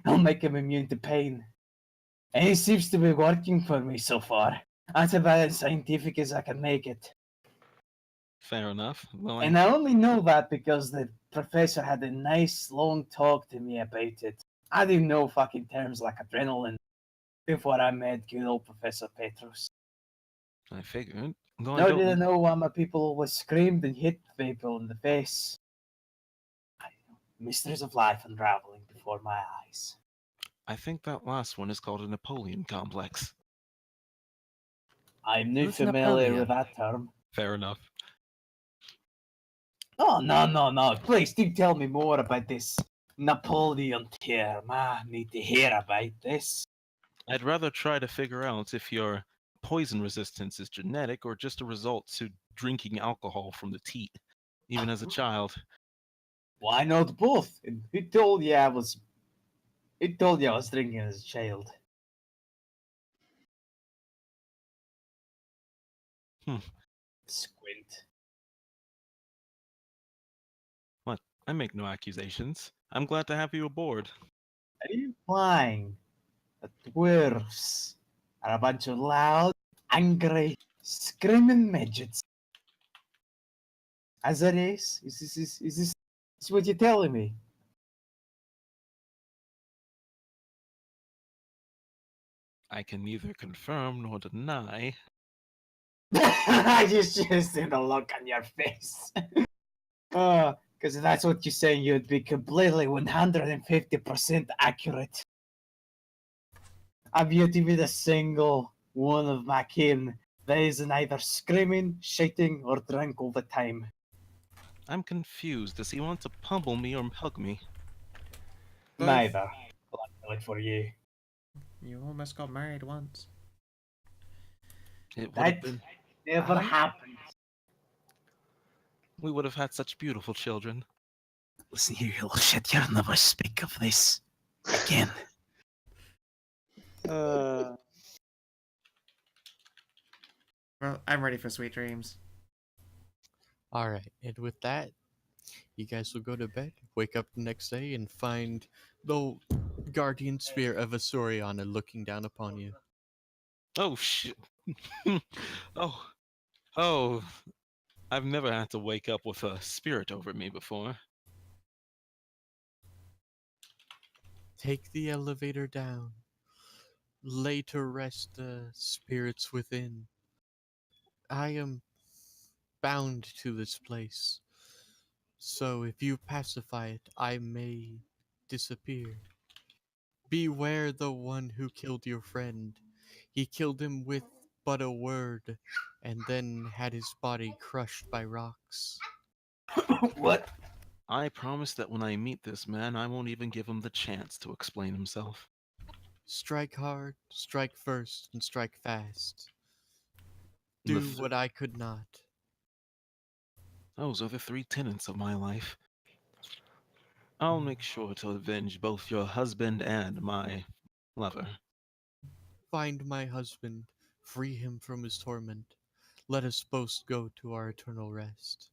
Speaker 6: it'll make them immune to pain. And it seems to be working for me so far. That's about as scientific as I can make it.
Speaker 3: Fair enough. Well,
Speaker 6: And I only know that because the professor had a nice long talk to me about it. I didn't know fucking terms like adrenaline before I met good old Professor Petros.
Speaker 3: I figured. Though I
Speaker 6: Nor
Speaker 3: don't.
Speaker 6: did I know why my people always screamed and hit people in the face. Mysteries of life unraveling before my eyes.
Speaker 3: I think that last one is called a Napoleon complex.
Speaker 6: I'm not
Speaker 4: Who's
Speaker 6: familiar with
Speaker 4: Napoleon?
Speaker 6: that term.
Speaker 3: Fair enough.
Speaker 6: Oh, no. Please do tell me more about this Napoleon term. I need to hear about this.
Speaker 3: I'd rather try to figure out if your poison resistance is genetic or just a result to drinking alcohol from the teat, even as a child.
Speaker 6: Why not both? And who told you I was drinking as a child?
Speaker 3: Hmm.
Speaker 6: Squint.
Speaker 3: What? I make no accusations. I'm glad to have you aboard.
Speaker 6: Are you implying that dwarves are a bunch of loud, angry, screaming midgets? As it is? Is this what you're telling me?
Speaker 3: I can neither confirm nor deny.
Speaker 6: I just see the look on your face. Because if that's what you're saying, you'd be completely 150% accurate. I've yet to meet a single one of my kin that isn't either screaming, shouting, or drunk all the time.
Speaker 3: I'm confused. Does he want to pummel me or hug me?
Speaker 2: Both.
Speaker 6: Neither. Luckily for you.
Speaker 2: You almost got married once.
Speaker 3: It would have
Speaker 6: That
Speaker 3: been.
Speaker 6: never
Speaker 4: I-
Speaker 6: happened.
Speaker 3: We would have had such beautiful children.
Speaker 8: Listen here, you little shit. You'll never speak of this again.
Speaker 2: Well, I'm ready for sweet dreams.
Speaker 1: All right, and with that, you guys will go to bed, wake up the next day, and find the guardian spirit of Asuriana looking down upon you.
Speaker 3: Oh shit. Oh, I've never had to wake up with a spirit over me before.
Speaker 1: Take the elevator down. Lay to rest the spirits within. I am bound to this place. So if you pacify it, I may disappear. Beware the one who killed your friend. He killed him with but a word, and then had his body crushed by rocks.
Speaker 6: What?
Speaker 3: I promise that when I meet this man, I won't even give him the chance to explain himself.
Speaker 1: Strike hard, strike first, and strike fast.
Speaker 3: The
Speaker 1: Do
Speaker 3: th-
Speaker 1: what I could not.
Speaker 3: Those are the three tenets of my life. I'll make sure to avenge both your husband and my lover.
Speaker 1: Find my husband, free him from his torment. Let us both go to our eternal rest.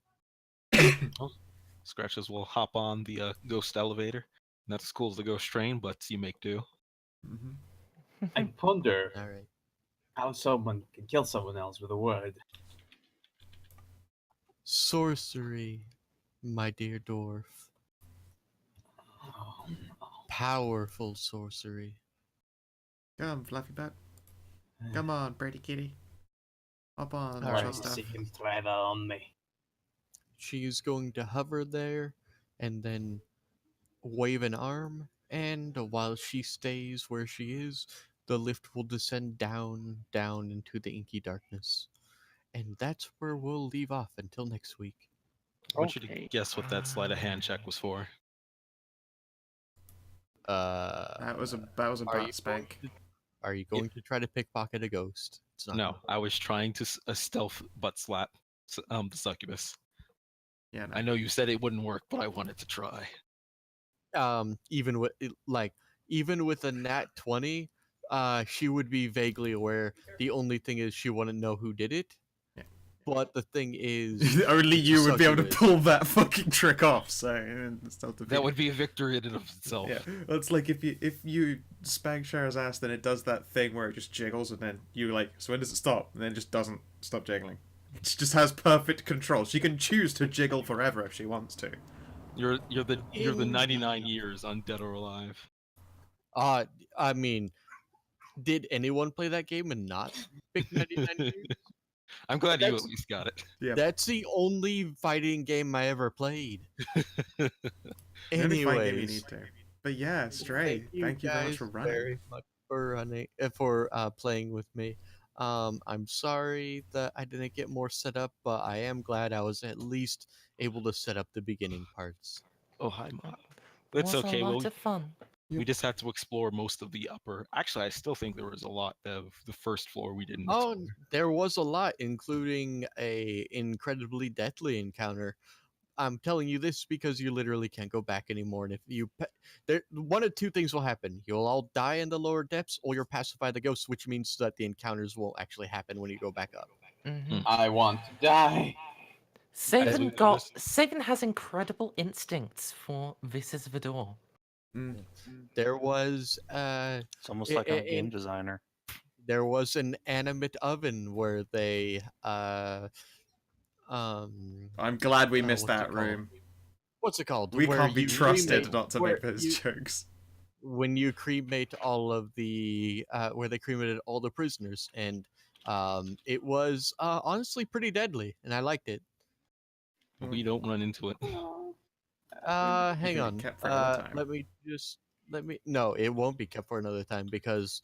Speaker 3: Scratches will hop on the ghost elevator. Not as cool as the ghost train, but you make do.
Speaker 2: Mm-hmm.
Speaker 6: I ponder
Speaker 1: All right.
Speaker 6: how someone can kill someone else with a word.
Speaker 1: Sorcery, my dear dwarf.
Speaker 6: Oh, no.
Speaker 1: Powerful sorcery.
Speaker 2: Come, Fluffy Butt. Come on, Brady Kitty. Hop on,
Speaker 1: All
Speaker 6: Why
Speaker 1: right.
Speaker 6: do you see him try that on me?
Speaker 1: She is going to hover there and then wave an arm, and while she stays where she is, the lift will descend down into the inky darkness. And that's where we'll leave off until next week.
Speaker 3: I want you to
Speaker 7: Okay.
Speaker 3: guess what that sleight of hand check was for.
Speaker 2: That was a
Speaker 1: Are you
Speaker 2: butt spank.
Speaker 1: Are you going to try to pickpocket a ghost? It's not
Speaker 3: No,
Speaker 1: gonna-
Speaker 3: I was trying to stealth butt slap the succubus.
Speaker 2: Yeah, no.
Speaker 3: I know you said it wouldn't work, but I wanted to try.
Speaker 1: Even with even with a nat 20, she would be vaguely aware. The only thing is she wouldn't know who did it.
Speaker 2: Yeah.
Speaker 1: But the thing is,
Speaker 2: Only
Speaker 1: it's a
Speaker 2: you would be able to
Speaker 1: succubus.
Speaker 2: pull that fucking trick off. So it's still
Speaker 3: That would be a victory in and of itself.
Speaker 2: Yeah, it's like if you spank Cher's ass, then it does that thing where it just jiggles, and then you like, so when does it stop? And then it just doesn't stop jiggling. She just has perfect control. She can choose to jiggle forever if she wants to.
Speaker 3: You're the 99 years on Dead or Alive.
Speaker 1: I mean, did anyone play that game and not pick 99 years?
Speaker 3: I'm glad you at
Speaker 1: That's-
Speaker 3: least got it.
Speaker 2: Yeah.
Speaker 1: That's the only fighting game I ever played.
Speaker 2: The only fighting game you
Speaker 1: Anyways,
Speaker 2: need to. But yeah, Stray, thank you very much
Speaker 1: guys
Speaker 2: for running.
Speaker 1: very much for playing with me. I'm sorry that I didn't get more set up, but I am glad I was at least able to set up the beginning parts.
Speaker 3: Oh, hi, Mom. That's
Speaker 4: was
Speaker 3: okay.
Speaker 4: a lot
Speaker 3: Well,
Speaker 4: of fun.
Speaker 3: we just had to explore most of the upper. Actually, I still think there was a lot of the first floor we didn't
Speaker 1: Oh,
Speaker 3: explore.
Speaker 1: there was a lot, including a incredibly deadly encounter. I'm telling you this because you literally can't go back anymore. And if you, there, one of two things will happen: you'll all die in the lower depths, or you'll pacify the ghosts, which means that the encounters won't actually happen when you go back up.
Speaker 4: Mm-hmm.
Speaker 6: I want to die.
Speaker 4: Saban has incredible instincts for this is the door.
Speaker 2: Mm.
Speaker 1: There was,
Speaker 5: It's almost like I'm a game
Speaker 1: in
Speaker 5: designer.
Speaker 1: there was an animate oven where they
Speaker 2: I'm glad we missed
Speaker 1: what's it
Speaker 2: that
Speaker 1: called?
Speaker 2: room.
Speaker 1: What's it called?
Speaker 2: We
Speaker 1: Where
Speaker 2: can't be
Speaker 1: you
Speaker 2: trusted
Speaker 1: cremate-
Speaker 2: not to
Speaker 1: where
Speaker 2: make those
Speaker 1: you-
Speaker 2: jokes.
Speaker 1: When you cremate all of the where they cremated all the prisoners, and it was honestly pretty deadly, and I liked it.
Speaker 3: We don't run into it.
Speaker 1: Hang
Speaker 2: can
Speaker 1: on.
Speaker 2: be kept for another time.
Speaker 1: Let me no, it won't be kept for another time because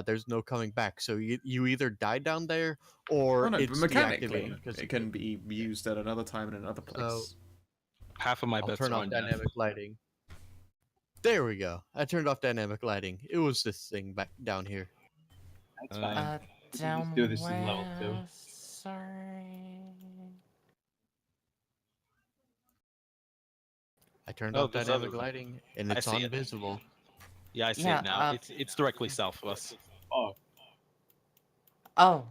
Speaker 1: there's no coming back. So you either die down there or
Speaker 2: Oh no, but
Speaker 1: it's
Speaker 2: mechanically,
Speaker 1: deactivated because
Speaker 2: it can be used at another time in another place.
Speaker 3: Half of my
Speaker 1: I'll
Speaker 3: bets
Speaker 1: turn
Speaker 3: are
Speaker 1: off
Speaker 3: on death.
Speaker 1: dynamic lighting. There we go. I turned off dynamic lighting. It was this thing back down here.
Speaker 6: That's fine.
Speaker 3: Uh,
Speaker 6: We can
Speaker 4: Down
Speaker 6: just do this in level 2.
Speaker 4: where? Sorry.
Speaker 1: I turned
Speaker 3: Oh,
Speaker 1: off
Speaker 3: there's
Speaker 1: dynamic
Speaker 3: other-
Speaker 1: lighting, and
Speaker 3: I
Speaker 1: it's
Speaker 3: see
Speaker 1: on
Speaker 3: it.
Speaker 1: visible.
Speaker 3: Yeah, I see
Speaker 4: Yeah,
Speaker 3: it now. It's directly south of us.
Speaker 6: Oh,
Speaker 4: Oh.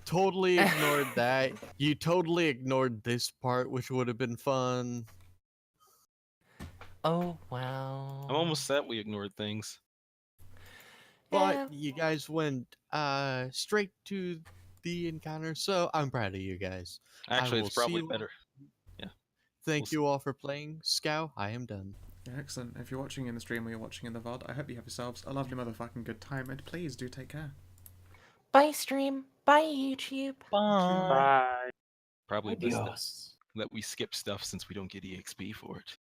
Speaker 1: Totally ignored that. You totally ignored this part, which would have been fun.
Speaker 4: Oh wow.
Speaker 3: I'm almost set we ignored things.
Speaker 1: But
Speaker 4: Yeah.
Speaker 1: you guys went straight to the encounter, so I'm proud of you guys.
Speaker 3: Actually,
Speaker 1: will
Speaker 3: it's probably
Speaker 1: see you-
Speaker 3: better.
Speaker 1: Thank you all for playing. Scow, I am done.
Speaker 2: Excellent. If you're watching in the stream or you're watching in the VOD, I hope you have yourselves a lovely motherfucking good time, and please do take care.
Speaker 4: Bye stream. Bye YouTube.
Speaker 5: Bye.
Speaker 7: Bye.
Speaker 3: Probably best
Speaker 6: adios.
Speaker 3: that we skip stuff since we don't get EXP for it.